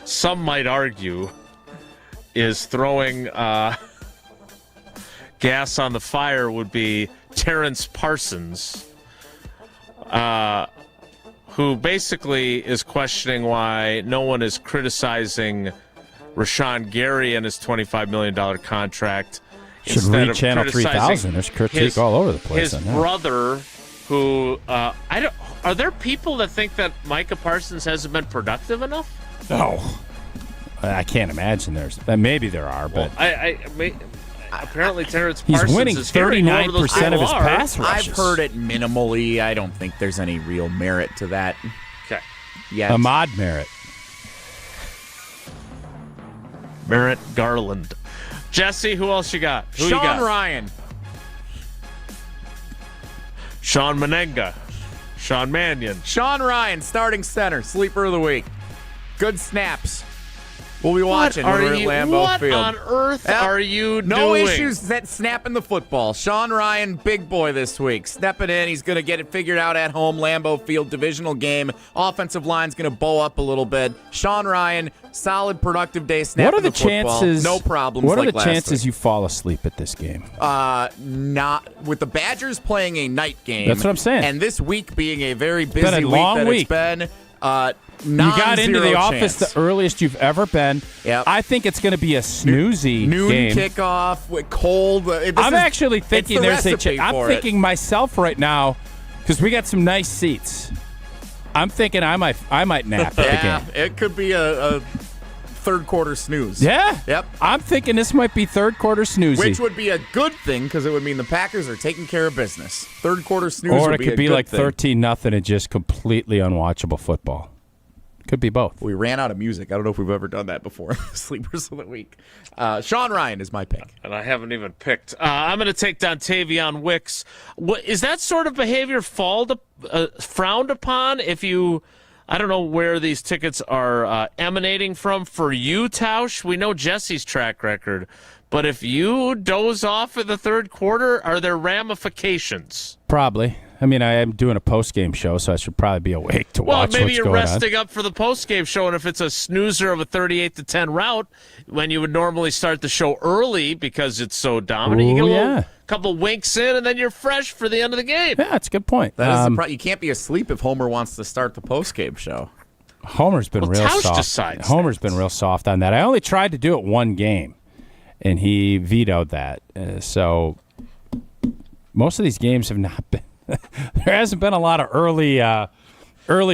some might argue is throwing gas on the fire would be Terrence Parsons, who basically is questioning why no one is criticizing Rashawn Gary and his $25 million contract. Should read Channel 3000. There's critique all over the place. His brother, who are there people that think that Micah Parsons hasn't been productive enough? No, I can't imagine maybe there are, but apparently Terrence he's Parsons winning 39% of his pass rushes. I've heard it minimally. I don't think there's any real merit to that. Okay, yeah, Ahmad Merritt Garland. Jesse, who else you got? Sean Ryan. Sean Menenga. Sean Mannion. Sean Ryan, starting center, sleeper of the week. Good snaps. We'll be watching when we're at Lambeau Field. What on earth are you doing? No issues snapping the football. Sean Ryan, big boy this week. Stepping in. He's going to get it figured out at home. Lambeau Field, divisional game. Offensive line's going to bow up a little bit. Sean Ryan, solid, productive day snapping the football. Chances? No problems. What are like the chances you fall asleep at this game? Not with the Badgers playing a night game. That's what I'm saying. And this week being a very busy it's been a long week. It's been. You got into the office chance. the earliest you've ever been. Yep. I think it's going to be a snoozy noon game. Kickoff with cold. I'm actually thinking I'm thinking myself right now because we got some nice seats. I'm thinking I might nap at the game. It could be a third quarter snooze. Yeah. Yep. I'm thinking this might be third quarter snoozy. Which would be a good thing because it would mean the Packers are taking care of business. Third quarter snooze or would it could be like 13-0 and just completely unwatchable football. Could be both. We ran out of music. I don't know if we've ever done that before. Sleepers of the week. Sean Ryan is my pick. And I haven't even picked. I'm going to take Dontavion Wicks. Is that sort of behavior frowned upon if you... I don't know where these tickets are emanating from for you, Tausch. We know Jesse's track record. But if you doze off in the third quarter, are there ramifications? Probably. I mean, I am doing a post-game show, so I should probably be awake to watch what's going on. Well, maybe you're resting up for the post-game show, and if it's a snoozer of a 38-10 route, when you would normally start the show early because it's so dominant, you get a couple winks in, and then you're fresh for the end of the game. Yeah, that's a good point. That is you can't be asleep if Homer wants to start the post-game show. Homer's been real soft. Homer's been real soft on that. I only tried to do it one game, and he vetoed that. So most of these games have not been. There hasn't been a lot of early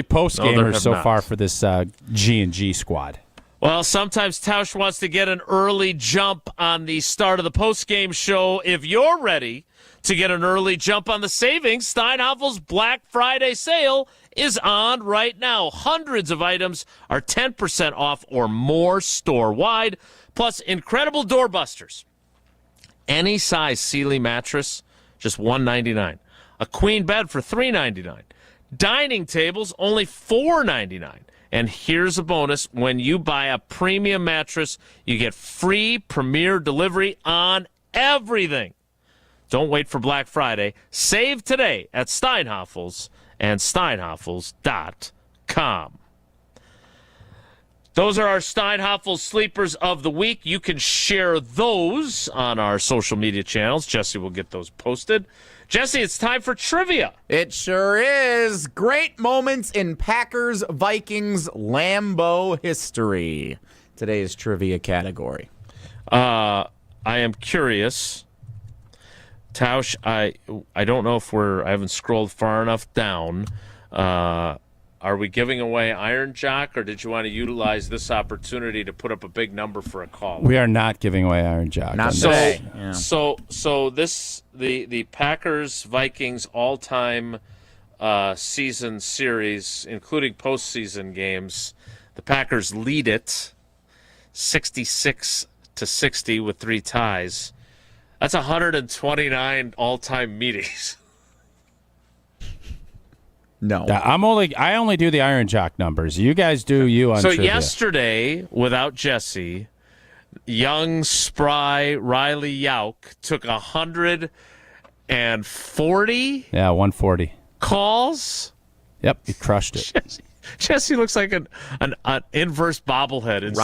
post gamers so far for this G&G squad. Well, sometimes Tausch wants to get an early jump on the start of the post game show. If you're ready to get an early jump on the savings, Steinhoffel's Black Friday sale is on right now. Hundreds of items are 10% off or more store-wide, plus incredible doorbusters. Any size Sealy mattress, just $199. A queen bed for $399. Dining tables, only $499. And here's a bonus. When you buy a premium mattress, you get free premier delivery on everything. Don't wait for Black Friday. Save today at Steinhoffels and steinhoffels.com. Those are our Steinhoffels Sleepers of the Week. You can share those on our social media channels. Jesse will get those posted. Jesse, it's time for trivia. It sure is. Great moments in Packers Vikings Lambeau history. Today's trivia category. I am curious. Tausch, I don't know if I haven't scrolled far enough down. Are we giving away Iron Jock, or did you want to utilize this opportunity to put up a big number for a call? We are not giving away Iron Jock. Not today. So this the Packers Vikings all-time season series, including postseason games. The Packers lead it 66-60 with 3 ties. That's 129 all-time meetings. No. I only do the Iron Jock numbers. You guys do you on So trivia. yesterday, without Jesse, young, spry Riley Yauk took 140 140 calls. Yep, he crushed it. Jesse looks like an inverse bobblehead.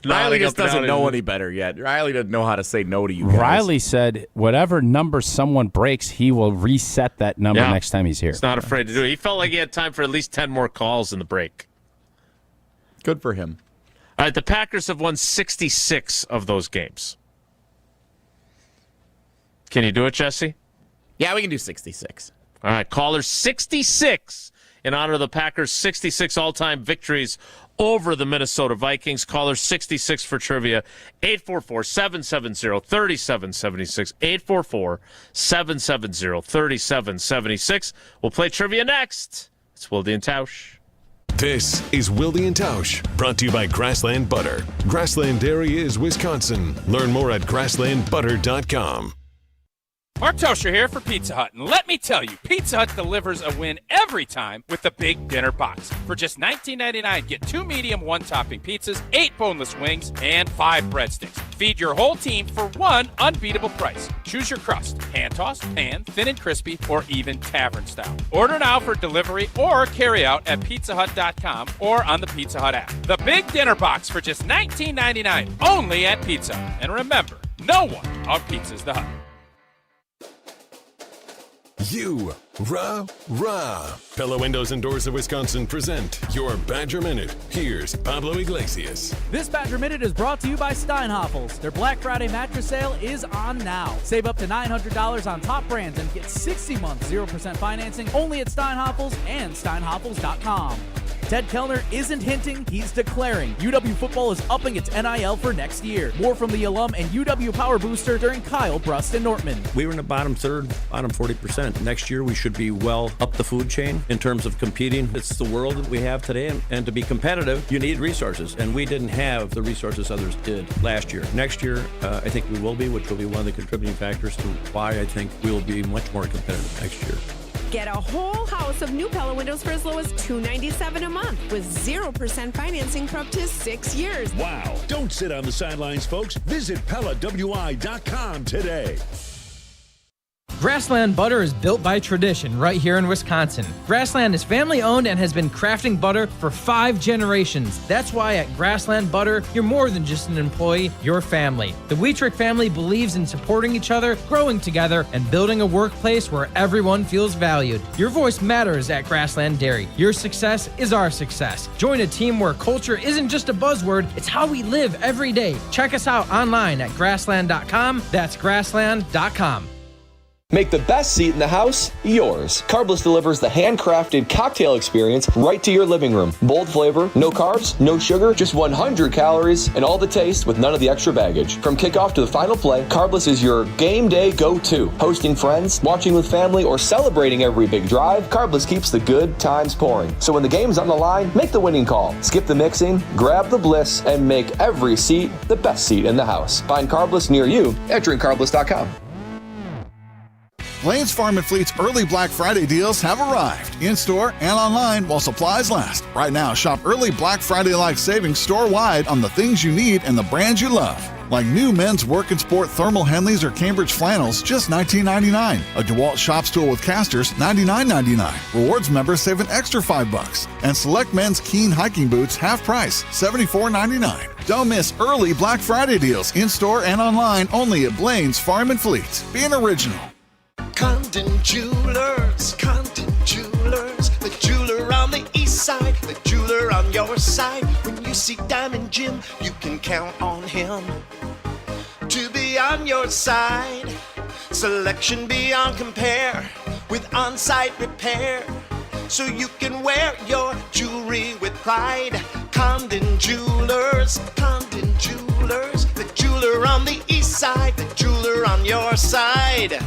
Riley just doesn't know any better yet. Riley doesn't know how to say no to you guys. Riley said whatever number someone breaks, he will reset that number next time he's here. He's not afraid to do it. He felt like he had time for at least 10 more calls in the break. Good for him. All right, the Packers have won 66 of those games. Can you do it, Jesse? Yeah, we can do 66. All right, caller 66 in honor of the Packers' 66 all-time victories over the Minnesota Vikings. Caller 66 for trivia, 844-770-3776, 844-770-3776. We'll play trivia next. It's Wilde and Tausch. This is Wilde and Tausch, brought to you by Grassland Butter. Grassland Dairy is Wisconsin. Learn more at grasslandbutter.com. Mark Tosher here for Pizza Hut, and let me tell you, Pizza Hut delivers a win every time with the Big Dinner Box. For just $19.99, get 2 medium, 1-topping pizzas, 8 boneless wings, and 5 breadsticks. Feed your whole team for one unbeatable price. Choose your crust, hand-tossed, pan, thin and crispy, or even tavern style. Order now for delivery or carry-out at pizzahut.com or on the Pizza Hut app. The Big Dinner Box for just $19.99, only at Pizza Hut. And remember, no one out-pizzas the Hut. Pella Windows and Doors of Wisconsin present your Badger Minute. Here's Pablo Iglesias. This Badger Minute is brought to you by Steinhoffels. Their Black Friday mattress sale is on now. Save up to $900 on top brands and get 60 months 0% financing only at Steinhoffels and Steinhoffels.com. Ted Kellner isn't hinting, he's declaring. UW football is upping its NIL for next year. More from the alum and UW Power Booster during Kyle, Brust, and Nortman. We were in the bottom third, bottom 40%. Next year, we should be well up the food chain in terms of competing. It's the world that we have today, and to be competitive, you need resources, and we didn't have the resources others did last year. Next year, I think we will be, which will be one of the contributing factors to why I think we will be much more competitive next year. Get a whole house of new Pella windows for as low as $297 a month with 0% financing for up to 6 years. Wow. Don't sit on the sidelines, folks. Visit PellaWI.com today. Grassland butter is built by tradition right here in Wisconsin. Grassland is family owned and has been crafting butter for 5 generations. That's why at Grassland Butter, you're more than just an employee, you're family. The Wietrich family believes in supporting each other, growing together, and building a workplace where everyone feels valued. Your voice matters at Grassland Dairy. Your success is our success. Join a team where culture isn't just a buzzword, it's how we live every day. Check us out online at grassland.com. That's grassland.com. Make the best seat in the house yours. Carbless delivers the handcrafted cocktail experience right to your living room. Bold flavor, no carbs, no sugar, just 100 calories, and all the taste with none of the extra baggage. From kickoff to the final play, Carbless is your game day go-to. Hosting friends, watching with family, or celebrating every big drive, Carbless keeps the good times pouring. So when the game's on the line, make the winning call. Skip the mixing, grab the bliss, and make every seat the best seat in the house. Find Carbless near you at drinkcarbless.com. Lane's Farm and Fleet's early Black Friday deals have arrived, in-store and online while supplies last. Right now, shop early Black Friday-like savings store-wide on the things you need and the brands you love. Like new men's work and sport thermal Henleys or Cambridge flannels, just $19.99. A DeWalt shop stool with casters, $99.99. Rewards members save an extra $5. And select men's Keen hiking boots, half price, $74.99. Don't miss early Black Friday deals in-store and online only at Blaine's Farm and Fleet. Be an original. Condon Jewelers, the jeweler on the east side, the jeweler on your side. When you see Diamond Jim, you can count on him to be on your side. Selection beyond compare with on-site repair, so you can wear your jewelry with pride. Condon Jewelers, the jeweler on the east side, the jeweler on your side.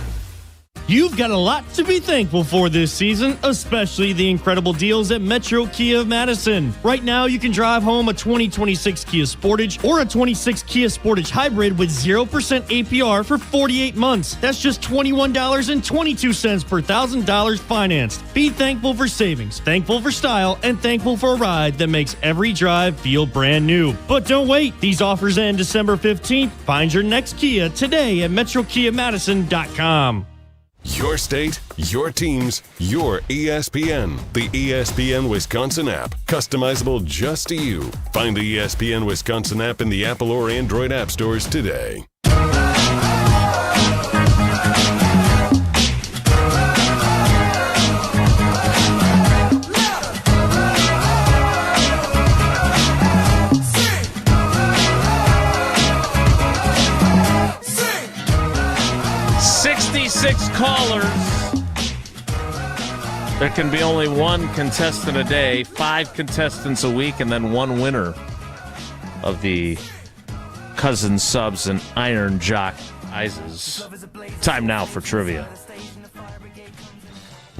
You've got a lot to be thankful for this season, especially the incredible deals at Metro Kia of Madison. Right now, you can drive home a 2026 Kia Sportage or a 26 Kia Sportage Hybrid with 0% APR for 48 months. That's just $21.22 per $1,000 financed. Be thankful for savings, thankful for style, and thankful for a ride that makes every drive feel brand new. But don't wait. These offers end December 15th. Find your next Kia today at metrokiamadison.com. Your state, your teams, your ESPN. The ESPN Wisconsin app. Customizable just to you. Find the ESPN Wisconsin app in the Apple or Android app stores today. Callers. There can be only one contestant a day, 5 contestants a week, and then one winner of the Cousin Subs and Iron Jock prizes. Time now for trivia.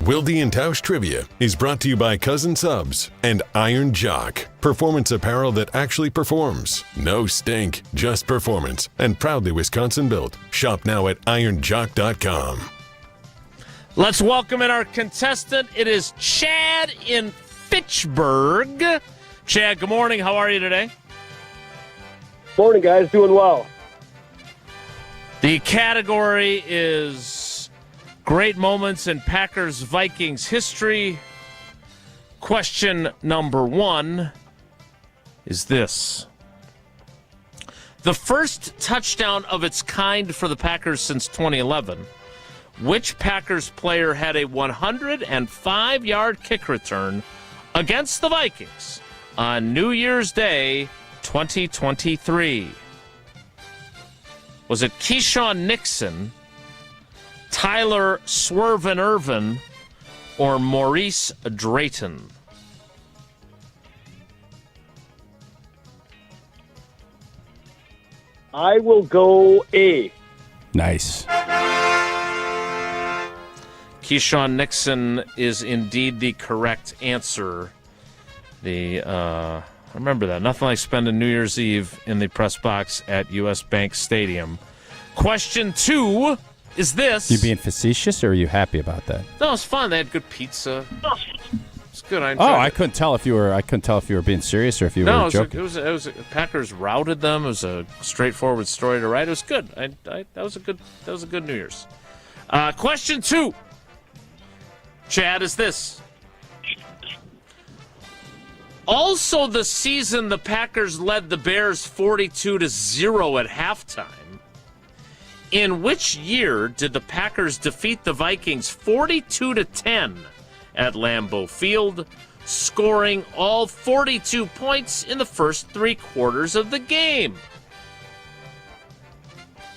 Wilde and Tausch Trivia is brought to you by Cousin Subs and Iron Jock. Performance apparel that actually performs. No stink, just performance. And proudly Wisconsin built. Shop now at ironjock.com. Let's welcome in our contestant. It is Chad in Fitchburg. Chad, good morning. How are you today? Morning, guys. Doing well. The category is great moments in Packers Vikings history. Question number 1 is this. The first touchdown of its kind for the Packers since 2011. Which Packers player had a 105-yard kick return against the Vikings on New Year's Day 2023? Was it Keyshawn Nixon, Tyler Swervin Irvin, or Maurice Drayton? I will go A. Nice. Keyshawn Nixon is indeed the correct answer. I remember that. Nothing like spending New Year's Eve in the press box at U.S. Bank Stadium. Question 2 is this. You being facetious, or are you happy about that? No, it's fun. They had good pizza. It's good. I enjoyed I couldn't tell if you were being serious or if you were joking. It was Packers routed them. It was a straightforward story to write. It was good. That was a good New Year's. Question 2. Chad, is this. Also the season the Packers led the Bears 42-0 at halftime. In which year did the Packers defeat the Vikings 42-10 at Lambeau Field, scoring all 42 points in the first 3 quarters of the game?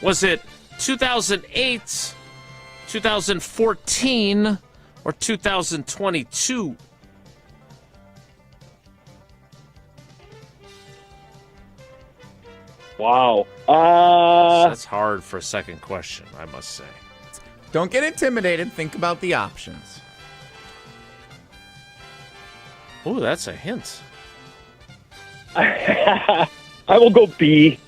Was it 2008, 2014, or 2022? Wow. That's hard for a second question, I must say. Don't get intimidated. Think about the options. Oh, that's a hint. I will go B.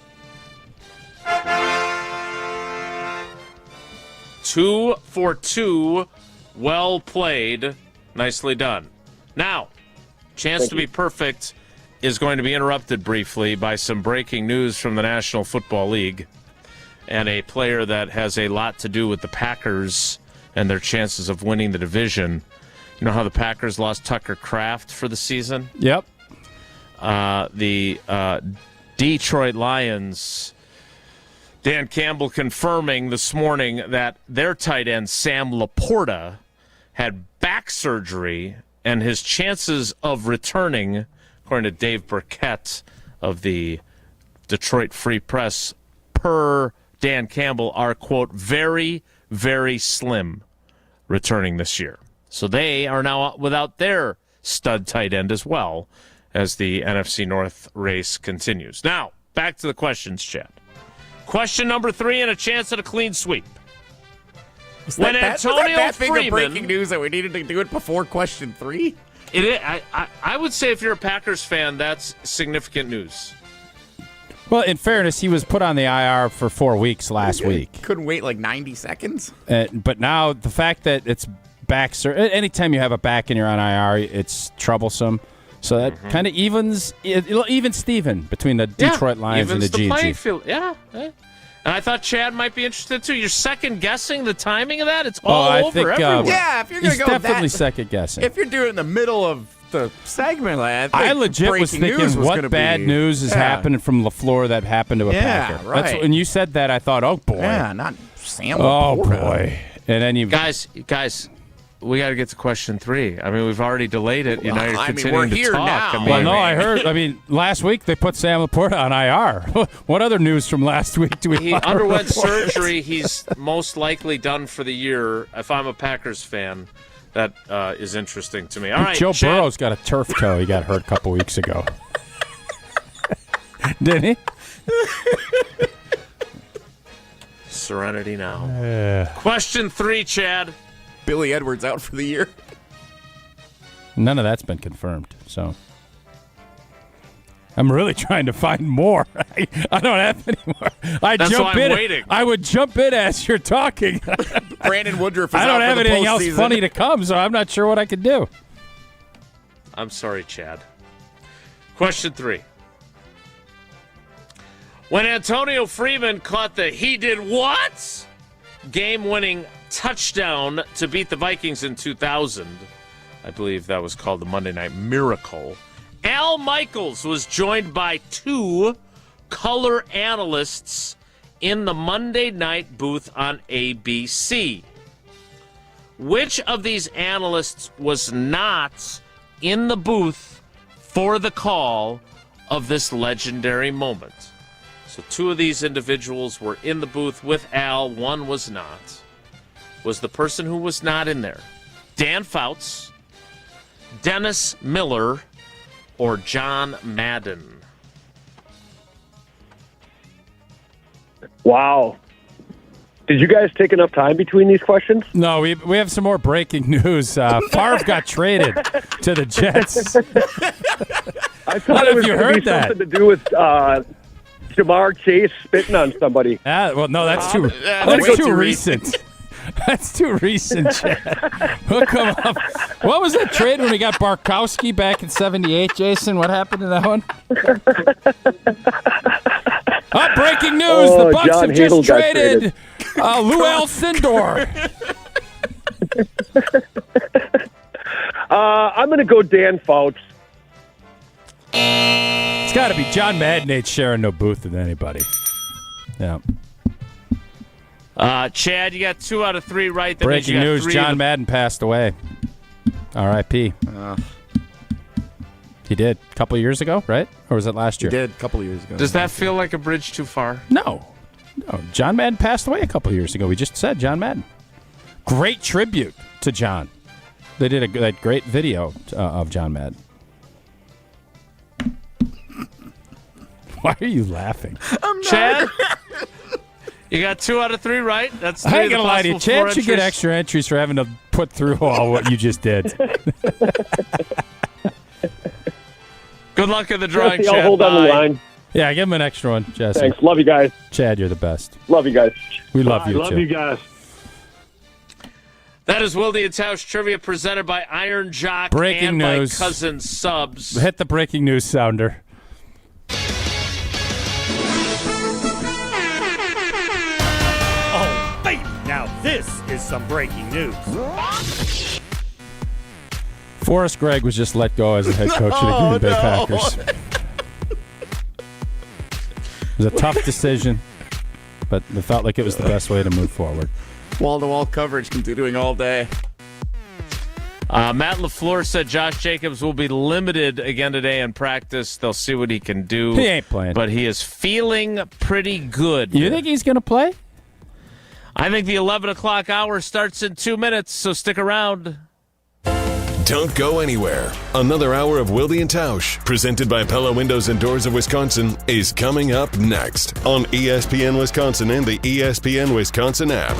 2 for 2. Well played. Nicely done. Now, chance to be perfect is going to be interrupted briefly by some breaking news from the National Football League and a player that has a lot to do with the Packers and their chances of winning the division. You know how the Packers lost Tucker Kraft for the season? Yep. The Detroit Lions, Dan Campbell confirming this morning that their tight end, Sam Laporta, had back surgery, and his chances of returning, according to Dave Burkett of the Detroit Free Press, per Dan Campbell, are, quote, very, very slim returning this year. So they are now without their stud tight end as well as the NFC North race continues. Now, back to the questions, Chad. Question number 3 and a chance at a clean sweep. When Antonio that big of Freeman, breaking news that we needed to do it before question 3? It is, I would say if you're a Packers fan, that's significant news. Well, in fairness, he was put on the IR for 4 weeks last week. Couldn't wait like 90 seconds. But now the fact that it's back, anytime you have a back and you're on IR, it's troublesome. So that kind of evens Steven between the Detroit Lions and the GG. Playing field. Yeah. And I thought Chad might be interested too. You're second guessing the timing of that. It's all over everywhere. Yeah, if you're going to go definitely second guessing. If you're doing it in the middle of the segment, I legit was thinking, what bad news is happening from LaFleur that happened to a Packer? Right. When you said that, I thought, oh boy. Yeah, not Sam. Oh boy. And then you guys, we got to get to question 3. I mean, we've already delayed it. You're continuing we're to here talk. now. I heard. Last week they put Sam Laporta on IR. What other news from last week do we? He underwent surgery. He's most likely done for the year. If I'm a Packers fan, that is interesting to me. All right, Joe Burrow's got a turf toe. He got hurt a couple weeks ago. Didn't he? Serenity now. Question 3, Chad. Billy Edwards out for the year. None of that's been confirmed, so I'm really trying to find more. I don't have any more. That's why I'm waiting. I would jump in as you're talking. Brandon Woodruff is I don't out have for the anything else postseason. funny to come, so I'm not sure what I could do. I'm sorry, Chad. Question 3. When Antonio Freeman caught the he did what? Game-winning touchdown to beat the Vikings in 2000. I believe that was called the Monday Night Miracle. Al Michaels was joined by 2 color analysts in the Monday night booth on ABC. Which of these analysts was not in the booth for the call of this legendary moment? So 2 of these individuals were in the booth with Al. 1 was not. Was the person who was not in there Dan Fouts, Dennis Miller, or John Madden? Wow. Did you guys take enough time between these questions? No, we have some more breaking news. Favre got traded to the Jets. I thought it was you going to heard be that. something to do with Jamar Chase spitting on somebody. Well, no, that's too recent. That's too recent, Chad. Hook 'em up. What was that trade when we got Barkowski back in '78, Jason? What happened to that one? Breaking news. The Bucs John have just Hadel got traded Lou Alcindor. I'm going to go Dan Fouts. It's got to be John Madden ain't sharing no booth with anybody. Yeah. Chad, you got 2 out of 3 right. That Breaking news, John Madden passed away. R.I.P. He did a couple of years ago, right? Or was it last year? He did a couple of years ago. Does that feel like a bridge too far? No. John Madden passed away a couple of years ago. We just said John Madden. Great tribute to John. They did that great video of John Madden. Why are you laughing? Chad? You got 2 out of 3 right. That's 3 I ain't of the gonna lie to you. possible 4 Chad should get entries. extra entries for having to put through all what you just did. Good luck in the drawing, Jesse, Chad. I'll hold on the line. Yeah, give him an extra one, Jesse. Thanks. Love you guys. Chad, you're the best. Love you guys. We love you, Love too. you guys. That is Wilde and Tausch trivia presented by Iron Jock Breaking and news. by Cousin Subs. Hit the breaking news sounder. Oh, baby, now this is some breaking news. Forrest Gregg was just let go as the head coach of the Green Bay Packers. It was a tough decision, but it felt like it was the best way to move forward. Wall-to-wall coverage continuing all day. Matt LaFleur said Josh Jacobs will be limited again today in practice. They'll see what he can do. He ain't playing. But he is feeling pretty good. You think he's going to play? I think the 11 o'clock hour starts in 2 minutes, so stick around. Don't go anywhere. Another hour of Wilde and Tausch, presented by Pella Windows and Doors of Wisconsin, is coming up next on ESPN Wisconsin and the ESPN Wisconsin app.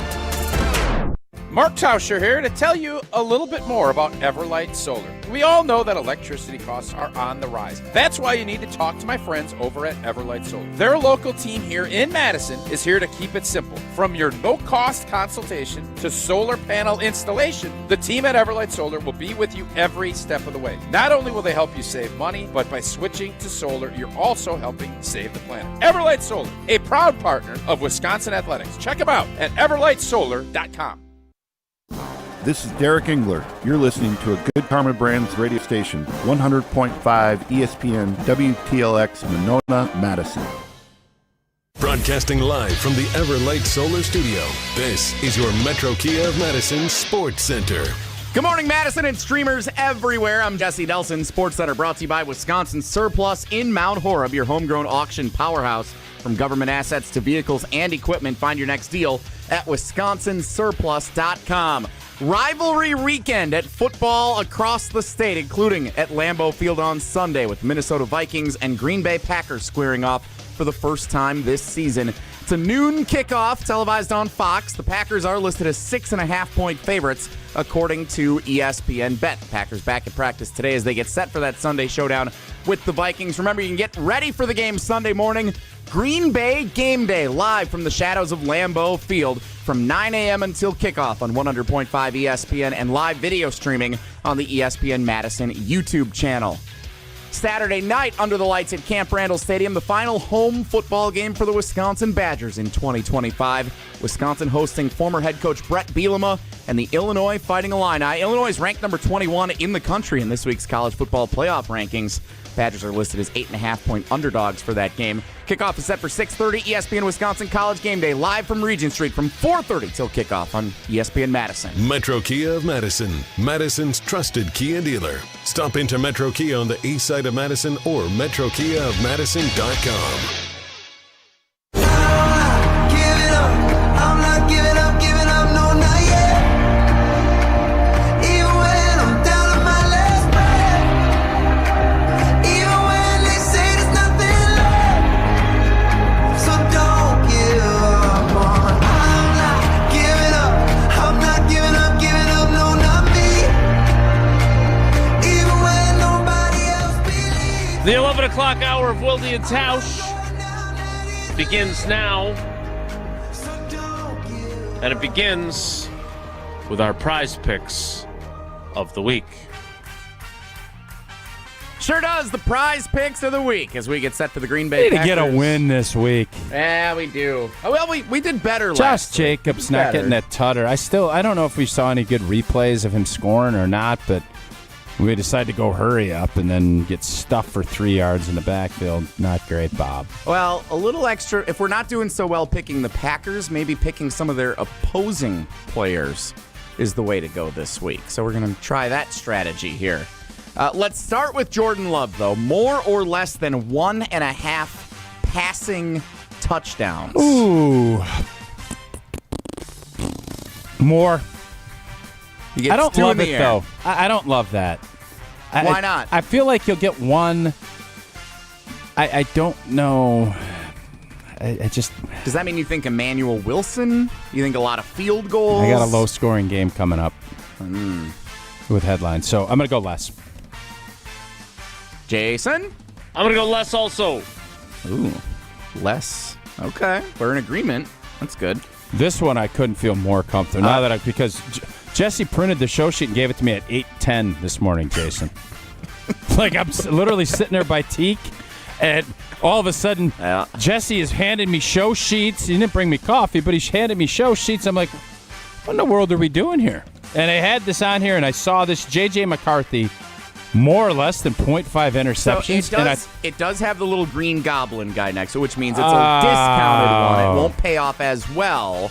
Mark Tauscher here to tell you a little bit more about Everlight Solar. We all know that electricity costs are on the rise. That's why you need to talk to my friends over at Everlight Solar. Their local team here in Madison is here to keep it simple. From your no-cost consultation to solar panel installation, the team at Everlight Solar will be with you every step of the way. Not only will they help you save money, but by switching to solar, you're also helping save the planet. Everlight Solar, a proud partner of Wisconsin Athletics. Check them out at everlightsolar.com. This is Derek Engler. You're listening to a Good Karma Brands radio station, 100.5 ESPN WTLX Monona, Madison. Broadcasting live from the Everlight Solar Studio, this is your Metro Kia of Madison Sports Center. Good morning, Madison and streamers everywhere. I'm Jesse Nelson. Sports Center brought to you by Wisconsin Surplus in Mount Horeb, your homegrown auction powerhouse. From government assets to vehicles and equipment, find your next deal at wisconsinsurplus.com. Rivalry weekend at football across the state, including at Lambeau Field on Sunday with Minnesota Vikings and Green Bay Packers squaring off for the first time this season. It's a noon kickoff televised on Fox. The Packers are listed as 6.5-point favorites according to ESPN Bet. The Packers back at practice today as they get set for that Sunday showdown with the Vikings. Remember, you can get ready for the game Sunday morning. Green Bay Game Day live from the shadows of Lambeau Field from 9 a.m. until kickoff on 100.5 ESPN and live video streaming on the ESPN Madison YouTube channel. Saturday night, under the lights at Camp Randall Stadium, the final home football game for the Wisconsin Badgers in 2025. Wisconsin hosting former head coach Brett Bielema and the Illinois Fighting Illini. Illinois is ranked number 21 in the country in this week's college football playoff rankings. Badgers are listed as 8.5-point underdogs for that game. Kickoff is set for 6:30, ESPN Wisconsin College Game Day, live from Regent Street from 4:30 till kickoff on ESPN Madison. Metro Kia of Madison, Madison's trusted Kia dealer. Stop into Metro Kia on the east side of Madison or metrokiaofmadison.com. The 11 o'clock hour of Wilde and Tausch begins now. And it begins with our prize picks of the week. Sure does. The prize picks of the week as we get set for the Green Bay Packers. Packers. To get a win this week. Yeah, we do. Oh, well, we did better last Josh Jacobs not getting that tutter. I don't know if we saw any good replays of him scoring or not, but we decided to go hurry up and then get stuffed for 3 yards in the backfield. Not great, Bob. Well, a little extra. If we're not doing so well picking the Packers, maybe picking some of their opposing players is the way to go this week. So we're going to try that strategy here. Let's start with Jordan Love, though. More or less than 1.5 passing touchdowns. Ooh. More. I don't love it, though. I don't love that. Why not? I feel like you'll get one. I don't know. I just. Does that mean you think Emmanuel Wilson? You think a lot of field goals? I got a low-scoring game coming up with headlines, so I'm going to go less. Jason? I'm going to go less also. Ooh, less. Okay, we're in agreement. That's good. This one I couldn't feel more comfortable because Jesse printed the show sheet and gave it to me at 8:10 this morning, Jason. Like I'm literally sitting there by Teak, and all of a sudden Jesse is handing me show sheets. He didn't bring me coffee, but he handed me show sheets. I'm like, what in the world are we doing here? And I had this on here, and I saw this J.J. McCarthy, more or less than 0.5 interceptions. So it does have the little green goblin guy next to it, which means it's a discounted one. It won't pay off as well,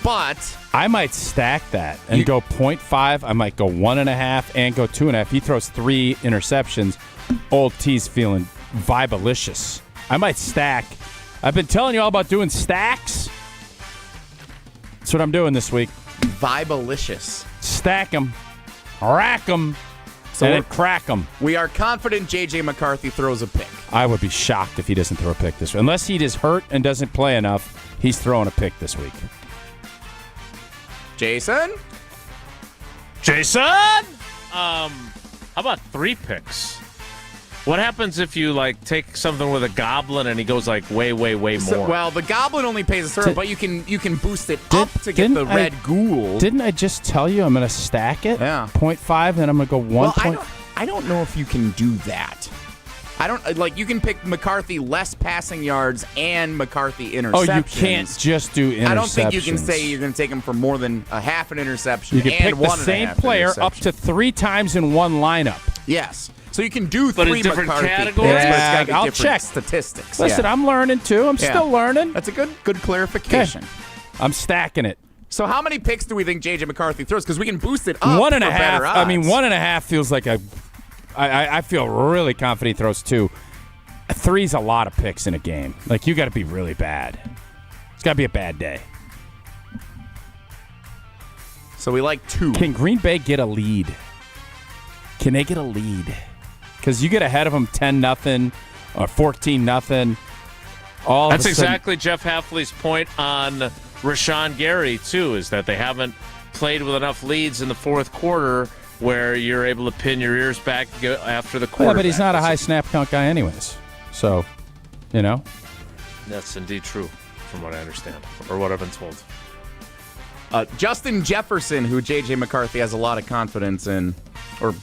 but I might stack that and go 0.5. I might go 1.5 and go 2.5. He throws 3 interceptions. Old T's feeling vibalicious. I might stack. I've been telling you all about doing stacks. That's what I'm doing this week. Vibalicious. Stack them, rack them, and then crack them. We are confident J.J. McCarthy throws a pick. I would be shocked if he doesn't throw a pick this week. Unless he is hurt and doesn't play enough, he's throwing a pick this week. Jason? Jason! How about 3 picks? What happens if you take something with a goblin and he goes way more? Well, the goblin only pays a certain, but you can boost it up to get the red ghoul. Didn't I just tell you I'm going to stack it? Yeah. 0.5, then I'm going to go 1. Well, I don't know if you can do that. I don't you can pick McCarthy less passing yards and McCarthy interceptions. Oh, you can't just do interceptions. I don't think you can say you're going to take him for more than a half an interception. You can and pick the same player up to 3 times in one lineup. Yes. So you can do but 3 in different McCarthy categories? picks, Yeah, but it's I'll different check. statistics. Listen, I'm learning too. I'm still learning. That's a good clarification. Okay. I'm stacking it. So how many picks do we think J.J. McCarthy throws? Because we can boost it up 1.5. for better odds. I mean, 1.5 feels like I feel really confident he throws 2. 3's a lot of picks in a game. You got to be really bad. It's got to be a bad day. So we like 2. Can Green Bay get a lead? Can they get a lead? Because you get ahead of them 10-0 or 14-0. That's exactly Jeff Hafley's point on Rashawn Gary, too, is that they haven't played with enough leads in the fourth quarter where you're able to pin your ears back after the quarterback. Yeah, but he's not a high snap count guy anyways. So, That's indeed true, from what I understand, or what I've been told. Justin Jefferson, who J.J. McCarthy has a lot of confidence in, or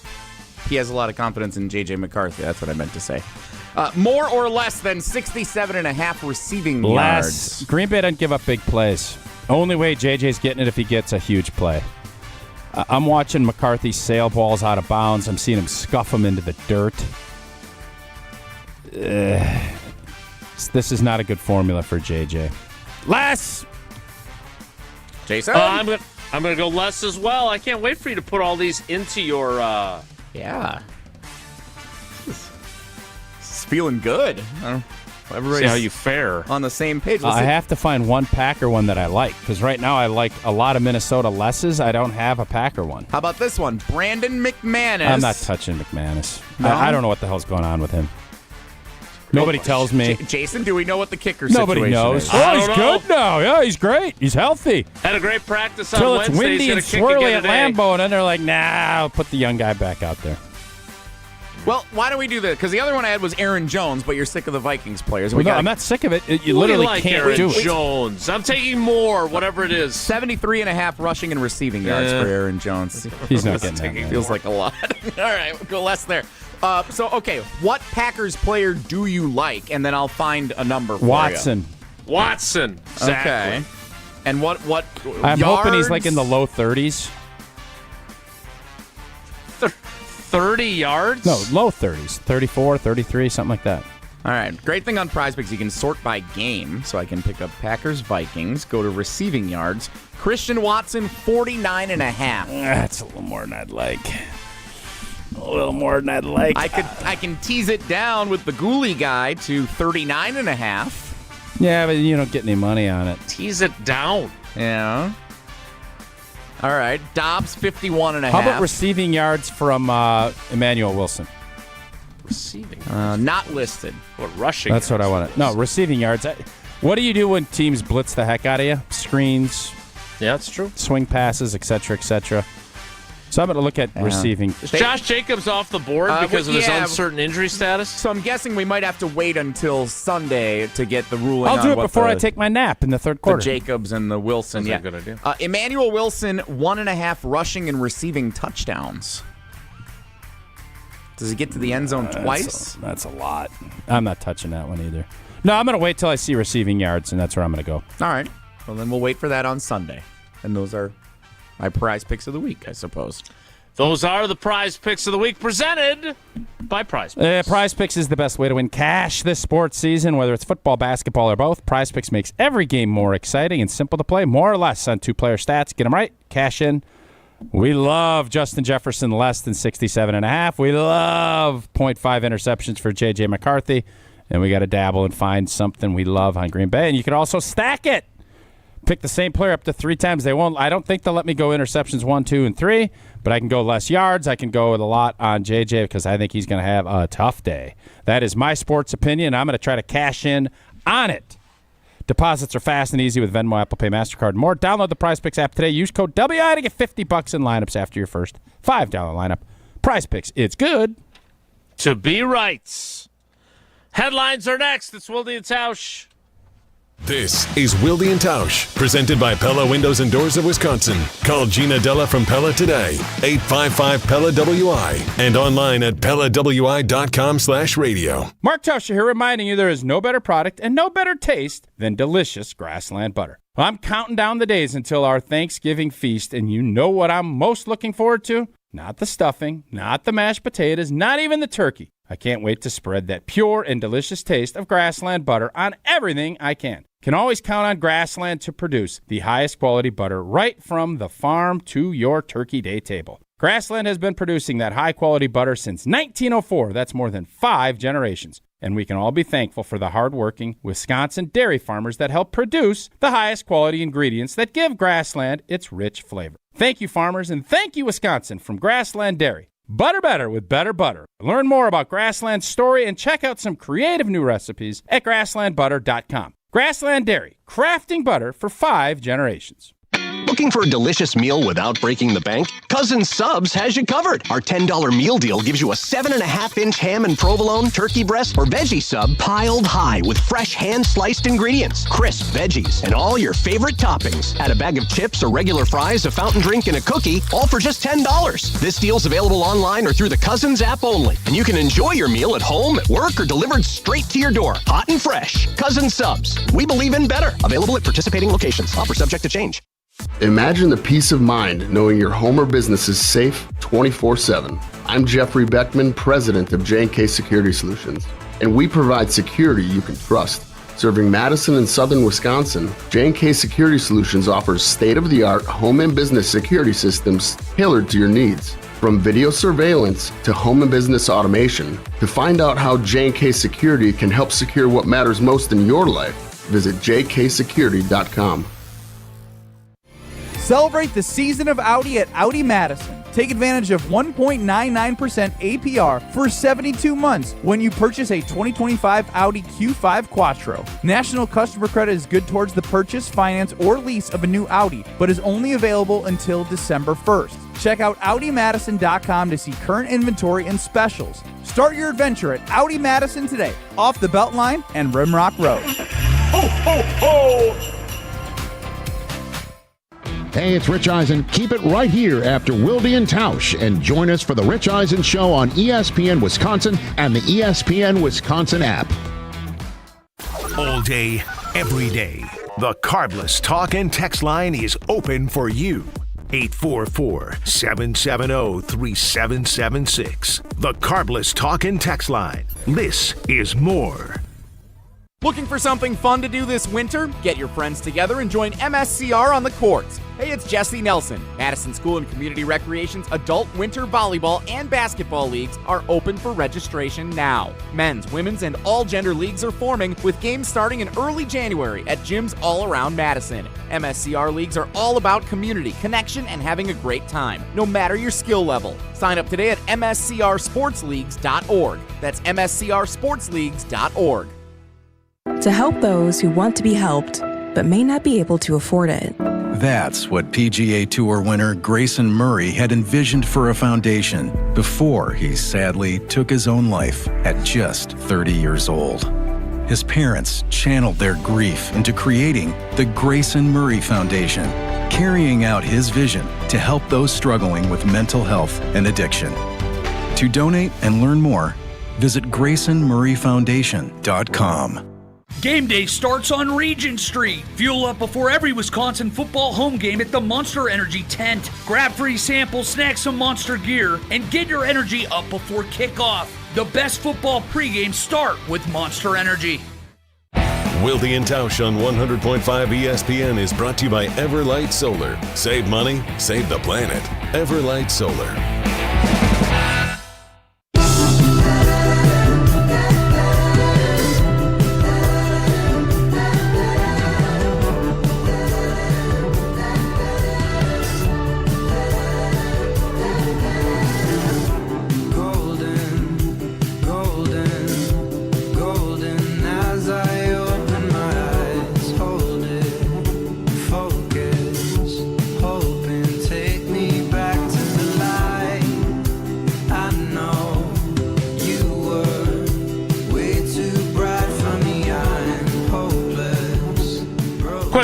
he has a lot of confidence in J.J. McCarthy. That's what I meant to say. More or less than 67.5 receiving yards. Green Bay doesn't give up big plays. Only way J.J.'s getting it if he gets a huge play. I'm watching McCarthy sail balls out of bounds. I'm seeing him scuff them into the dirt. This is not a good formula for J.J. Les! Jason? I'm gonna go less as well. I can't wait for you to put all these into your... Yeah. This is feeling good. See how you fare. On the same page. I have to find one Packer one that I like, because right now I like a lot of Minnesota lesses. I don't have a Packer one. How about this one? Brandon McManus. I'm not touching McManus. No? I don't know what the hell's going on with him. Nobody tells me. Jason, do we know what the kicker Nobody situation knows. is? Oh, he's good now. Yeah, he's great. He's healthy. Had a great practice on Till Wednesday. it's windy He's and gonna kick swirly again at today. Lambeau, and then they're like, nah, I'll put the young guy back out there. Well, why don't we do this? Because the other one I had was Aaron Jones, but you're sick of the Vikings players. Well, no, I'm not sick of it. You literally like can't Aaron do it. Jones. I'm taking more, whatever it is. 73.5 rushing and receiving yards for Aaron Jones. He's not getting that. Man. Feels like a lot. All right, we'll go less there. Okay, what Packers player do you like? And then I'll find a number for Watson. you. Watson. Exactly. Okay. And what I'm yards? hoping he's in the low 30s. 30 yards? No, low 30s. 34, 33, something like that. All right. Great thing on Prize Picks, you can sort by game. So I can pick up Packers, Vikings, go to receiving yards. Christian Watson, 49.5. That's a little more than I'd like. A little more than I'd like. I can tease it down with the Ghoulie guy to 39.5. Yeah, but you don't get any money on it. Tease it down. Yeah. All right. Dobbs, 51.5. How about receiving yards from Emmanuel Wilson? Receiving not listed. What, rushing That's yards? what I want. No, receiving yards. What do you do when teams blitz the heck out of you? Screens. Yeah, that's true. Swing passes, etc., etc. So I'm going to look at receiving. Is Josh Jacobs off the board because of his uncertain injury status? So I'm guessing we might have to wait until Sunday to get the ruling. I'll do it before I take my nap in the third quarter. The Jacobs and the Wilson. That's a good idea. Emmanuel Wilson, 1.5 rushing and receiving touchdowns. Does he get to the end zone twice? That's a lot. I'm not touching that one either. No, I'm going to wait till I see receiving yards, and that's where I'm going to go. All right. Well, then we'll wait for that on Sunday. And those are my prize picks of the week, I suppose. Those are the prize picks of the week presented by Prize Picks. Prize Picks is the best way to win cash this sports season, whether it's football, basketball, or both. Prize Picks makes every game more exciting and simple to play, more or less on two-player stats. Get them right, cash in. We love Justin Jefferson less than 67.5. We love 0.5 interceptions for J.J. McCarthy. And we got to dabble and find something we love on Green Bay. And you can also stack it. Pick the same player up to 3 times. They won't. I don't think they'll let me go interceptions 1, 2, and 3, but I can go less yards. I can go with a lot on JJ because I think he's going to have a tough day. That is my sports opinion. I'm going to try to cash in on it. Deposits are fast and easy with Venmo, Apple Pay, MasterCard, and more. Download the PrizePicks app today. Use code WI to get $50 in lineups after your first $5 lineup. PrizePicks, it's good to be right. Headlines are next. It's Wilde and Tausch. This is Wilde and Tausch, presented by Pella Windows and Doors of Wisconsin. Call Gina Della from Pella today, 855-PELLA-WI, and online at PellaWI.com/radio. Mark Tauscher here reminding you there is no better product and no better taste than delicious Grassland butter. Well, I'm counting down the days until our Thanksgiving feast, and you know what I'm most looking forward to? Not the stuffing, not the mashed potatoes, not even the turkey. I can't wait to spread that pure and delicious taste of Grassland butter on everything I can. Can always count on Grassland to produce the highest quality butter right from the farm to your Turkey Day table. Grassland has been producing that high quality butter since 1904. That's more than 5 generations. And we can all be thankful for the hardworking Wisconsin dairy farmers that help produce the highest quality ingredients that give Grassland its rich flavor. Thank you, farmers, and thank you, Wisconsin, from Grassland Dairy. Butter better with better butter. Learn more about Grassland's story and check out some creative new recipes at grasslandbutter.com. Grassland Dairy, crafting butter for 5 generations. Looking for a delicious meal without breaking the bank? Cousin Subs has you covered. Our $10 meal deal gives you a 7.5-inch ham and provolone, turkey breast, or veggie sub piled high with fresh hand-sliced ingredients, crisp veggies, and all your favorite toppings. Add a bag of chips or regular fries, a fountain drink, and a cookie, all for just $10. This deal's available online or through the Cousins app only. And you can enjoy your meal at home, at work, or delivered straight to your door. Hot and fresh. Cousin Subs. We believe in better. Available at participating locations. Offer subject to change. Imagine the peace of mind knowing your home or business is safe 24/7. I'm Jeffrey Beckman, president of J&K Security Solutions, and we provide security you can trust. Serving Madison and southern Wisconsin, J&K Security Solutions offers state-of-the-art home and business security systems tailored to your needs. From video surveillance to home and business automation, to find out how J&K Security can help secure what matters most in your life, visit jksecurity.com. Celebrate the season of Audi at Audi Madison. Take advantage of 1.99% APR for 72 months when you purchase a 2025 Audi Q5 Quattro. National customer credit is good towards the purchase, finance, or lease of a new Audi, but is only available until December 1st. Check out AudiMadison.com to see current inventory and specials. Start your adventure at Audi Madison today, off the Beltline and Rimrock Road. Ho, ho, ho! Hey, it's Rich Eisen. Keep it right here after Wilde and Tausch, and join us for the Rich Eisen Show on ESPN Wisconsin and the ESPN Wisconsin app. All day, every day, the Carbless Talk and Text line is open for you. 844-770-3776. The Carbless Talk and Text line. This is more. Looking for something fun to do this winter? Get your friends together and join MSCR on the courts. Hey, it's Jesse Nelson. Madison School and Community Recreation's adult winter volleyball and basketball leagues are open for registration now. Men's, women's, and all gender leagues are forming, with games starting in early January at gyms all around Madison. MSCR leagues are all about community, connection, and having a great time, no matter your skill level. Sign up today at mscrsportsleagues.org. That's mscrsportsleagues.org. To help those who want to be helped, but may not be able to afford it. That's what PGA Tour winner Grayson Murray had envisioned for a foundation before he sadly took his own life at just 30 years old. His parents channeled their grief into creating the Grayson Murray Foundation, carrying out his vision to help those struggling with mental health and addiction. To donate and learn more, visit GraysonMurrayFoundation.com. Game day starts on Regent Street. Fuel up before every Wisconsin football home game at the Monster Energy tent. Grab free samples, snag some Monster gear, and get your energy up before kickoff. The best football pregame start with Monster Energy. Wilde and Tausch on 100.5 ESPN is brought to you by Everlight Solar. Save money, save the planet. Everlight Solar.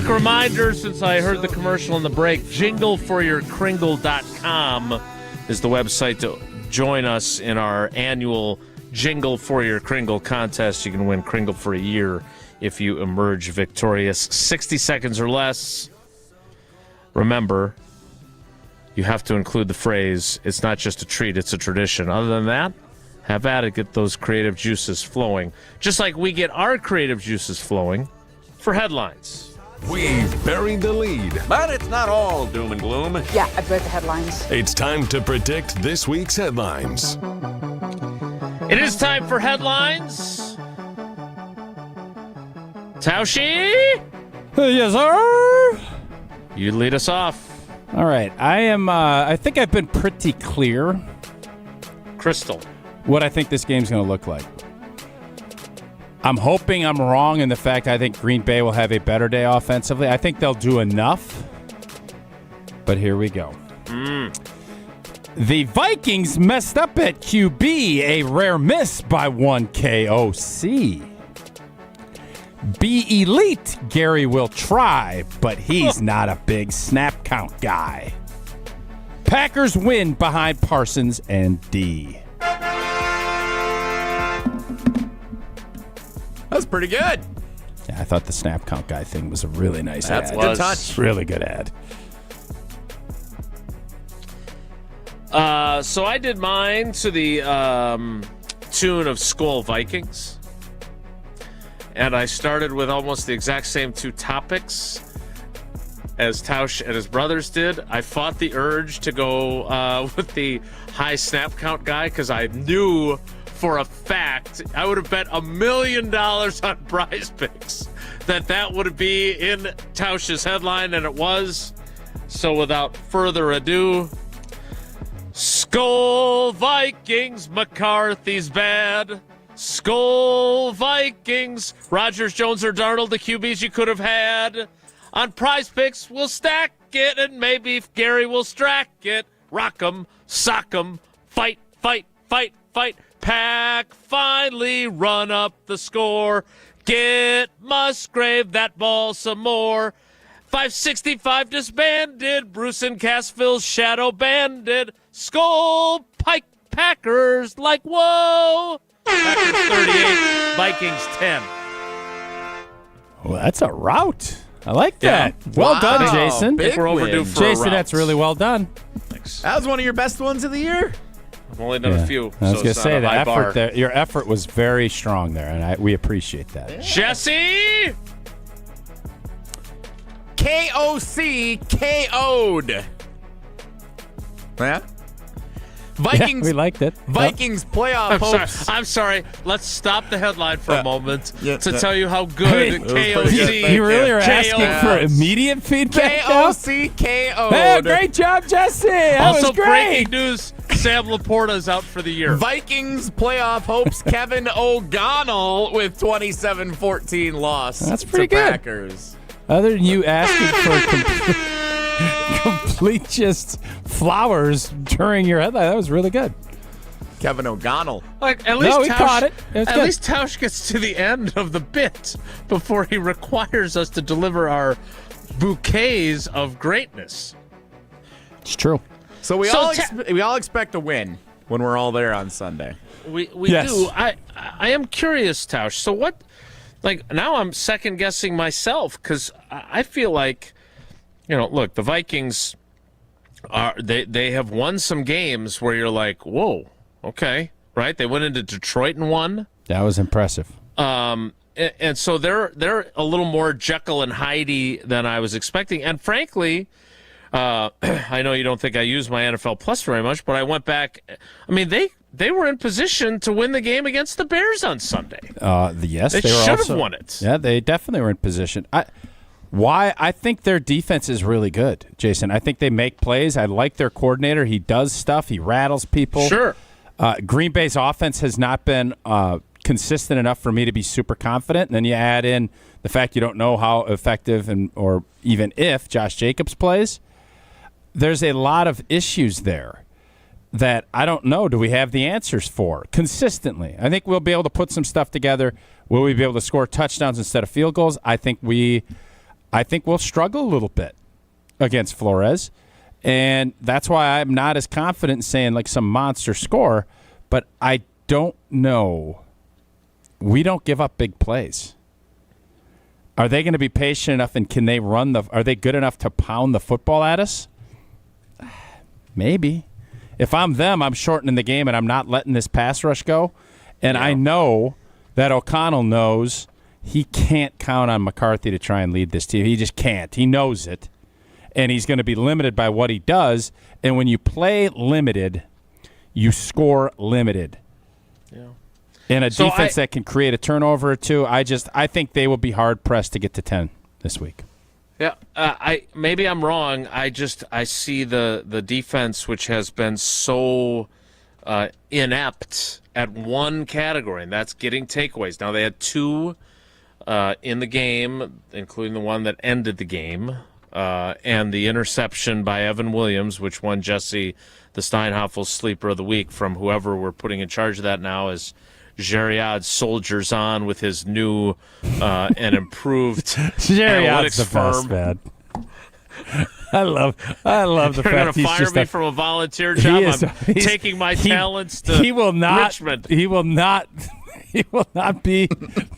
Quick reminder, since I heard the commercial in the break, jingleforyourkringle.com is the website to join us in our annual Jingle for Your Kringle contest. You can win Kringle for a year if you emerge victorious. 60 seconds or less. Remember, you have to include the phrase, it's not just a treat, it's a tradition. Other than that, have at it, get those creative juices flowing. Just like we get our creative juices flowing for headlines. We've buried the lead. But it's not all doom and gloom. Yeah, I've read the headlines. It's time to predict this week's headlines. It is time for headlines. Tauschie? Yes, sir. You lead us off. All right. I think I've been pretty clear. Crystal. What I think this game's going to look like. I'm hoping I'm wrong in the fact I think Green Bay will have a better day offensively. I think they'll do enough. But here we go. The Vikings messed up at QB, a rare miss by one KOC. Be elite, Gary will try, but he's not a big snap count guy. Packers win behind Parsons and D. That's pretty good. Yeah, I thought the snap count guy thing was a really nice ad. That's a good touch. Really good ad. So I did mine to the tune of Skol Vikings. And I started with almost the exact same two topics as Tausch and his brothers did. I fought the urge to go with the high snap count guy because I knew for a fact I would have bet $1 million on Prize Picks that would be in Tausch's headline, and it was. So without further ado, Skol Vikings, McCarthy's bad. Skol Vikings, Rodgers, Jones, or Darnold, the QBs you could have had. On Prize Picks, we'll stack it, and maybe Gary will strack it. Rock 'em, sock 'em, fight, fight, fight, fight. Pack finally run up the score. Get Musgrave that ball some more. 565 disbanded. Bruce and Cassville's shadow banded. Skol Pike Packers like whoa. Packers 38, Vikings 10. Well, that's a rout. I like that. Yeah. Well done, Jason. Big we're overdue win. for Jason, a rout. that's really well done. Thanks. That was one of your best ones of the year. I've only done a few. I was going to say the effort bar. there. Your effort was very strong there, and we appreciate that. Yeah. Jesse! KOC KO'd. Yeah? Vikings. Yeah, we liked it. Vikings playoff hopes. I'm sorry. Let's stop the headline for a moment to tell you how I good mean, KOC. You really are asking for immediate feedback. KOC KO'd. Hey, great job, Jesse. That Also, was great. breaking news: Sam Laporta's out for the year. Vikings playoff hopes. Kevin O'Connell with 27-14 loss. That's pretty to good. Packers. Other than you asking for complete just flowers during your headline, that was really good. Kevin O'Connell. Like at least he caught it. At At least Tausch gets to the end of the bit before he requires us to deliver our bouquets of greatness. It's true. So we all expect a win when we're all there on Sunday. We Yes. do. I am curious, Tausch. So what? Like now I'm second guessing myself because I feel like, look, the Vikings are they have won some games where you're like, whoa, okay, right? They went into Detroit and won. That was impressive. And so they're a little more Jekyll and Hyde than I was expecting. And frankly, I know you don't think I use my NFL Plus very much, but I went back. I mean, they were in position to win the game against the Bears on Sunday. Yes, they should have won it. Yeah, they definitely were in position. I think their defense is really good, Jason. I think they make plays. I like their coordinator. He does stuff. He rattles people. Sure. Green Bay's offense has not been consistent enough for me to be super confident. And then you add in the fact you don't know how effective or even if Josh Jacobs plays. There's a lot of issues there that I don't know. Do we have the answers for consistently? I think we'll be able to put some stuff together. Will we be able to score touchdowns instead of field goals? I think we I think we'll struggle a little bit against Flores. And that's why I'm not as confident in saying like some monster score, but I don't know. We don't give up big plays. Are they going to be patient enough, and can they are they good enough to pound the football at us? Maybe. If I'm them, I'm shortening the game and I'm not letting this pass rush go. And I know that O'Connell knows he can't count on McCarthy to try and lead this team. He just can't. He knows it. And he's going to be limited by what he does. And when you play limited, you score limited. Yeah. In a defense that can create a turnover or two, I think they will be hard-pressed to get to 10 this week. Yeah, maybe I'm wrong. I see the defense, which has been so inept at one category, and that's getting takeaways. Now, they had 2 in the game, including the one that ended the game. And the interception by Evan Williams, which won Jesse the Steinhoffel Sleeper of the Week from whoever we're putting in charge of that now, is Geriad soldiers on with his new and improved analytics the firm. Best, man. I love the fact he's going to fire me from a volunteer job. I'm taking my talents to Richmond. He will not be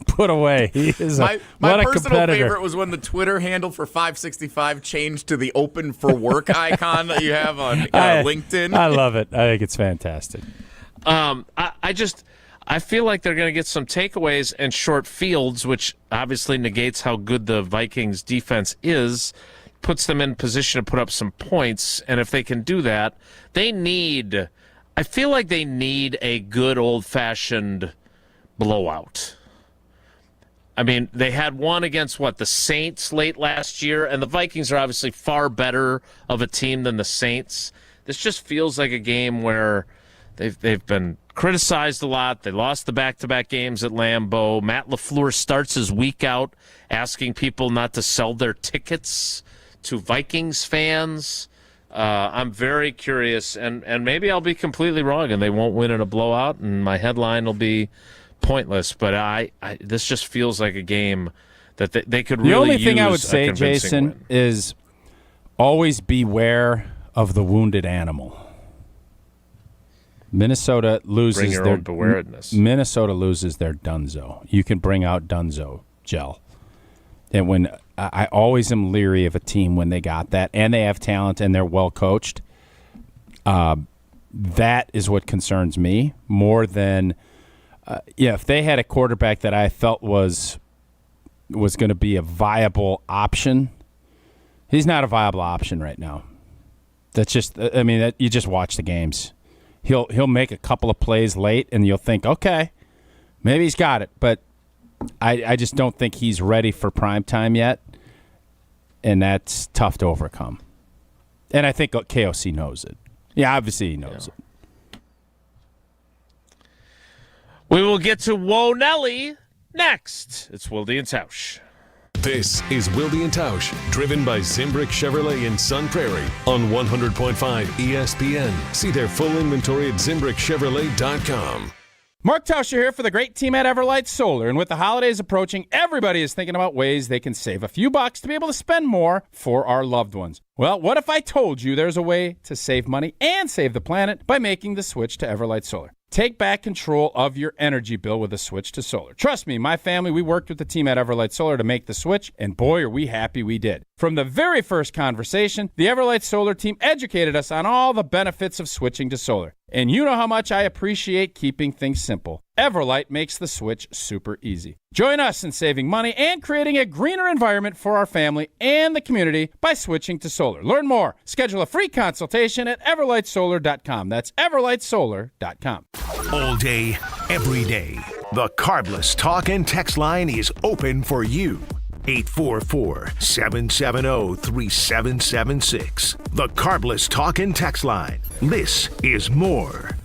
put away. He is my what a personal competitor. favorite was when the Twitter handle for 565 changed to the open for work icon that you have on LinkedIn. I love it. I think it's fantastic. I feel like they're going to get some takeaways and short fields, which obviously negates how good the Vikings defense is, puts them in position to put up some points. And if they can do that, I feel like they need a good old-fashioned blowout. I mean, they had one against, the Saints late last year, and the Vikings are obviously far better of a team than the Saints. This just feels like a game where they've been criticized a lot. They lost the back-to-back games at Lambeau. Matt LaFleur starts his week out asking people not to sell their tickets to Vikings fans. I'm very curious, and maybe I'll be completely wrong, and they won't win in a blowout, and my headline will be pointless. But this just feels like a game that they could really use. The only thing I would a say, convincing Jason, win. is always beware of the wounded animal. Minnesota loses your their own bewaredness. Minnesota loses their Dunzo. You can bring out Dunzo gel, and when I always am leery of a team when they got that, and they have talent and they're well coached. That is what concerns me more than if they had a quarterback that I felt was going to be a viable option. He's not a viable option right now. That's just, you just watch the games. He'll make a couple of plays late, and you'll think, okay, maybe he's got it. But I just don't think he's ready for prime time yet, and that's tough to overcome. And I think KOC knows it. Yeah, obviously he knows it. We will get to Whoa Nelly next. It's Wilde and Tausch. This is Wilde and Tausch, driven by Zimbrick Chevrolet in Sun Prairie on 100.5 ESPN. See their full inventory at ZimbrickChevrolet.com. Mark Tauscher here for the great team at Everlight Solar. And with the holidays approaching, everybody is thinking about ways they can save a few bucks to be able to spend more for our loved ones. Well, what if I told you there's a way to save money and save the planet by making the switch to Everlight Solar? Take back control of your energy bill with a switch to solar. Trust me, my family, we worked with the team at Everlight Solar to make the switch, and boy, are we happy we did. From the very first conversation, the Everlight Solar team educated us on all the benefits of switching to solar. And you know how much I appreciate keeping things simple. Everlight makes the switch super easy. Join us in saving money and creating a greener environment for our family and the community by switching to solar. Learn more. Schedule a free consultation at everlightsolar.com. That's everlightsolar.com. All day, every day, the Carbless Talk and Text line is open for you. 844-770-3776. The Carbless Talk and Text line. This is more.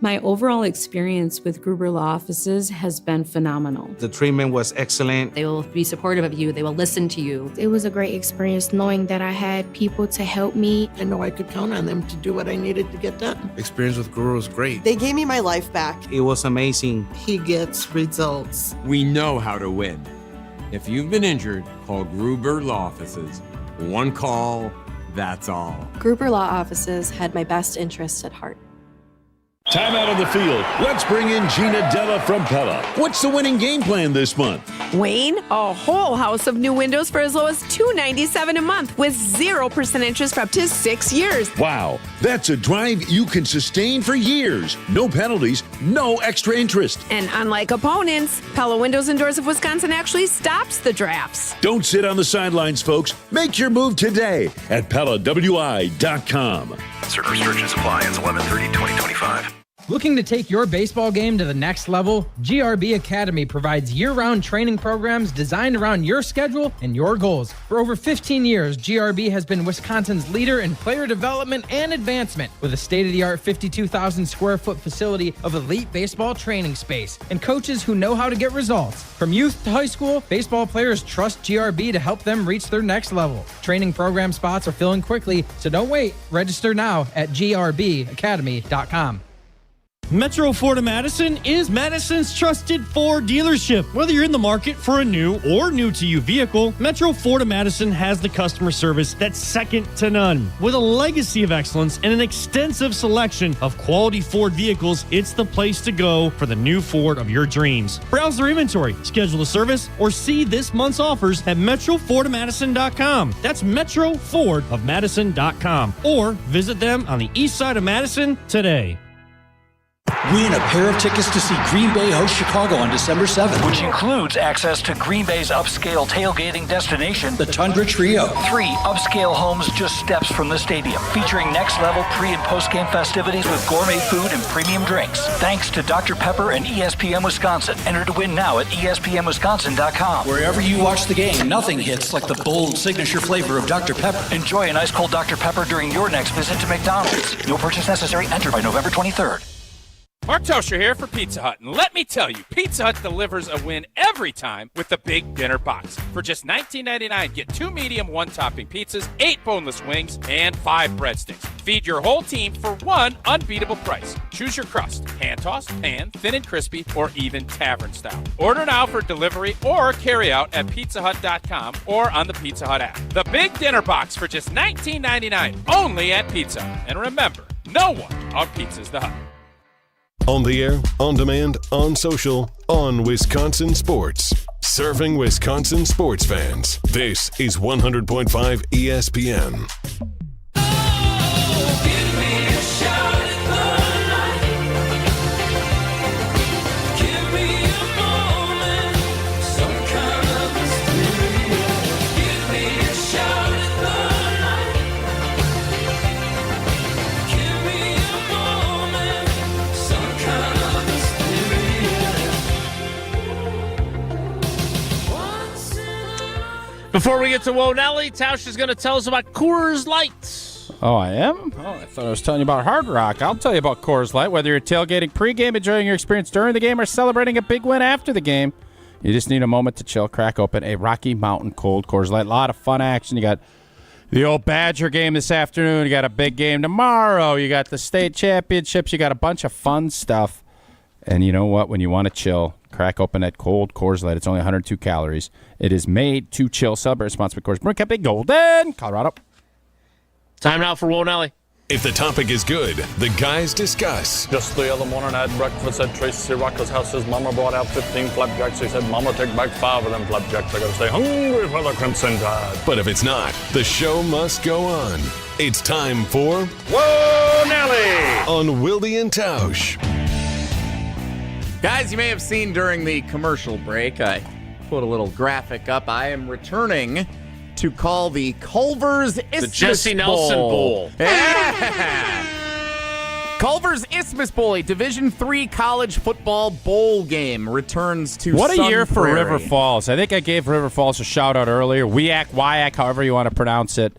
My overall experience with Gruber Law Offices has been phenomenal. The treatment was excellent. They will be supportive of you. They will listen to you. It was a great experience knowing that I had people to help me. I know I could count on them to do what I needed to get done. Experience with Gruber was great. They gave me my life back. It was amazing. He gets results. We know how to win. If you've been injured, call Gruber Law Offices. One call, that's all. Gruber Law Offices had my best interests at heart. Time out on the field. Let's bring in Gina Della from Pella. What's the winning game plan this month? Wayne, a whole house of new windows for as low as $297 a month with 0% interest for up to 6 years. Wow, that's a drive you can sustain for years. No penalties, no extra interest. And unlike opponents, Pella Windows and Doors of Wisconsin actually stops the drafts. Don't sit on the sidelines, folks. Make your move today at PellaWI.com. Certain restrictions apply. Ends 11/30/2025. Looking to take your baseball game to the next level? GRB Academy provides year-round training programs designed around your schedule and your goals. For over 15 years, GRB has been Wisconsin's leader in player development and advancement with a state-of-the-art 52,000 square foot facility of elite baseball training space and coaches who know how to get results. From youth to high school, baseball players trust GRB to help them reach their next level. Training program spots are filling quickly, so don't wait. Register now at grbacademy.com. Metro Ford of Madison is Madison's trusted Ford dealership. Whether you're in the market for a new or new-to-you vehicle, Metro Ford of Madison has the customer service that's second to none. With a legacy of excellence and an extensive selection of quality Ford vehicles, it's the place to go for the new Ford of your dreams. Browse their inventory, schedule a service, or see this month's offers at MetroFordofMadison.com. That's MetroFordofMadison.com. Or visit them on the east side of Madison today. Win a pair of tickets to see Green Bay host Chicago on December 7th. Which includes access to Green Bay's upscale tailgating destination, the Tundra Trio. 3 upscale homes just steps from the stadium, featuring next-level pre- and post-game festivities with gourmet food and premium drinks. Thanks to Dr. Pepper and ESPN Wisconsin. Enter to win now at ESPNWisconsin.com. Wherever you watch the game, nothing hits like the bold signature flavor of Dr. Pepper. Enjoy an ice-cold Dr. Pepper during your next visit to McDonald's. No purchase necessary. Enter by November 23rd. Mark Toscher here for Pizza Hut, and let me tell you, Pizza Hut delivers a win every time with the Big Dinner Box. For just $19.99, get 2 medium one-topping pizzas, 8 boneless wings, and 5 breadsticks. Feed your whole team for one unbeatable price. Choose your crust, hand-tossed, pan, thin and crispy, or even tavern style. Order now for delivery or carry-out at pizzahut.com or on the Pizza Hut app. The Big Dinner Box for just $19.99, only at Pizza Hut. And remember, no one outpizzas the Hut. On the air, on demand, on social, on Wisconsin Sports. Serving Wisconsin sports fans. This is 100.5 ESPN. Before we get to Whoa Nelly, Tausch is going to tell us about Coors Light. Oh, I am? Oh, I thought I was telling you about Hard Rock. I'll tell you about Coors Light. Whether you're tailgating pregame, enjoying your experience during the game, or celebrating a big win after the game, you just need a moment to chill. Crack open a Rocky Mountain Cold Coors Light. A lot of fun action. You got the old Badger game this afternoon. You got a big game tomorrow. You got the state championships. You got a bunch of fun stuff. And you know what? When you want to chill, crack open that cold Coors Light. It's only 102 calories. It is made to chill. Celebrate sponsored by Coors Brewing Company, Golden, Colorado. Time now for Whoa Nelly. If the topic is good, the guys discuss. Just the other morning I had breakfast at Tracy Rocker's house. His mama brought out 15 flapjacks. He said, Mama, take back 5 of them flapjacks. I gotta stay hungry for the Crimson Tide. But if it's not, the show must go on. It's time for Whoa Nelly on Wilde and Tausch. Guys, you may have seen during the commercial break, I put a little graphic up. I am returning to call the Culver's Isthmus Bowl. The Jesse Nelson Bowl. Yeah. Culver's Isthmus Bowl, a Division III college football bowl game, returns to What a Sun year for Prairie. River Falls. I think I gave River Falls a shout-out earlier. WIAC, however you want to pronounce it.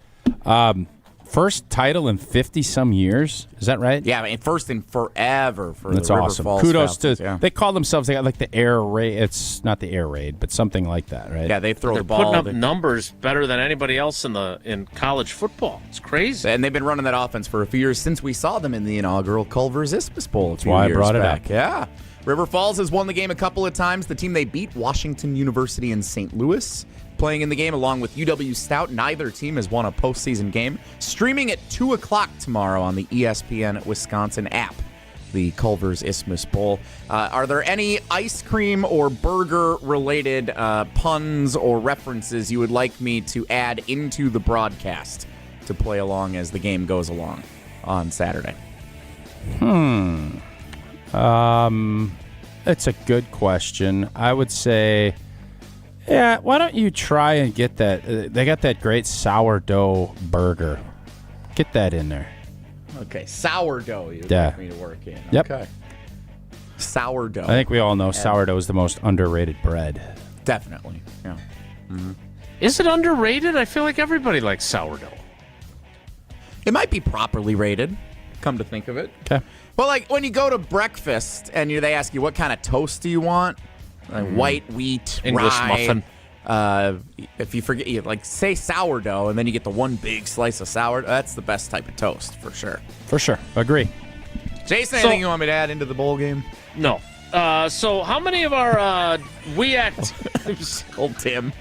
First title in 50-some years. Is that right? Yeah, I mean, first in forever for That's the River awesome. Falls Kudos Falcons, to. yeah. They call themselves. They got like the air raid. It's not the air raid, but something like that, right? Yeah, they throw They're the ball. putting up numbers better than anybody else in college football. It's crazy. And they've been running that offense for a few years since we saw them in the inaugural Culver's Isthmus Bowl. That's why I brought it up. Yeah. River Falls has won the game a couple of times. The team they beat, Washington University in St. Louis, playing in the game along with UW Stout. Neither team has won a postseason game. Streaming at 2 o'clock tomorrow on the ESPN Wisconsin app, the Culver's Isthmus Bowl. Are there any ice cream or burger-related puns or references you would like me to add into the broadcast to play along as the game goes along on Saturday? It's a good question. I would say, yeah, why don't you try and get that? They got that great sourdough burger. Get that in there. Okay, sourdough you'd Yeah. like me to work in. Yep. Okay. Sourdough. I think we all know sourdough is the most underrated bread. Definitely, yeah. Mm-hmm. Is it underrated? I feel like everybody likes sourdough. It might be properly rated, come to think of it. Okay. Well, like when you go to breakfast and they ask you what kind of toast do you want, like white wheat, English rye. muffin. If you forget, you say sourdough, and then you get the one big slice of sourdough. That's the best type of toast for sure. For sure, agree. Jason, anything you want me to add into the bowl game? No. So how many of our WEAC old Tim?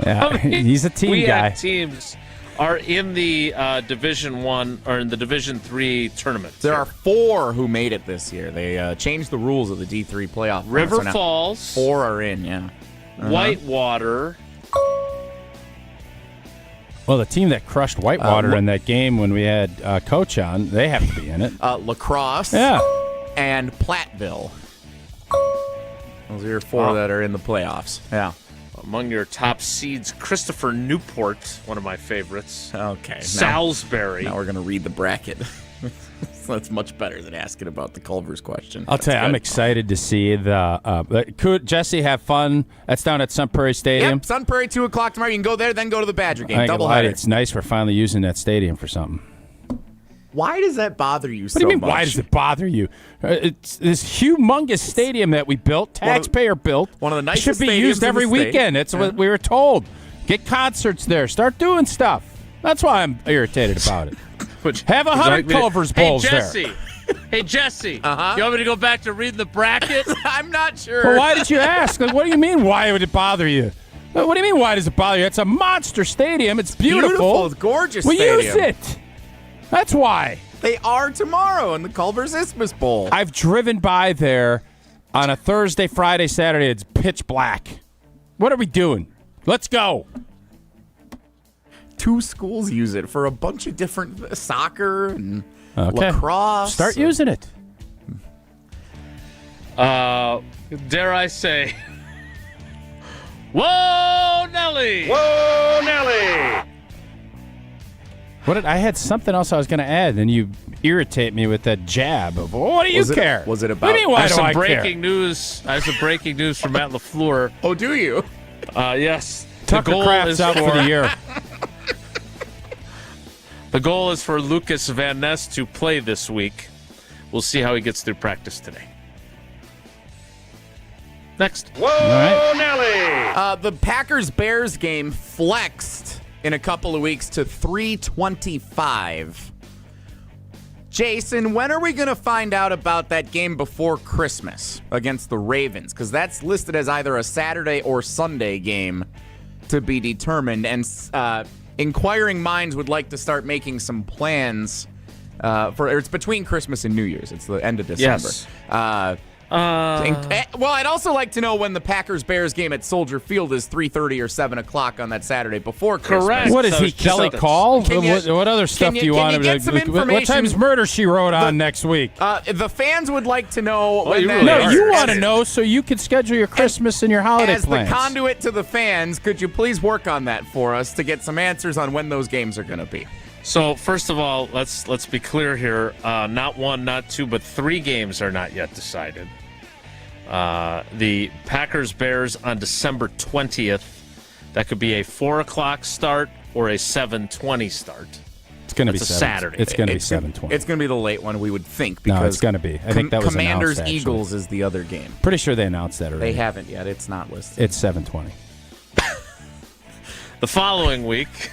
Yeah, he's a team WEAC guy. teams are in the Division 1 or in the Division 3 tournament? There are 4 who made it this year. They changed the rules of the D3 playoff. River so now Falls. 4 are in, yeah. Whitewater. Well, the team that crushed Whitewater in that game when we had Coach on, they have to be in it. Lacrosse. Yeah. And Platteville. Those are your 4 that are in the playoffs. Yeah. Among your top seeds, Christopher Newport, one of my favorites. Okay. Salisbury. Now we're going to read the bracket. So that's much better than asking about the Culver's question. I'll tell you, I'm excited to see could Jesse have fun? That's down at Sun Prairie Stadium. Yep, Sun Prairie, 2 o'clock tomorrow. You can go there, then go to the Badger game. Doubleheader. It's nice we're finally using that stadium for something. Why does that bother you so much? What do you mean, why does it bother you? It's this humongous stadium that we built, taxpayer built. One of the nicest should be stadiums used in every the state. weekend. That's what we were told. Get concerts there. Start doing stuff. That's why I'm irritated about it. Have 100 Culver's Bowls there. Hey, Jesse. You want me to go back to reading the bracket? I'm not sure. Well, why did you ask? Like, what do you mean, why would it bother you? What do you mean, why does it bother you? It's a monster stadium. It's beautiful. It's gorgeous we stadium. use it. That's why. They are tomorrow in the Culver's Isthmus Bowl. I've driven by there on a Thursday, Friday, Saturday. It's pitch black. What are we doing? Let's go. 2 schools use it for a bunch of different soccer and lacrosse. Start using it. Dare I say, whoa, Nelly! Whoa, Nelly! I had something else I was going to add, and you irritate me with that jab of, what do you care? Was it about? What do you mean, why do I care? I have some breaking news from Matt LaFleur. Oh, do you? Yes. Tucker Kraft's out for the year. The goal is for Lucas Van Ness to play this week. We'll see how he gets through practice today. Next. Whoa, Nelly! The Packers-Bears game flexed in a couple of weeks to 3:25. Jason, when are we going to find out about that game before Christmas against the Ravens? Because that's listed as either a Saturday or Sunday game to be determined. And inquiring minds would like to start making some plans it's between Christmas and New Year's. It's the end of December. Yes. Well, I'd also like to know when the Packers-Bears game at Soldier Field is 3:30 or 7 o'clock on that Saturday before Christmas. Correct. What is he, Kelly Call? What other stuff do you want him to get some information? What time's Murder, She Wrote on next week? The fans would like to know when you want to know so you can schedule your Christmas and your holiday plans. As the conduit to the fans, could you please work on that for us to get some answers on when those games are going to be? So, first of all, let's be clear here. Not 1, not 2, but 3 games are not yet decided. The Packers-Bears on December 20th. That could be a 4 o'clock start or a 7:20 start. It's going to be a Saturday. It's going to be 7:20. It's going to be the late one, we would think. Because no, it's going to be. I think that was Commanders announced, Eagles is the other game. Pretty sure they announced that already. They haven't yet. It's not listed. It's 7:20. The following week,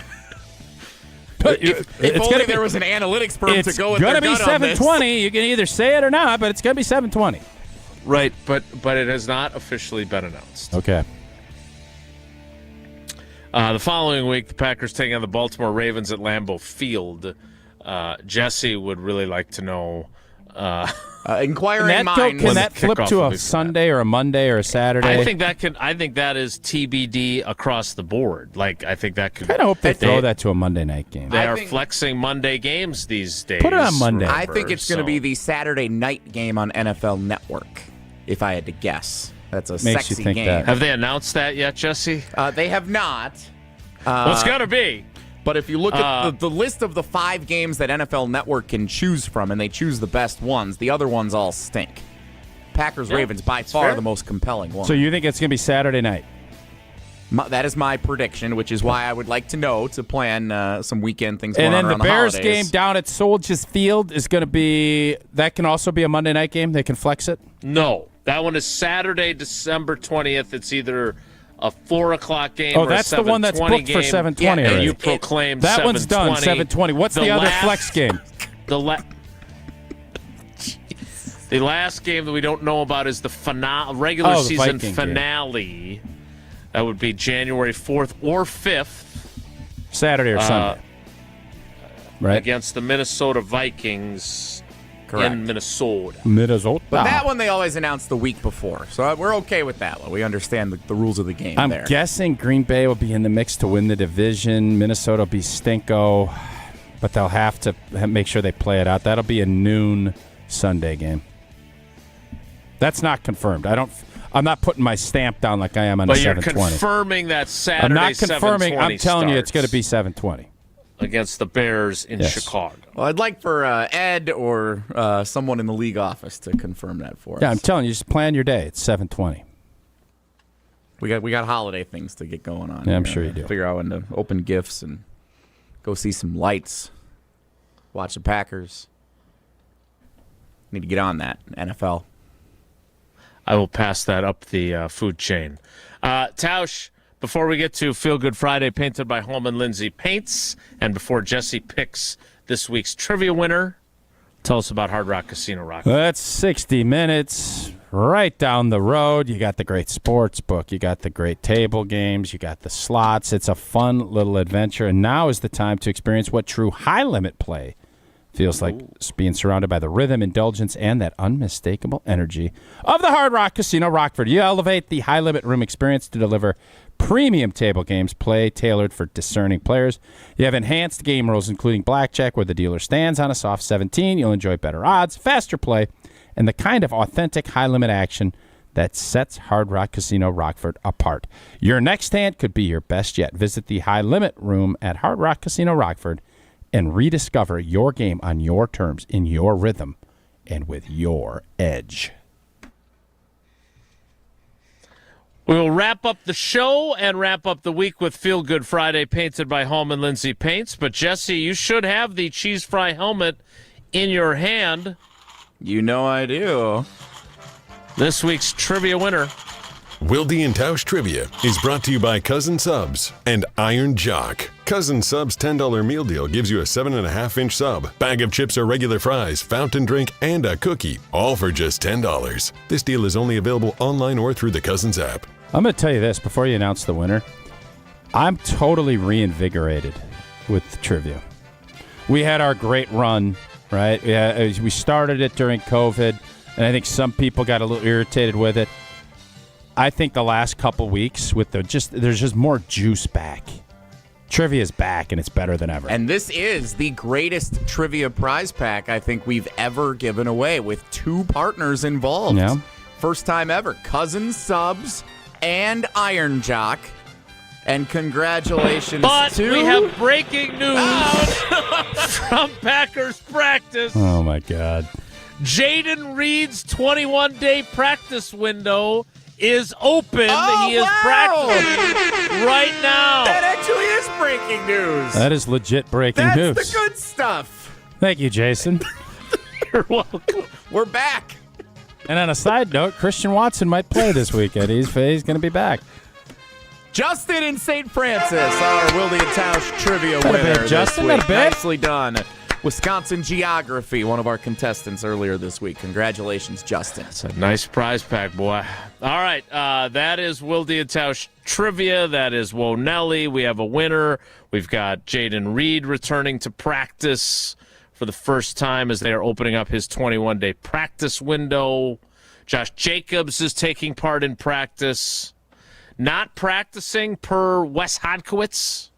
If only there was an analytics firm to go with their gut on this. It's going to be 7:20. You can either say it or not, but it's going to be 7:20. Right, but it has not officially been announced. Okay. The following week, the Packers taking on the Baltimore Ravens at Lambeau Field. Jesse would really like to know. Inquiring minds. Can that flip to a Sunday or a Monday or a Saturday? I think that is TBD across the board. Like, I think that could. I hope they throw that to a Monday night game. They are flexing Monday games these days. Put it on Monday. I think it's going to be the Saturday night game on NFL Network, if I had to guess. That's a Makes sexy you think game. that. Have they announced that yet, Jesse? They have not. What's going to be? But if you look at the list of the 5 games that NFL Network can choose from, and they choose the best ones, the other ones all stink. Packers-Ravens, by far the most compelling one. So you think it's going to be Saturday night? That is my prediction, which is why I would like to know to plan some weekend things going on around the Bears holidays. game down at Soldiers Field is going to be – that can also be a Monday night game? They can flex it? No. That one is Saturday, December 20th. It's either a 4 o'clock game or a 7:20 that's the one that's booked game. for 7:20 Yeah, already. And you proclaim that 7:20. One's done, 7:20. What's the other flex game? The last game that we don't know about is the regular season Viking finale. Game. That would be January 4th or 5th. Saturday or Sunday. Right. Against the Minnesota Vikings in Minnesota. But that one they always announce the week before. So we're okay with that one. We understand the rules of the game I'm there. guessing Green Bay will be in the mix to win the division. Minnesota will be stinko. But they'll have to make sure they play it out. That'll be a noon Sunday game. That's not confirmed. I'm not putting my stamp down like I am on the 7:20. But you're confirming that Saturday. I'm not confirming. I'm telling you, it's going to be 7:20 against the Bears in Chicago. Well, I'd like for Ed or someone in the league office to confirm that for us. Yeah, I'm telling you, just plan your day. It's 7:20. We got holiday things to get going on. Yeah, I'm sure you do. Figure out when to open gifts and go see some lights. Watch the Packers. Need to get on that, NFL. I will pass that up the food chain. Tausch, before we get to Feel Good Friday, painted by Holman Lindsay Paints, and before Jesse picks this week's trivia winner, tell us about Hard Rock Casino Rockford. That's 60 minutes right down the road. You got the great sports book. You got the great table games. You got the slots. It's a fun little adventure, and now is the time to experience what true high-limit play feels like. Being surrounded by the rhythm, indulgence, and that unmistakable energy of the Hard Rock Casino Rockford. You elevate the high-limit room experience to deliver premium table games, play tailored for discerning players. You have enhanced game rules, including blackjack, where the dealer stands on a soft 17. You'll enjoy better odds, faster play, and the kind of authentic high-limit action that sets Hard Rock Casino Rockford apart. Your next hand could be your best yet. Visit the high-limit room at Hard Rock Casino Rockford and rediscover your game on your terms, in your rhythm, and with your edge. We will wrap up the show and wrap up the week with Feel Good Friday, painted by Holman Lindsay Paints. But, Jesse, you should have the cheese fry helmet in your hand. You know I do. This week's trivia winner. Wilde and Tausch Trivia is brought to you by Cousin Subs and Iron Jock. Cousin Subs' $10 meal deal gives you a 7.5-inch sub, bag of chips or regular fries, fountain drink, and a cookie, all for just $10. This deal is only available online or through the Cousins app. I'm going to tell you this before you announce the winner. I'm totally reinvigorated with the trivia. We had our great run, right? We started it during COVID, and I think some people got a little irritated with it. I think the last couple weeks with there's just more juice back. Trivia is back, and it's better than ever. And this is the greatest trivia prize pack I think we've ever given away, with 2 partners involved. Yeah. First time ever. Cousin Subs and Iron Jock. And congratulations to... we have breaking news from Packers practice. Oh, my God. Jaden Reed's 21-day practice window is open. He is practicing right now. That actually is breaking news. That is legit breaking news. That's the good stuff. Thank you, Jason. You're welcome. We're back. And on a side note, Christian Watson might play this weekend. He's going to be back. Justin in St. Francis, our Wilde and Tausch trivia winner. Justin, this week. that a bit? Nicely done. Wisconsin geography, one of our contestants earlier this week. Congratulations, Justin. It's a nice prize pack, boy. All right, that is Wilde and Tausch trivia. That is Wonelli. We have a winner. We've got Jaden Reed returning to practice for the first time as they are opening up his 21-day practice window. Josh Jacobs is taking part in practice. Not practicing per Wes Hodkiewicz,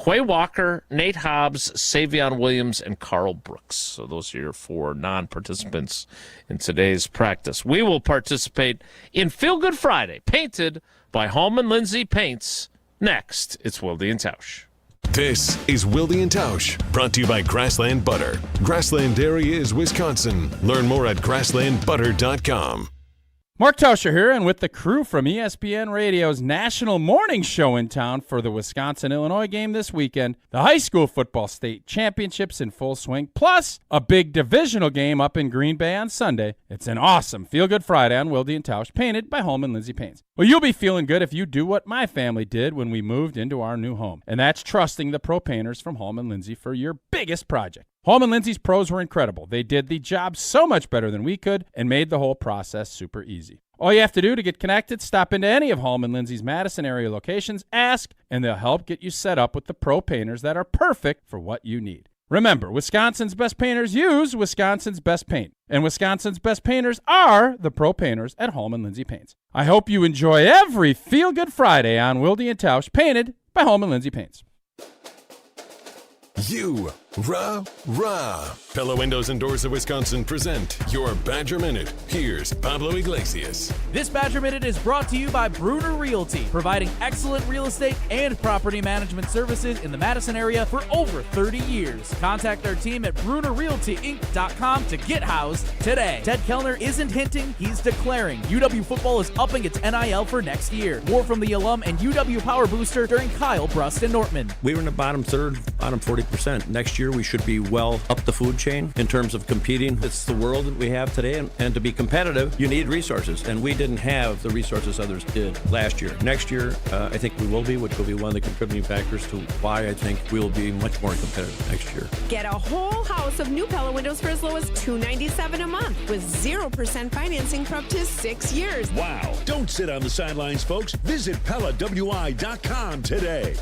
Quay Walker, Nate Hobbs, Savion Williams, and Carl Brooks. So those are your 4 non-participants in today's practice. We will participate in Feel Good Friday, painted by Hallman Lindsay Paints. Next, it's Wilde and Tausch. This is Wilde and Tausch, brought to you by Grassland Butter. Grassland Dairy is Wisconsin. Learn more at grasslandbutter.com. Mark Tauscher here, and with the crew from ESPN Radio's national morning show in town for the Wisconsin-Illinois game this weekend, the high school football state championships in full swing, plus a big divisional game up in Green Bay on Sunday. It's an awesome Feel-Good Friday on Wilde and Tausch, painted by Hallman Lindsay Paints. Well, you'll be feeling good if you do what my family did when we moved into our new home, and that's trusting the pro painters from Hallman Lindsay for your biggest project. Hallman Lindsay's pros were incredible. They did the job so much better than we could and made the whole process super easy. All you have to do to get connected, stop into any of Hallman Lindsay's Madison area locations, ask, and they'll help get you set up with the pro painters that are perfect for what you need. Remember, Wisconsin's best painters use Wisconsin's best paint, and Wisconsin's best painters are the pro painters at Hallman Lindsay Paints. I hope you enjoy every Feel Good Friday on Wilde and Tausch, painted by Hallman Lindsay Paints. Pella Windows and Doors of Wisconsin present your Badger Minute. Here's Pablo Iglesias. This Badger Minute is brought to you by Bruner Realty, providing excellent real estate and property management services in the Madison area for over 30 years. Contact our team at BrunerRealtyInc.com to get housed today. Ted Kellner isn't hinting, he's declaring. UW football is upping its NIL for next year. More from the alum and UW Power Booster during Kyle Brust and Nortman. We were in the bottom third, bottom 40%. Next year we should be well up the food chain in terms of competing. It's the world that we have today, and to be competitive, you need resources, and we didn't have the resources others did last year. Next year, I think we will be, which will be one of the contributing factors to why I think we will be much more competitive next year. Get a whole house of new Pella windows for as low as $297 a month with 0% financing for up to 6 years. Wow. Don't sit on the sidelines, folks. Visit PellaWI.com today.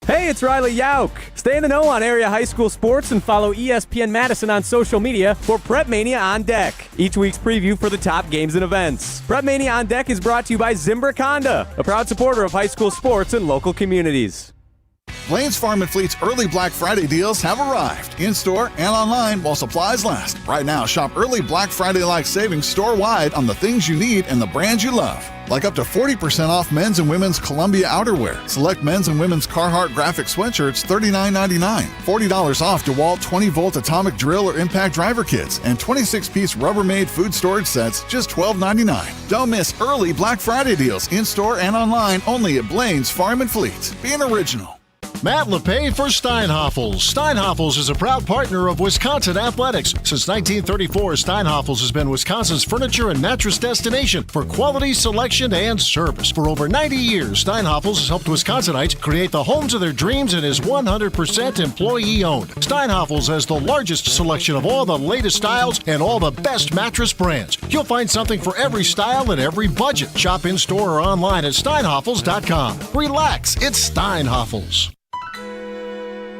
Hey, it's Riley Yauk. Stay in the know on area high school sports and follow ESPN Madison on social media for Prep Mania on Deck, each week's preview for the top games and events. Prep Mania on Deck is brought to you by Zimbrick Honda, a proud supporter of high school sports and local communities. Blaine's Farm and Fleet's early Black Friday deals have arrived, in-store and online while supplies last. Right now, shop early Black Friday-like savings store-wide on the things you need and the brands you love. Like up to 40% off men's and women's Columbia outerwear. Select men's and women's Carhartt graphic sweatshirts $39.99. $40 off DeWalt 20-volt atomic drill or impact driver kits. And 26-piece Rubbermaid food storage sets just $12.99. Don't miss early Black Friday deals in-store and online only at Blaine's Farm and Fleet. Be an original. Matt LePay for Steinhoffels. Steinhoffels is a proud partner of Wisconsin Athletics. Since 1934, Steinhoffels has been Wisconsin's furniture and mattress destination for quality, selection, and service. For over 90 years, Steinhoffels has helped Wisconsinites create the homes of their dreams and is 100% employee-owned. Steinhoffels has the largest selection of all the latest styles and all the best mattress brands. You'll find something for every style and every budget. Shop in-store or online at steinhoffels.com. Relax, it's Steinhoffels.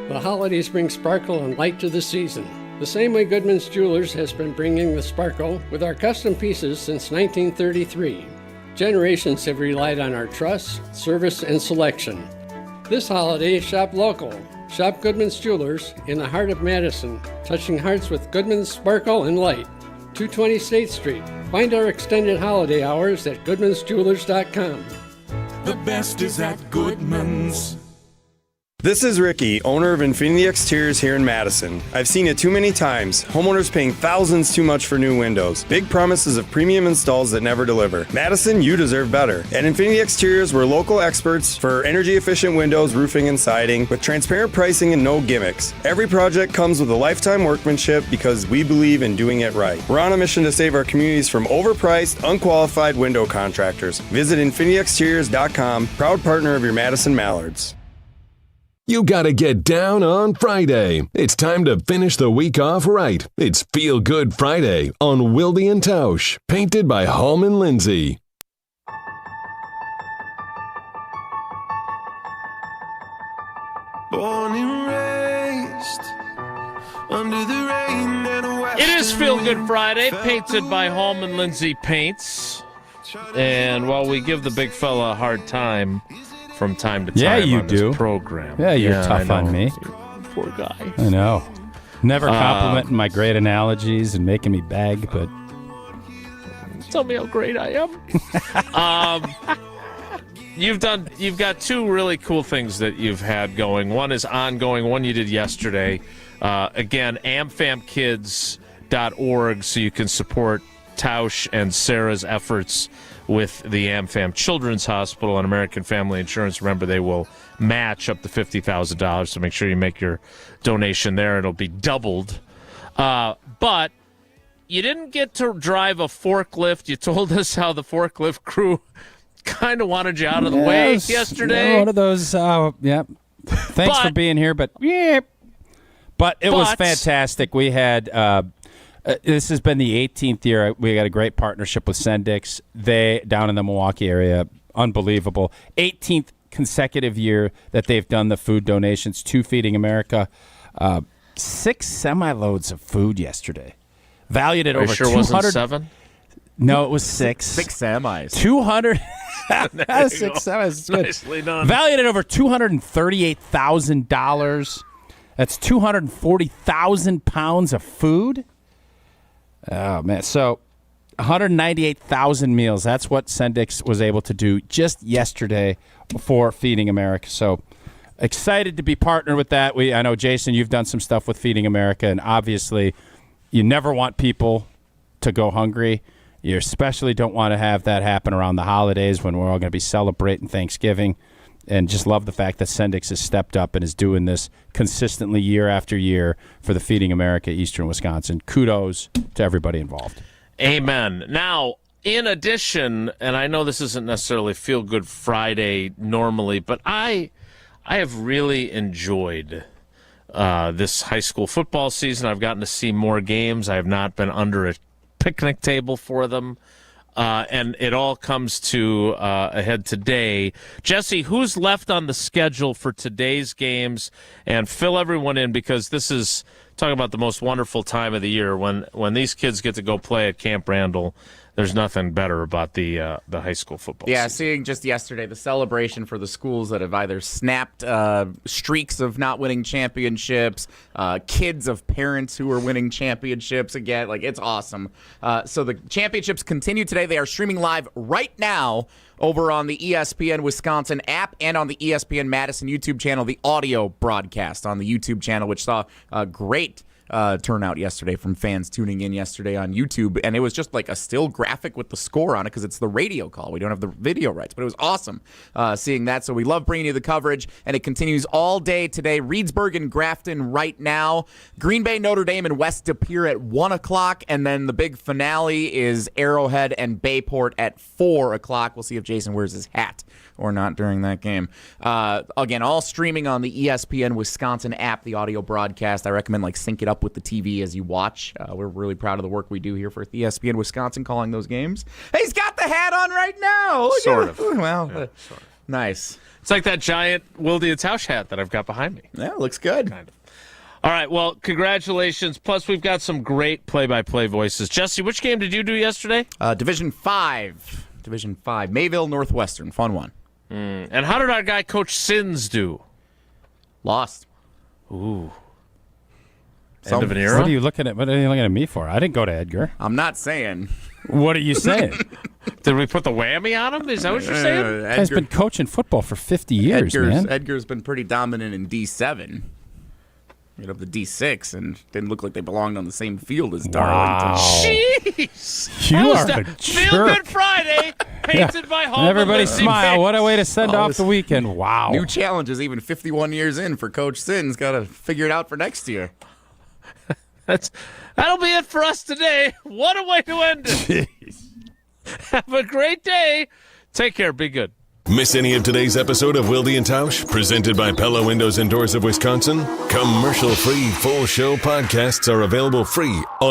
The holidays bring sparkle and light to the season. The same way Goodman's Jewelers has been bringing the sparkle with our custom pieces since 1933. Generations have relied on our trust, service, and selection. This holiday, shop local. Shop Goodman's Jewelers in the heart of Madison, touching hearts with Goodman's sparkle and light. 220 State Street. Find our extended holiday hours at goodmansjewelers.com. The best is at Goodman's. This is Ricky, owner of Infinity Exteriors here in Madison. I've seen it too many times. Homeowners paying thousands too much for new windows. Big promises of premium installs that never deliver. Madison, you deserve better. At Infinity Exteriors, we're local experts for energy-efficient windows, roofing, and siding with transparent pricing and no gimmicks. Every project comes with a lifetime workmanship because we believe in doing it right. We're on a mission to save our communities from overpriced, unqualified window contractors. Visit infinityexteriors.com, proud partner of your Madison Mallards. You gotta get down on Friday. It's time to finish the week off right. It's Feel Good Friday on Wilde and Tausch, painted by Hallman Lindsay. Born and raised under the rain and It is Feel Good Friday, painted by Hallman Lindsay Paints. And while we give the big fella a hard time from time to time on this program. Yeah, you're tough on me. Poor guy. I know. Never complimenting my great analogies and making me beg, but tell me how great I am. You've got two really cool things that you've had going. One is ongoing, one you did yesterday. Again, amfamkids.org, so you can support Tausch and Sarah's efforts with the AmFam Children's Hospital and American Family Insurance. Remember, they will match up to $50,000, so make sure you make your donation there. It'll be doubled. But you didn't get to drive a forklift. You told us how the forklift crew kind of wanted you out of the way yesterday. One of those, Thanks for being here, but it was fantastic. We had... this has been the 18th year. We got a great partnership with Sendix. They, down in the Milwaukee area, unbelievable. 18th consecutive year that they've done the food donations to Feeding America. 6 semi-loads of food yesterday. Valued at over 200. Wasn't 7? No, it was 6. 6 semis. 200. 6 semis. Nicely done. Valued at over $238,000. That's 240,000 pounds of food. Oh, man. So 198,000 meals. That's what Sendix was able to do just yesterday for Feeding America. So excited to be partnered with that. I know, Jason, you've done some stuff with Feeding America, and obviously you never want people to go hungry. You especially don't want to have that happen around the holidays when we're all going to be celebrating Thanksgiving. And just love the fact that Sendix has stepped up and is doing this consistently year after year for the Feeding America Eastern Wisconsin. Kudos to everybody involved. Amen. Now, in addition, and I know this isn't necessarily Feel Good Friday normally, but I have really enjoyed this high school football season. I've gotten to see more games. I have not been under a picnic table for them. And it all comes to a head today. Jesse, who's left on the schedule for today's games? And fill everyone in, because this is talking about the most wonderful time of the year when these kids get to go play at Camp Randall. There's nothing better about the high school football season. Seeing just yesterday the celebration for the schools that have either snapped streaks of not winning championships, kids of parents who are winning championships again. Like, it's awesome. So the championships continue today. They are streaming live right now over on the ESPN Wisconsin app and on the ESPN Madison YouTube channel, the audio broadcast on the YouTube channel, which saw a great turnout yesterday from fans tuning in yesterday on YouTube, and it was just like a still graphic with the score on it because it's the radio call. We don't have the video rights, but it was awesome seeing that. So we love bringing you the coverage, and it continues all day today. Reedsburg and Grafton right now. Green Bay, Notre Dame, and West De Pere at 1 o'clock, and then the big finale is Arrowhead and Bayport at 4 o'clock. We'll see if Jason wears his hat or not during that game. Again, all streaming on the ESPN Wisconsin app, the audio broadcast. I recommend sync it up with the TV as you watch. We're really proud of the work we do here for ESPN Wisconsin calling those games. Hey, he's got the hat on right now. Sort of. Well, sort of. Nice. It's like that giant Wilde and Tausch hat that I've got behind me. Yeah, looks good. Kind of. All right, well, congratulations. Plus, we've got some great play-by-play voices. Jesse, which game did you do yesterday? Division 5. Mayville Northwestern. Fun one. And how did our guy, Coach Sins, do? Lost. Ooh. End of an era? What are you looking at me for? I didn't go to Edgar. I'm not saying. What are you saying? Did we put the whammy on him? Is that what you're saying? He's been coaching football for 50 years, man. Edgar's been pretty dominant in D7. Made up the D6 and didn't look like they belonged on the same field as Darlington. Wow. Jeez. You That was are a Feel jerk. Good Friday, painted by Home. Everybody smile. What a way to send off the weekend. Wow. New challenges, even 51 years in for Coach Sin's. Got to figure it out for next year. That'll be it for us today. What a way to end it. Have a great day. Take care. Be good. Miss any of today's episode of Wilde and Tausch, presented by Pella Windows and Doors of Wisconsin? Commercial-free full show podcasts are available free on